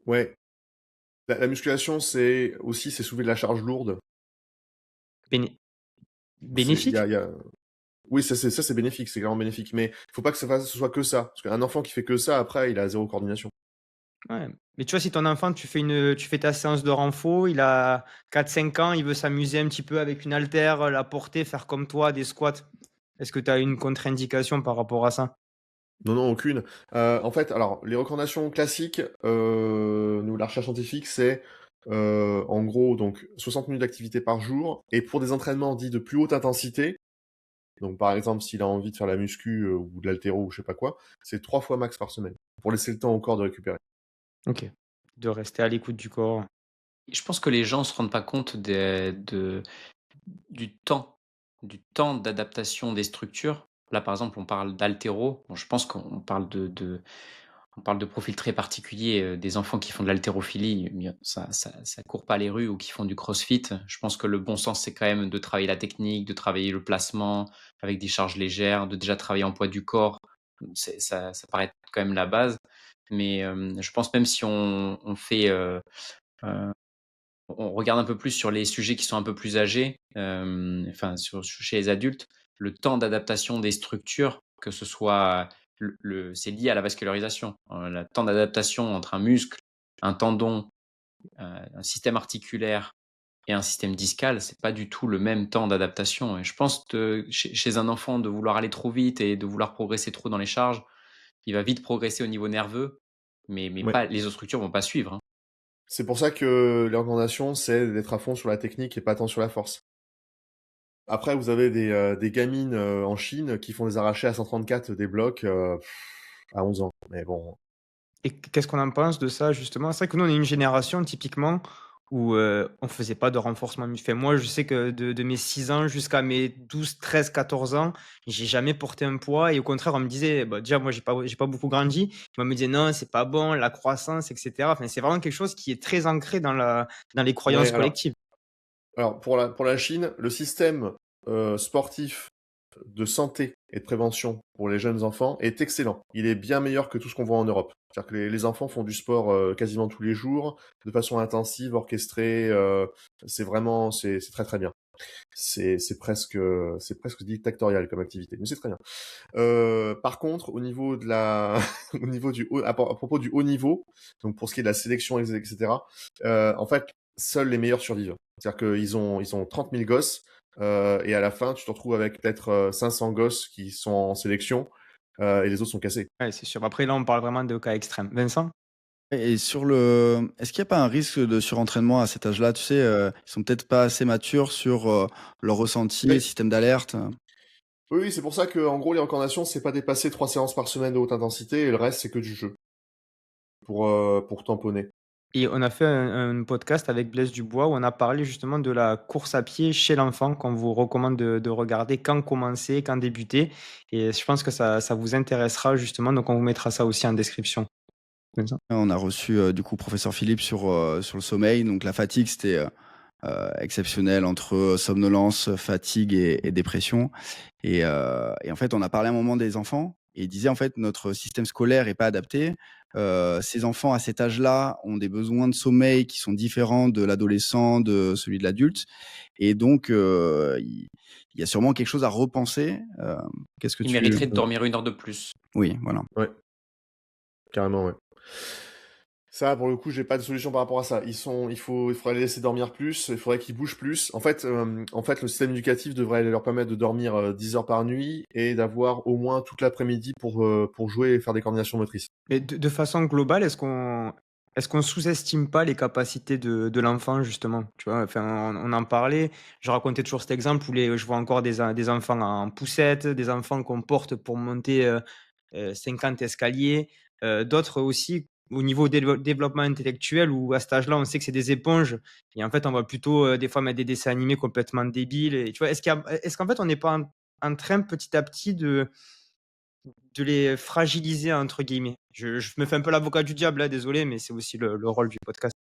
ouais, la musculation, c'est soulever de la charge lourde. Béné C'est il y bénéfique? a il y a Oui, ça c'est bénéfique, c'est clairement bénéfique, mais faut pas que ce soit que ça. Parce qu'un enfant qui fait que ça, après, il a zéro coordination. Ouais, mais tu vois, si ton enfant, tu fais ta séance de renfo, il a 4 5 ans, il veut s'amuser un petit peu avec une haltère, la porter, faire comme toi, des squats. Est-ce que tu as une contre-indication par rapport à ça? Non, non, aucune. En fait, alors, les recommandations classiques, nous, la recherche scientifique, c'est, en gros, donc 60 minutes d'activité par jour et pour des entraînements dits de plus haute intensité, donc par exemple, s'il a envie de faire la muscu, ou de l'haltéro ou je sais pas quoi, c'est 3 fois max par semaine, pour laisser le temps au corps de récupérer. OK. De rester à l'écoute du corps. Je pense que les gens se rendent pas compte du du temps d'adaptation des structures. Là, par exemple, on parle d'haltéro. Bon, je pense qu'on parle on parle de profils très particuliers, des enfants qui font de l'haltérophilie, bien ça court pas les rues ou qui font du crossfit. Je pense que le bon sens, c'est quand même de travailler la technique, de travailler le placement avec des charges légères, de déjà travailler en poids du corps. Ça paraît quand même la base. Mais, je pense même si on fait, heu on regarde un peu plus sur les sujets qui sont un peu plus âgés, enfin chez les adultes, le temps d'adaptation des structures, que ce soit c'est lié à la vascularisation. Le temps d'adaptation entre un muscle, un tendon, un système articulaire et un système discal, c'est pas du tout le même temps d'adaptation. Et je pense que chez un enfant, de vouloir aller trop vite et de vouloir progresser trop dans les charges, il va vite progresser au niveau nerveux, mais Ouais. pas les autres structures vont pas suivre, hein. C'est pour ça que les recommandations, c'est d'être à fond sur la technique et pas tant sur la force. Après, vous avez des gamines, en Chine qui font des arrachés à 134 des blocs, à 11 ans. Mais bon, Et qu'est-ce qu'on en pense de ça justement? C'est vrai que nous, on est une génération typiquement où, on faisait pas de renforcement moi, je sais que de mes 6 ans jusqu'à mes 12 13 14 ans, j'ai jamais porté un poids et au contraire, on me disait bah, déjà moi j'ai pas beaucoup grandi, on me disait: «Non, c'est pas bon, la croissance» et cetera. Enfin, c'est vraiment quelque chose qui est très ancré dans les ouais, croyances collectives. alors pour la Chine, le système, sportif de santé et de prévention pour les jeunes enfants est excellent. Il est bien meilleur que tout ce qu'on voit en Europe. C'est-à-dire que les enfants font du sport, quasiment tous les jours, de façon intensive, orchestrée, c'est très, très bien. C'est presque dictatorial comme activité, mais c'est très bien. Par contre, au niveau de la au niveau du haut à propos du haut niveau, donc pour ce qui est de la sélection et cetera, en fait, seuls les meilleurs survivent. C'est-à-dire qu'ils ont 30 000 gosses, et à la fin, tu te retrouves avec peut-être, 500 gosses qui sont en sélection, et les autres sont cassés. Ouais, c'est sûr. Après là, on parle vraiment de cas extrêmes. Vincent? Et est-ce qu'il y a pas un risque de surentraînement à cet âge-là? Tu sais, ils sont peut-être pas assez matures sur, leur ressenti et Oui, système d'alerte. oui, oui, c'est pour ça que, en gros, les recommandations, c'est pas dépasser 3 séances par semaine de haute intensité et le reste, c'est que du jeu pour tamponner. Et on a fait un podcast avec Blaise Dubois où on a parlé justement de la course à pied chez l'enfant qu'on vous recommande de regarder, quand commencer, quand débuter. Et je pense que ça vous intéressera justement, donc on vous mettra ça aussi en description. Comme ça. On a reçu du coup professeur Philippe sur le sommeil. Donc la fatigue, c'était exceptionnel entre somnolence, fatigue et dépression. Et en fait, on a parlé un moment des enfants et il disait en fait notre système scolaire est pas adapté. Ces enfants à cet âge-là ont des besoins de sommeil qui sont différents de l'adolescent, de celui de l'adulte. Et donc, il y a sûrement quelque chose à repenser. Qu'est-ce que Il tu... mériterait de dormir 1 heure de plus. Oui, voilà. Ouais, carrément, ouais. Ça, pour le coup, j'ai pas de solution par rapport à ça. Il faudrait les laisser dormir plus, il faudrait qu'ils bougent plus. En fait, le système éducatif devrait leur permettre de dormir 10 heures par nuit et d'avoir au moins toute l'après-midi pour jouer et faire des coordinations motrices. Mais de façon globale, est-ce qu'on sous-estime pas les capacités de l'enfant justement? Tu vois, enfin, on en parlait. Je racontais toujours cet exemple où je vois encore des enfants en poussette, des enfants qu'on porte pour monter 50 escaliers, d'autres aussi au niveau développement intellectuel où à cet âge-là, on sait que c'est des éponges et en fait, on va plutôt des fois mettre des dessins animés complètement débiles. Et tu vois, est-ce qu'en fait, on n'est pas en train petit à petit de les fragiliser entre guillemets? Je me fais un peu l'avocat du diable là, désolé, mais c'est aussi le rôle du podcast.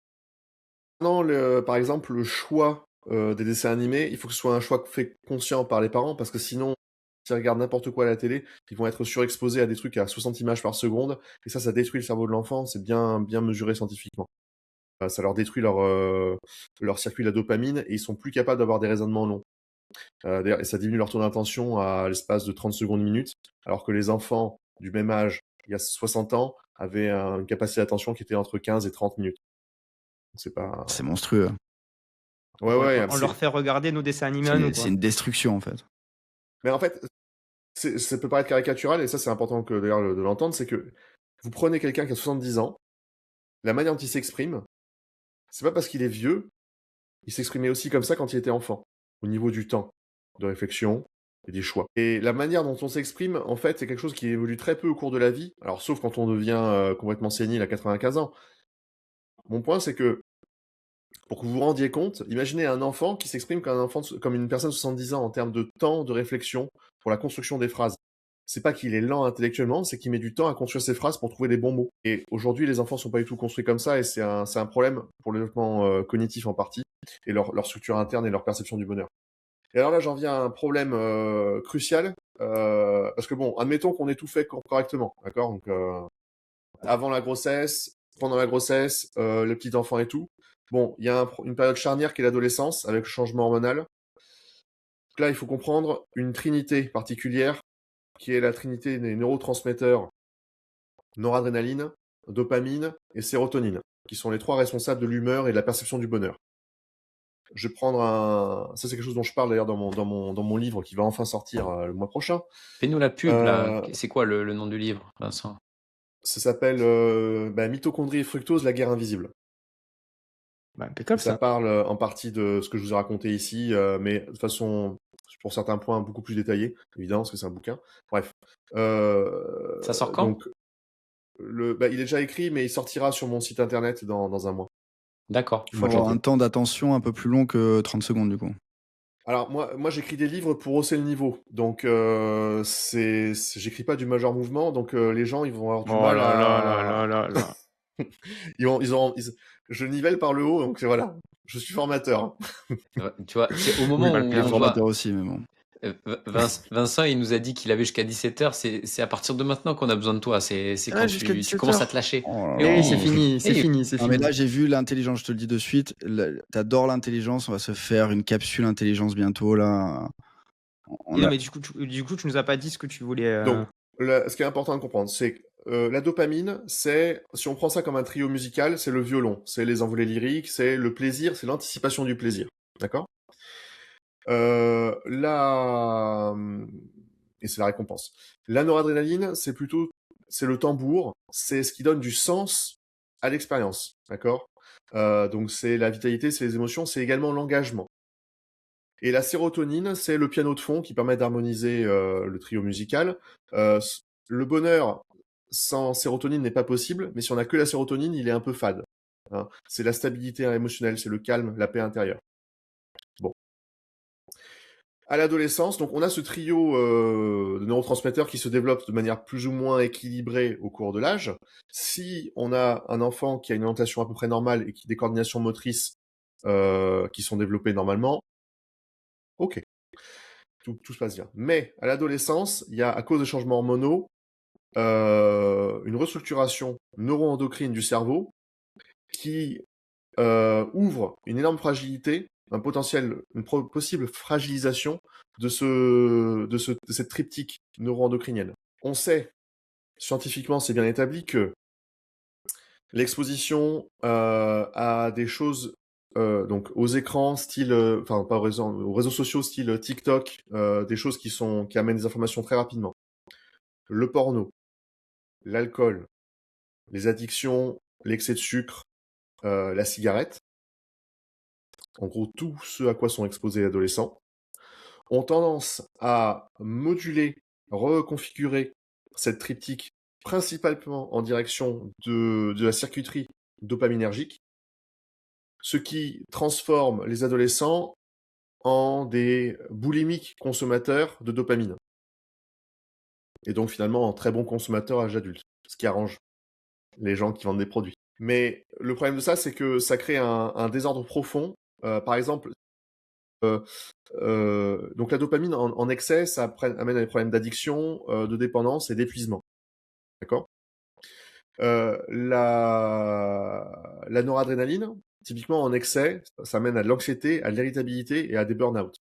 Non, par exemple, le choix des dessins animés, il faut que ce soit un choix fait conscient par les parents, parce que sinon, s'ils regardent n'importe quoi à la télé, ils vont être surexposés à des trucs à 60 images par seconde, et ça détruit le cerveau de l'enfant, c'est bien mesuré scientifiquement. Ça leur détruit leur circuit de la dopamine, et ils sont plus capables d'avoir des raisonnements longs. D'ailleurs, et ça diminue leur taux d'intention à l'espace de 30 secondes minutes, alors que les enfants du même âge, il y a 60 ans, avaient une capacité d'attention qui était entre 15 et 30 minutes. C'est pas... C'est monstrueux. Ouais, On, ouais, on leur fait regarder nos dessins animés à nous, C'est quoi. une destruction en fait. Mais en fait, ça peut paraître caricatural, et ça c'est important que d'ailleurs de l'entendre, c'est que vous prenez quelqu'un qui a 70 ans, la manière dont il s'exprime, c'est pas parce qu'il est vieux, il s'exprimait aussi comme ça quand il était enfant, au niveau du temps, de réflexion et des choix. Et la manière dont on s'exprime, en fait, c'est quelque chose qui évolue très peu au cours de la vie, alors sauf quand on devient complètement sénile à 95 ans. Mon point, c'est que, pour que vous vous rendiez compte, imaginez un enfant qui s'exprime comme une personne de 70 ans en termes de temps de réflexion pour la construction des phrases. C'est pas qu'il est lent intellectuellement, c'est qu'il met du temps à construire ses phrases pour trouver les bons mots. Et aujourd'hui, les enfants sont pas du tout construits comme ça, et c'est un problème pour le développement cognitif en partie, et leur structure interne et leur perception du bonheur. Et alors là, j'en viens à un problème crucial, parce que bon, admettons qu'on ait tout fait correctement, d'accord? Donc, avant la grossesse, pendant la grossesse, le petit enfant et tout. Bon, il y a une période charnière qui est l'adolescence, avec le changement hormonal. Donc là, il faut comprendre une trinité particulière, qui est la trinité des neurotransmetteurs noradrénaline, dopamine et sérotonine, qui sont les trois responsables de l'humeur et de la perception du bonheur. Je vais prendre ça c'est quelque chose dont je parle d'ailleurs dans mon livre qui va enfin sortir le mois prochain. Fais-nous la pub, là. C'est quoi le nom du livre, Vincent? Ça s'appelle Mitochondrie et fructose, la guerre invisible. Bah, impeccable Ça ça. parle en partie de ce que je vous ai raconté ici, mais de façon, pour certains points, beaucoup plus détaillée, évidemment, parce que c'est un bouquin. Bref. Ça sort quand? Donc, il est déjà écrit, mais il sortira sur mon site internet dans un mois. D'accord. Il faut avoir un temps d'attention un peu plus long que 30 secondes du coup. Alors moi j'écris des livres pour hausser le niveau, donc j'écris pas du majeur mouvement, donc les gens ils vont avoir du mal à... Je nivelle par le haut, donc voilà, je suis formateur. Tu vois, c'est au moment Oui, où il est on formateur doit... aussi, mais bon. Vincent, il nous a dit qu'il avait jusqu'à 17h. C'est à partir de maintenant qu'on a besoin de toi. C'est Ah, quand jusqu'à tu 17 commences à heures. te lâcher. Oh là Mais là. Eh, oui, c'est fini, c'est Eh, fini, c'est Non, mais fini. là, j'ai vu l'intelligence, je te le dis de suite. T'adores l'intelligence, on va se faire une capsule intelligence bientôt, là. Et non, mais du coup, tu nous as pas dit ce que tu voulais. Donc, ce qui est important de comprendre, c'est que la dopamine, si on prend ça comme un trio musical, c'est le violon, c'est les envolées lyriques, c'est le plaisir, c'est l'anticipation du plaisir. D'accord? Et c'est la récompense. La noradrénaline, c'est le tambour, c'est ce qui donne du sens à l'expérience. D'accord? Donc c'est la vitalité, c'est les émotions, c'est également l'engagement. Et la sérotonine, c'est le piano de fond qui permet d'harmoniser le trio musical. Le bonheur sans sérotonine n'est pas possible, mais si on n'a que la sérotonine, il est un peu fade. hein. C'est la stabilité émotionnelle, c'est le calme, la paix intérieure. Bon. À l'adolescence, donc on a ce trio de neurotransmetteurs qui se développent de manière plus ou moins équilibrée au cours de l'âge. Si on a un enfant qui a une orientation à peu près normale et qui a des coordinations motrices qui sont développées normalement, ok, tout se passe bien. Mais à l'adolescence, il y a, à cause des changements hormonaux, une restructuration neuro-endocrine du cerveau qui ouvre une énorme fragilité, un potentiel, possible fragilisation de cette triptyque neuro-endocrinienne. On sait, scientifiquement, c'est bien établi que l'exposition à des choses, donc aux écrans, style, enfin pas aux réseaux sociaux, style TikTok, des choses qui amènent des informations très rapidement. Le porno, l'alcool, les addictions, l'excès de sucre, la cigarette, en gros tout ce à quoi sont exposés les adolescents, ont tendance à moduler, reconfigurer cette triptyque principalement en direction de la circuiterie dopaminergique, ce qui transforme les adolescents en des boulimiques consommateurs de dopamine. Et donc finalement en très bons consommateurs à l'âge adulte, ce qui arrange les gens qui vendent des produits. Mais le problème de ça, c'est que ça crée un désordre profond. Par exemple, donc la dopamine en excès, ça amène à des problèmes d'addiction, de dépendance et d'épuisement. D'accord. La noradrénaline, typiquement en excès, ça amène à de l'anxiété, à de l'irritabilité et à des burn-out.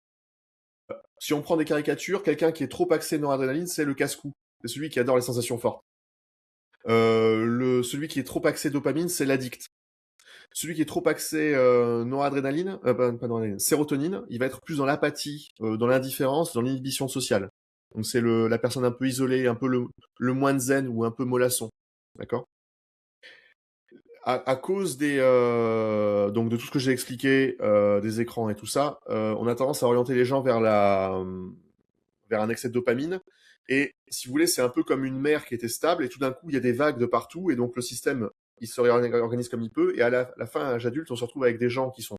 Si on prend des caricatures, quelqu'un qui est trop axé noradrénaline, c'est le casse-cou. C'est celui qui adore les sensations fortes. Celui qui est trop axé dopamine, c'est l'addict. Celui qui est trop axé noradrénaline, pas noradrénaline, sérotonine, il va être plus dans l'apathie, dans l'indifférence, dans l'inhibition sociale. Donc c'est la personne un peu isolée, un peu le moine zen ou un peu mollasson. D'accord. À cause donc de tout ce que j'ai expliqué, des écrans et tout ça, on a tendance à orienter les gens vers un excès de dopamine. Et si vous voulez, c'est un peu comme une mer qui était stable et tout d'un coup, il y a des vagues de partout et donc le système, il se réorganise comme il peut. Et à la fin, à l'âge adulte, on se retrouve avec des gens qui sont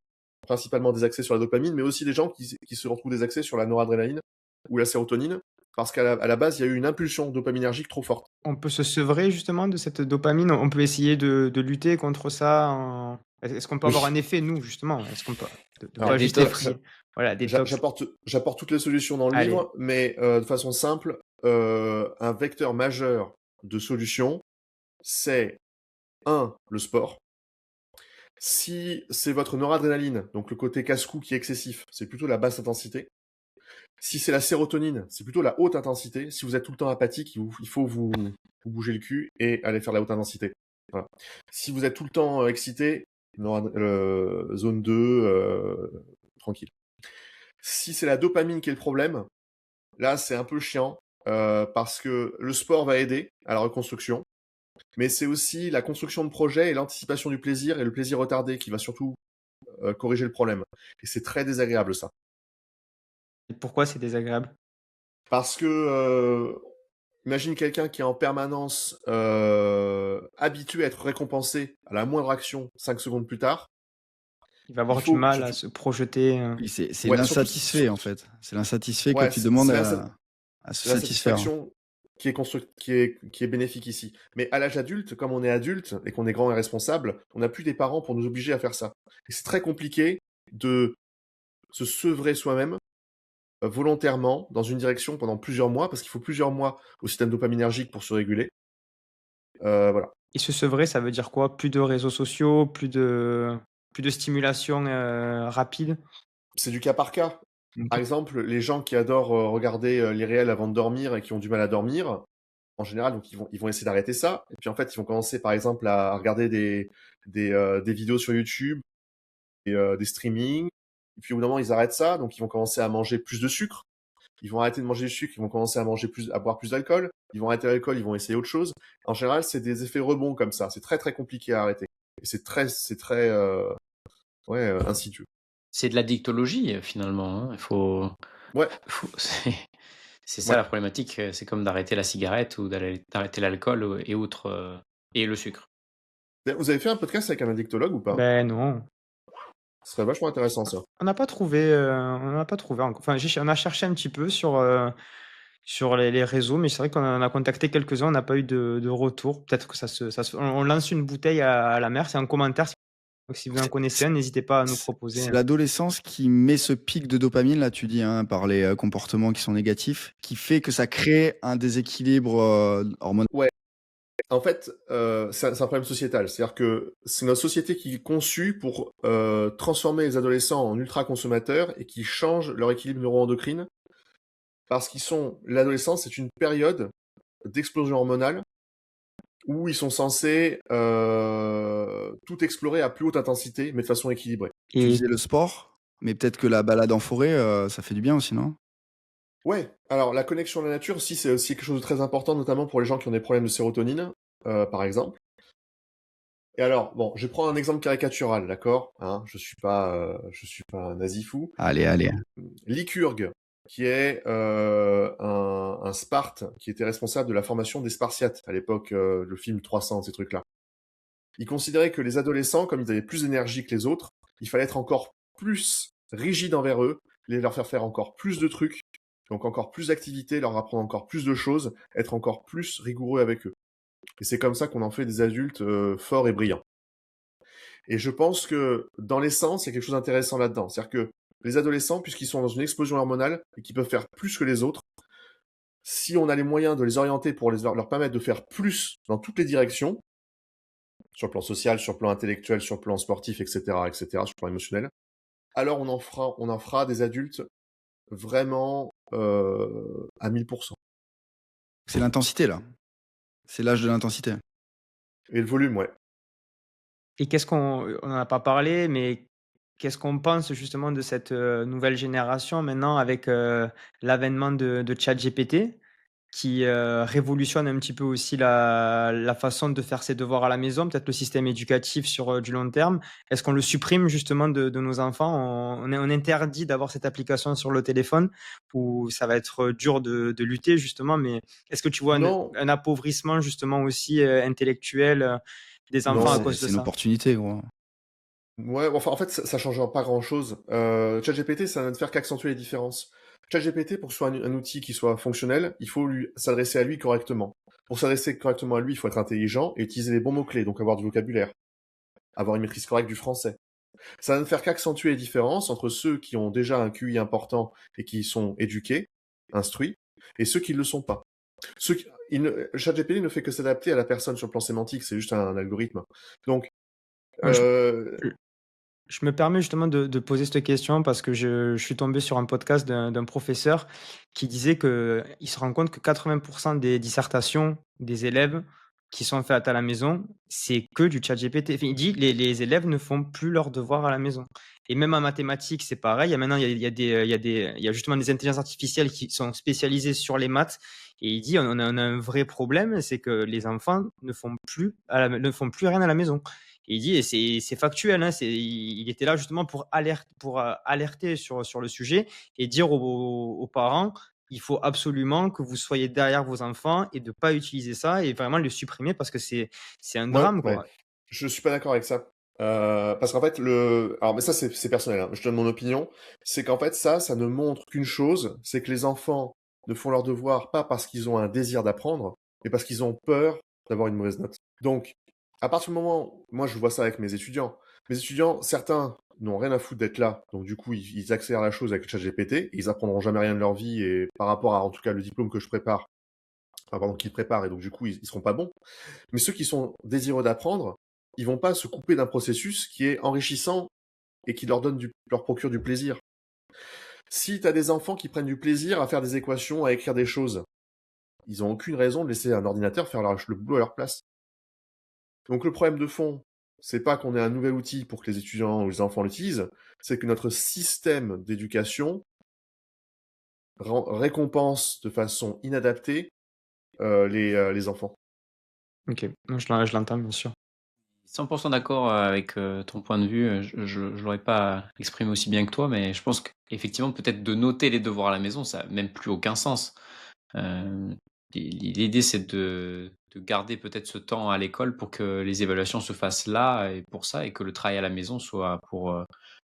principalement désaxés sur la dopamine, mais aussi des gens qui se retrouvent désaxés sur la noradrénaline ou la sérotonine, parce qu'à la base, il y a eu une impulsion dopaminergique trop forte. On peut se sevrer justement de cette dopamine? On peut essayer de lutter contre ça en est-ce qu'on peut avoir Oui. un effet nous justement? Est-ce qu'on peut de Alors, pas juste détox. voilà, détox. j'apporte toutes les solutions dans le Allez. livre, mais de façon simple, un vecteur majeur de solution, c'est le sport. Si c'est votre noradrénaline, donc le côté casse-cou qui est excessif, c'est plutôt la basse intensité. Si c'est la sérotonine, c'est plutôt la haute intensité. Si vous êtes tout le temps apathique, il faut vous bouger le cul et aller faire la haute intensité. Voilà. Si vous êtes tout le temps excité, zone 2, tranquille. Si c'est la dopamine qui est le problème, là c'est un peu chiant parce que le sport va aider à la reconstruction, mais c'est aussi la construction de projet et l'anticipation du plaisir et le plaisir retardé qui va surtout corriger le problème. Et c'est très désagréable ça. Et pourquoi c'est désagréable? Parce que imagine quelqu'un qui est en permanence habitué à être récompensé à la moindre action 5 secondes plus tard. Il va avoir Il du faut mal à surtout... se projeter. Oui, c'est Ouais, l'insatisfait en fait. C'est l'insatisfait que Ouais, tu demandes c'est à se la satisfaire. satisfaction qui est bénéfique ici. Mais à l'âge adulte, comme on est adulte et qu'on est grand et responsable, on n'a plus des parents pour nous obliger à faire ça. Et c'est très compliqué de se sevrer soi-même volontairement dans une direction pendant plusieurs mois, parce qu'il faut plusieurs mois au système dopaminergique pour se réguler. Voilà. Et se sevrer, ça veut dire quoi? Plus de réseaux sociaux, plus de stimulation, rapide? C'est du cas par cas. Par OK. exemple, les gens qui adorent regarder les réels avant de dormir et qui ont du mal à dormir, en général, donc ils vont essayer d'arrêter ça. Et puis en fait, ils vont commencer par exemple à regarder des vidéos sur YouTube et des streamings. Et puis au bout d'un moment, ils arrêtent ça, donc ils vont commencer à manger plus de sucre. Ils vont arrêter de manger du sucre, ils vont commencer à boire plus d'alcool. Ils vont arrêter l'alcool, ils vont essayer autre chose. En général, c'est des effets rebonds comme ça. C'est très très compliqué à arrêter. Et c'est très insidieux. C'est de la dictologie finalement, hein. Il faut, Ouais, c'est ça ouais. la problématique. C'est comme d'arrêter la cigarette ou d'arrêter l'alcool et autres et le sucre. Vous avez fait un podcast avec un addictologue ou pas? Ben non. Ce serait vachement intéressant ça. On n'a pas trouvé, encore. Enfin, on a cherché un petit peu sur les réseaux, mais c'est vrai qu'on en a contacté quelques-uns, on n'a pas eu de retour. Peut-être que on lance une bouteille à la mer, c'est un commentaire. Donc si vous en connaissez un, n'hésitez pas à nous proposer. C'est l'adolescence qui met ce pic de dopamine, là, tu dis, hein, par les comportements qui sont négatifs, qui fait que ça crée un déséquilibre hormonal. Ouais. En fait, c'est un problème sociétal. C'est-à-dire que c'est notre société qui est conçue pour transformer les adolescents en ultra-consommateurs et qui change leur équilibre neuroendocrine parce l'adolescence, c'est une période d'explosion hormonale où ils sont censés tout explorer à plus haute intensité, mais de façon équilibrée. Tu Et disais le sport, mais peut-être que la balade en forêt, ça fait du bien aussi, non? Ouais, alors la connexion à la nature, si c'est aussi quelque chose de très important, notamment pour les gens qui ont des problèmes de sérotonine, par exemple. Et alors, bon, je prends un exemple caricatural, d'accord, hein, je suis pas un nazi fou. Allez. Lycurgue, qui est un Sparte qui était responsable de la formation des Spartiates à l'époque, le film 300, ces trucs-là. Il considérait que les adolescents, comme ils avaient plus d'énergie que les autres, il fallait être encore plus rigide envers eux, leur faire encore plus de trucs, donc encore plus d'activités, leur apprendre encore plus de choses, être encore plus rigoureux avec eux. Et c'est comme ça qu'on en fait des adultes forts et brillants. Et je pense que dans l'essence, il y a quelque chose d'intéressant là-dedans. C'est-à-dire que les adolescents, puisqu'ils sont dans une explosion hormonale et qu'ils peuvent faire plus que les autres, si on a les moyens de les orienter pour leur permettre de faire plus dans toutes les directions, sur le plan social, sur le plan intellectuel, sur le plan sportif, etc., sur le plan émotionnel, alors on en fera des adultes vraiment à 1000%. C'est l'intensité, là. C'est l'âge de l'intensité. Et le volume, ouais. Et on n'en a pas parlé, mais qu'est-ce qu'on pense justement de cette nouvelle génération maintenant avec l'avènement de ChatGPT qui révolutionne un petit peu aussi la façon de faire ses devoirs à la maison, peut-être le système éducatif sur du long terme. Est-ce qu'on le supprime justement de nos enfants? On interdit d'avoir cette application sur le téléphone ou ça va être dur de lutter justement, mais est-ce que tu vois Non, un appauvrissement justement aussi intellectuel des enfants à non. cause de C'est une ça? opportunité, gros. Ouais, enfin, en fait, ça change pas grand-chose. ChatGPT, ça ne faire qu'accentuer les différences. ChatGPT, pour que ce soit un outil qui soit fonctionnel, il faut s'adresser à lui correctement. Pour s'adresser correctement à lui, il faut être intelligent et utiliser les bons mots-clés, donc avoir du vocabulaire, avoir une maîtrise correcte du français. Ça ne faire qu'accentuer les différences entre ceux qui ont déjà un QI important et qui sont éduqués, instruits, et ceux qui ne le sont pas. ChatGPT ne fait que s'adapter à la personne sur le plan sémantique, c'est juste un algorithme. Donc, Ouais, euh, je me permets justement de poser cette question parce que je suis tombé sur un podcast d'un professeur qui disait qu'il se rend compte que 80% des dissertations des élèves qui sont faites à la maison, c'est que du chat GPT. Enfin, il dit les élèves ne font plus leurs devoirs à la maison. Et même en mathématiques, c'est pareil. Maintenant, il y a justement des intelligences artificielles qui sont spécialisées sur les maths. Et il dit on a un vrai problème, c'est que les enfants ne font plus rien à la maison. Et il dit, et c'est factuel, hein, il était là justement pour alerter sur le sujet et dire aux parents, il faut absolument que vous soyez derrière vos enfants et de ne pas utiliser ça et vraiment le supprimer parce que c'est un moi, drame, ouais, quoi. je suis pas d'accord avec ça. Parce qu'en fait, alors, mais ça, c'est personnel, hein, je donne mon opinion, c'est qu'en fait, ça ne montre qu'une chose, c'est que les enfants ne font leurs devoirs pas parce qu'ils ont un désir d'apprendre, mais parce qu'ils ont peur d'avoir une mauvaise note. Donc, à partir du moment, moi, je vois ça avec mes étudiants. Mes étudiants, certains n'ont rien à foutre d'être là, donc du coup, ils accélèrent la chose avec le chat GPT, ils apprendront jamais rien de leur vie, et par rapport à, en tout cas, le diplôme que je prépare, enfin, pardon, qu'ils préparent, et donc du coup, ils seront pas bons. Mais ceux qui sont désireux d'apprendre, ils vont pas se couper d'un processus qui est enrichissant et qui leur procure du plaisir. Si tu as des enfants qui prennent du plaisir à faire des équations, à écrire des choses, ils ont aucune raison de laisser un ordinateur faire le boulot à leur place. Donc le problème de fond, c'est pas qu'on ait un nouvel outil pour que les étudiants ou les enfants l'utilisent, c'est que notre système d'éducation récompense de façon inadaptée les enfants. Ok, non, je l'entends bien sûr. 100% d'accord avec ton point de vue. Je ne l'aurais pas exprimé aussi bien que toi, mais je pense qu'effectivement, peut-être de noter les devoirs à la maison, ça n'a même plus aucun sens. L'idée, c'est de garder peut-être ce temps à l'école pour que les évaluations se fassent là et pour ça et que le travail à la maison soit pour,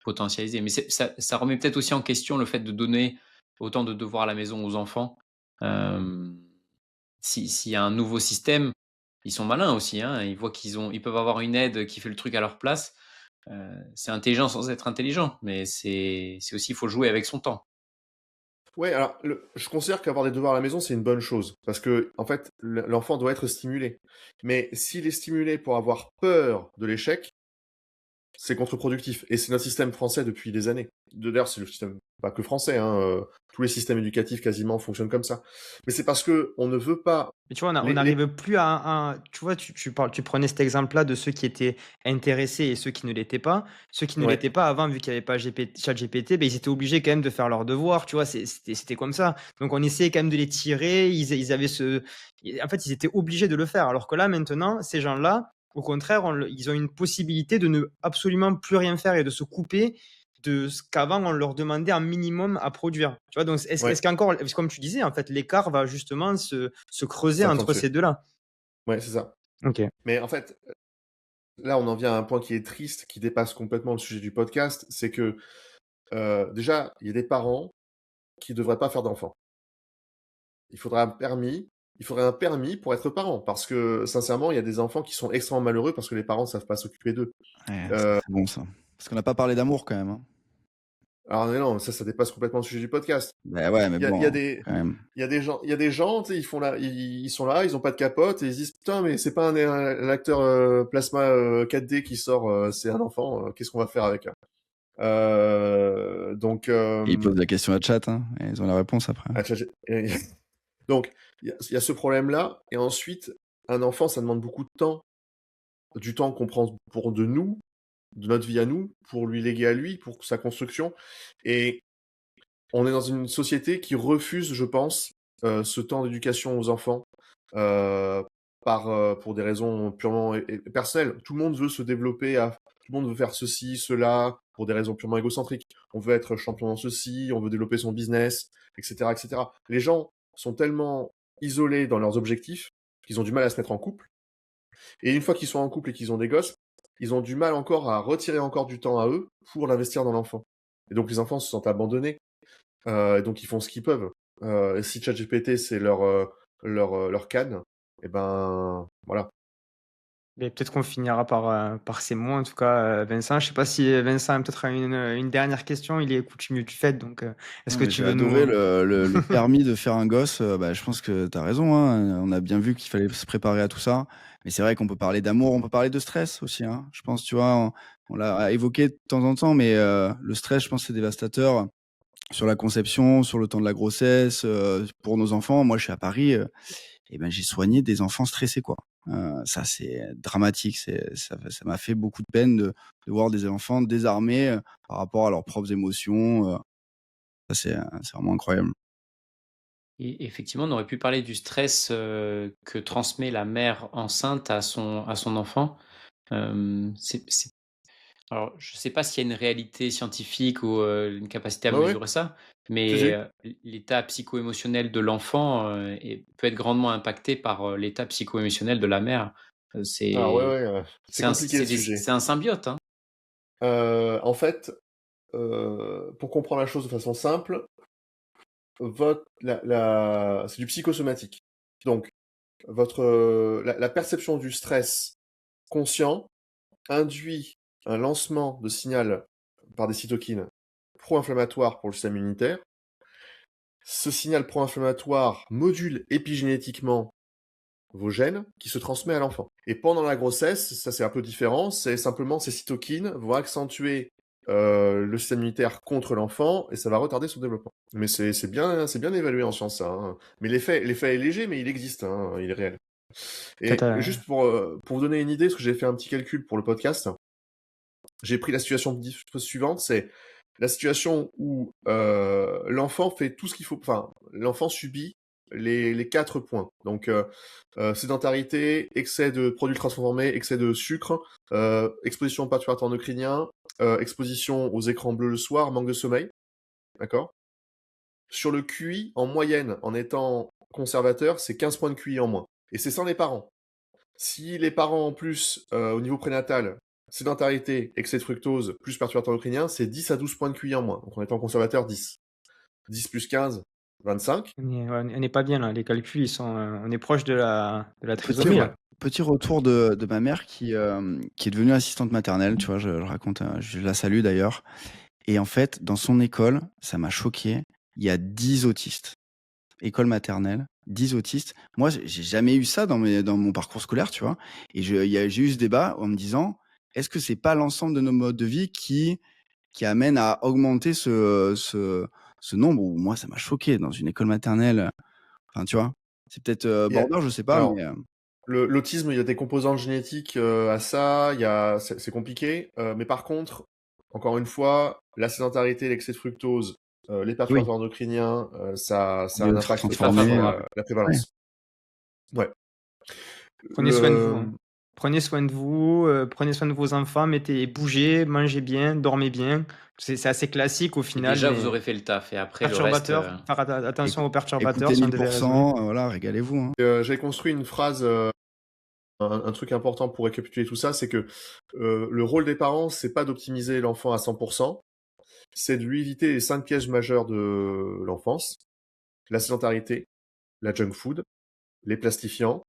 potentialiser. Mais ça remet peut-être aussi en question le fait de donner autant de devoirs à la maison aux enfants. Hem, s'il y a un nouveau système, ils sont malins aussi, hein, ils peuvent avoir une aide qui fait le truc à leur place. C'est intelligent sans être intelligent, mais c'est aussi il faut jouer avec son temps. Ouais, alors je considère qu'avoir des devoirs à la maison, c'est une bonne chose. Parce que, en fait, l'enfant doit être stimulé. Mais s'il est stimulé pour avoir peur de l'échec, c'est contre-productif. Et c'est notre système français depuis des années. D'ailleurs, c'est le système pas que français, hein, tous les systèmes éducatifs quasiment fonctionnent comme ça. Mais c'est parce que on ne veut pas Mais tu vois, on les, n'arrive plus à tu vois, tu prenais cet exemple-là de ceux qui étaient intéressés et ceux qui ne l'étaient pas. Ceux qui ne ouais, l'étaient pas avant, vu qu'il n'y avait pas ChatGPT, ben, ils étaient obligés quand même de faire leurs devoirs, tu vois? C'était comme ça. Donc on essayait quand même de les tirer, ils avaient en fait, ils étaient obligés de le faire. Alors que là, maintenant, ces gens-là, au contraire, ils ont une possibilité de ne absolument plus rien faire et de se couper de ce qu'avant on leur demandait un minimum à produire. Tu vois? Donc ouais, est-ce qu'encore, comme tu disais, en fait, l'écart va justement se creuser entre s'accentuer. ces 2-là? Ouais, c'est ça. OK. Mais en fait, là, on en vient à un point qui est triste, qui dépasse complètement le sujet du podcast, c'est que déjà, il y a des parents qui ne devraient pas faire d'enfants. Il faudrait un permis. Il faudrait un permis pour être parent, parce que sincèrement, il y a des enfants qui sont extrêmement malheureux parce que les parents ne savent pas s'occuper d'eux. Ouais, ça, c'est bon ça. Parce qu'on n'a pas parlé d'amour quand même, hein. Alors mais non, ça dépasse complètement le sujet du podcast. Bah ouais, mais Il y a bon, des, quand même. il y a des gens, tu sais, ils sont là, ils ont pas de capote et ils se disent putain, mais c'est pas un acteur plasma 4D qui sort, c'est un enfant. Qu'est-ce qu'on va faire avec? Donc, Et ils posent la question à chat, hein, et ils ont la réponse après. ah, donc il y a ce problème-là. Et ensuite, un enfant, ça demande beaucoup de temps, du temps qu'on prend pour de nous, de notre vie à nous, pour lui léguer à lui, pour sa construction. Et on est dans une société qui refuse, je pense, ce temps d'éducation aux enfants euh, pour des raisons purement personnelles. Tout le monde veut se développer, tout le monde veut faire ceci, cela, pour des raisons purement égocentriques. On veut être champion dans ceci, on veut développer son business, etc., etc. Les gens sont tellement isolés dans leurs objectifs qu'ils ont du mal à se mettre en couple. Et une fois qu'ils sont en couple et qu'ils ont des gosses, ils ont du mal encore à retirer encore du temps à eux pour l'investir dans l'enfant. Et donc les enfants se sentent abandonnés. Et donc ils font ce qu'ils peuvent. Et si ChatGPT c'est leur canne, et ben voilà. Mais peut-être qu'on finira par ces mots, en tout cas, Vincent. Je sais pas si Vincent a peut-être une dernière question. Il est coutumier du fait, donc est-ce Non, que mais tu j'ai veux adoré nous le permis de faire un gosse. Bah, je pense que tu as raison, hein. On a bien vu qu'il fallait se préparer à tout ça. Mais c'est vrai qu'on peut parler d'amour, on peut parler de stress aussi, hein. Je pense, tu vois, on l'a évoqué de temps en temps, mais le stress, je pense, c'est dévastateur sur la conception, sur le temps de la grossesse, pour nos enfants. Moi, je suis à Paris, et ben, j'ai soigné des enfants stressés, quoi. Ça, c'est dramatique. Ça m'a fait beaucoup de peine de voir des enfants désarmés par rapport à leurs propres émotions. Ça, c'est vraiment incroyable. Et effectivement, on aurait pu parler du stress, que transmet la mère enceinte à son enfant. C'est alors je ne sais pas s'il y a une réalité scientifique ou, une capacité à Ouais, ouais, mesurer ça, si, mais, si. l'état psycho-émotionnel de l'enfant, peut être grandement impacté par, l'état psycho-émotionnel de la mère. Alors ouais, ouais, c'est compliqué le C'est sujet. un symbiote, hein. En fait, pour comprendre la chose de façon simple, c'est du psychosomatique. Donc, la perception du stress conscient induit un lancement de signal par des cytokines pro-inflammatoires pour le système immunitaire. Ce signal pro-inflammatoire module épigénétiquement vos gènes qui se transmet à l'enfant. Et pendant la grossesse, ça c'est un peu différent, c'est simplement ces cytokines vont accentuer le système immunitaire contre l'enfant et ça va retarder son développement. Mais c'est bien évalué en science, ça, hein. Mais l'effet est léger, mais il existe, hein, il est réel. peut-être, Et juste pour vous donner une idée, parce que j'ai fait un petit calcul pour le podcast, j'ai pris la situation suivante, c'est la situation où l'enfant fait tout ce qu'il faut, enfin, l'enfant subit les 4 points. Donc, sédentarité, excès de produits transformés, excès de sucre, exposition aux perturbateurs endocriniens, exposition aux écrans bleus le soir, manque de sommeil, d'accord? Sur le QI, en moyenne, en étant conservateur, c'est 15 points de QI en moins. Et c'est sans les parents. Si les parents, en plus, au niveau prénatal, sédentarité, excès de fructose, plus perturbateur endocrinien, c'est 10 à 12 points de QI en moins. Donc en étant conservateur, 10. 10 plus 15, 25. On n'est pas bien là, les calculs, on est proche de la Petit, trisomie là. petit retour de ma mère qui est devenue assistante maternelle, tu vois, je raconte, je la salue d'ailleurs. Et en fait, dans son école, ça m'a choqué, il y a 10 autistes. École maternelle, 10 autistes. Moi, j'ai jamais eu ça dans mon parcours scolaire, tu vois. Et j'ai eu ce débat en me disant, est-ce que c'est pas l'ensemble de nos modes de vie qui amène à augmenter ce nombre? Où moi, ça m'a choqué dans une école maternelle. Enfin, tu vois, c'est peut-être border, je sais pas, Alors, mais l'autisme, il y a des composantes génétiques à ça, c'est compliqué. Mais par contre, encore une fois, la sédentarité, l'excès de fructose, les perturbateurs endocriniens, ça a un impact transformé, sur la prévalence. Ouais. Prenez soin de vous. Prenez soin de vous, prenez soin de vos enfants, bougez, mangez bien, dormez bien. C'est assez classique au Et final. déjà, mais vous aurez fait le taf. Et après, le reste. perturbateurs, faire attention aux perturbateurs écoutez si on devait résumer. 1000%, voilà, régalez-vous. Hein. J'ai construit une phrase, un truc important pour récapituler tout ça, c'est que le rôle des parents, c'est pas d'optimiser l'enfant à 100%, c'est de lui éviter les 5 pièges majeurs de l'enfance: la sédentarité, la junk food, les plastifiants,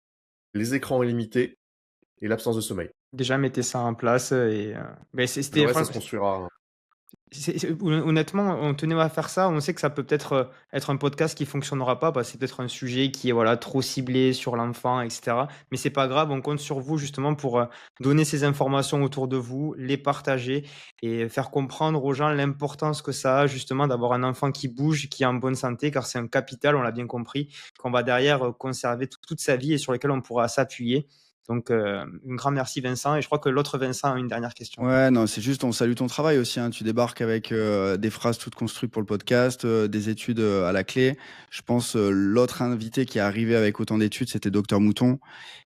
les écrans illimités et l'absence de sommeil. Déjà, mettez ça en place et Le c'était reste, ça se construira. honnêtement, on tenait à faire ça. On sait que ça peut peut-être être un podcast qui fonctionnera pas parce que c'est peut-être un sujet qui est voilà, trop ciblé sur l'enfant, etc. Mais c'est pas grave, on compte sur vous justement pour donner ces informations autour de vous, les partager et faire comprendre aux gens l'importance que ça a justement d'avoir un enfant qui bouge, qui est en bonne santé, car c'est un capital, on l'a bien compris, qu'on va derrière conserver toute sa vie et sur lequel on pourra s'appuyer. Donc, un grand merci Vincent. Et je crois que l'autre Vincent a une dernière question. Ouais, non, c'est juste, on salue ton travail aussi. Hein. Tu débarques avec des phrases toutes construites pour le podcast, des études à la clé. Je pense l'autre invité qui est arrivé avec autant d'études, c'était Docteur Mouton.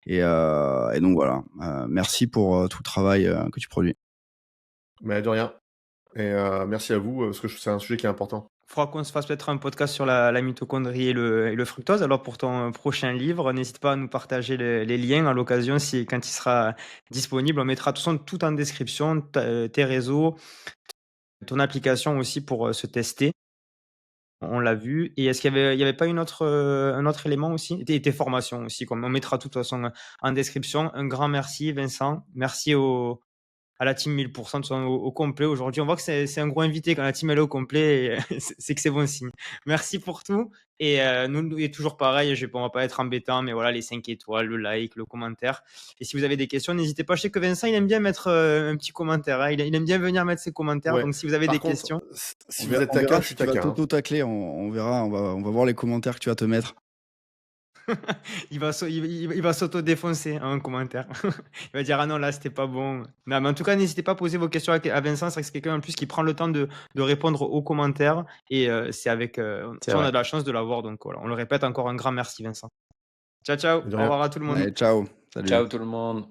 Et donc voilà, merci pour tout le travail que tu produis. Mais de rien. Et merci à vous, parce que c'est un sujet qui est important. Il faudra qu'on se fasse peut-être un podcast sur la mitochondrie et le fructose. Alors pour ton prochain livre, n'hésite pas à nous partager les liens à l'occasion quand il sera disponible. On mettra tout en description, tes réseaux, ton application aussi pour se tester. On l'a vu. Et est-ce qu'il y avait pas un autre élément aussi? Et tes formations aussi, comme on mettra tout de toute façon en description. Un grand merci Vincent. Merci à la team 1000%, au complet aujourd'hui. On voit que c'est un gros invité quand la team elle est au complet, c'est que c'est bon signe. Merci pour tout. Et nous, et toujours pareil, on va pas être embêtant, mais voilà, les 5 étoiles, le like, le commentaire. Et si vous avez des questions, n'hésitez pas. Je sais que Vincent, il aime bien mettre un petit commentaire. Hein. Il aime bien venir mettre ses commentaires. Ouais. Donc si vous avez Par des contre, questions. si vous êtes taquin, je suis Tu vas taquin. t'auto-tacler, on verra, on va voir les commentaires que tu vas te mettre. Il va s'auto-défoncer en commentaire. Il va dire ah non là c'était pas bon. Non, mais en tout cas n'hésitez pas à poser vos questions à Vincent, c'est vrai que c'est quelqu'un en plus qui prend le temps de répondre aux commentaires et c'est avec on a de la chance de l'avoir, donc voilà, on le répète encore, un grand merci Vincent. Ciao ciao, au revoir à tout le monde. Allez, ciao. Salut. Ciao tout le monde.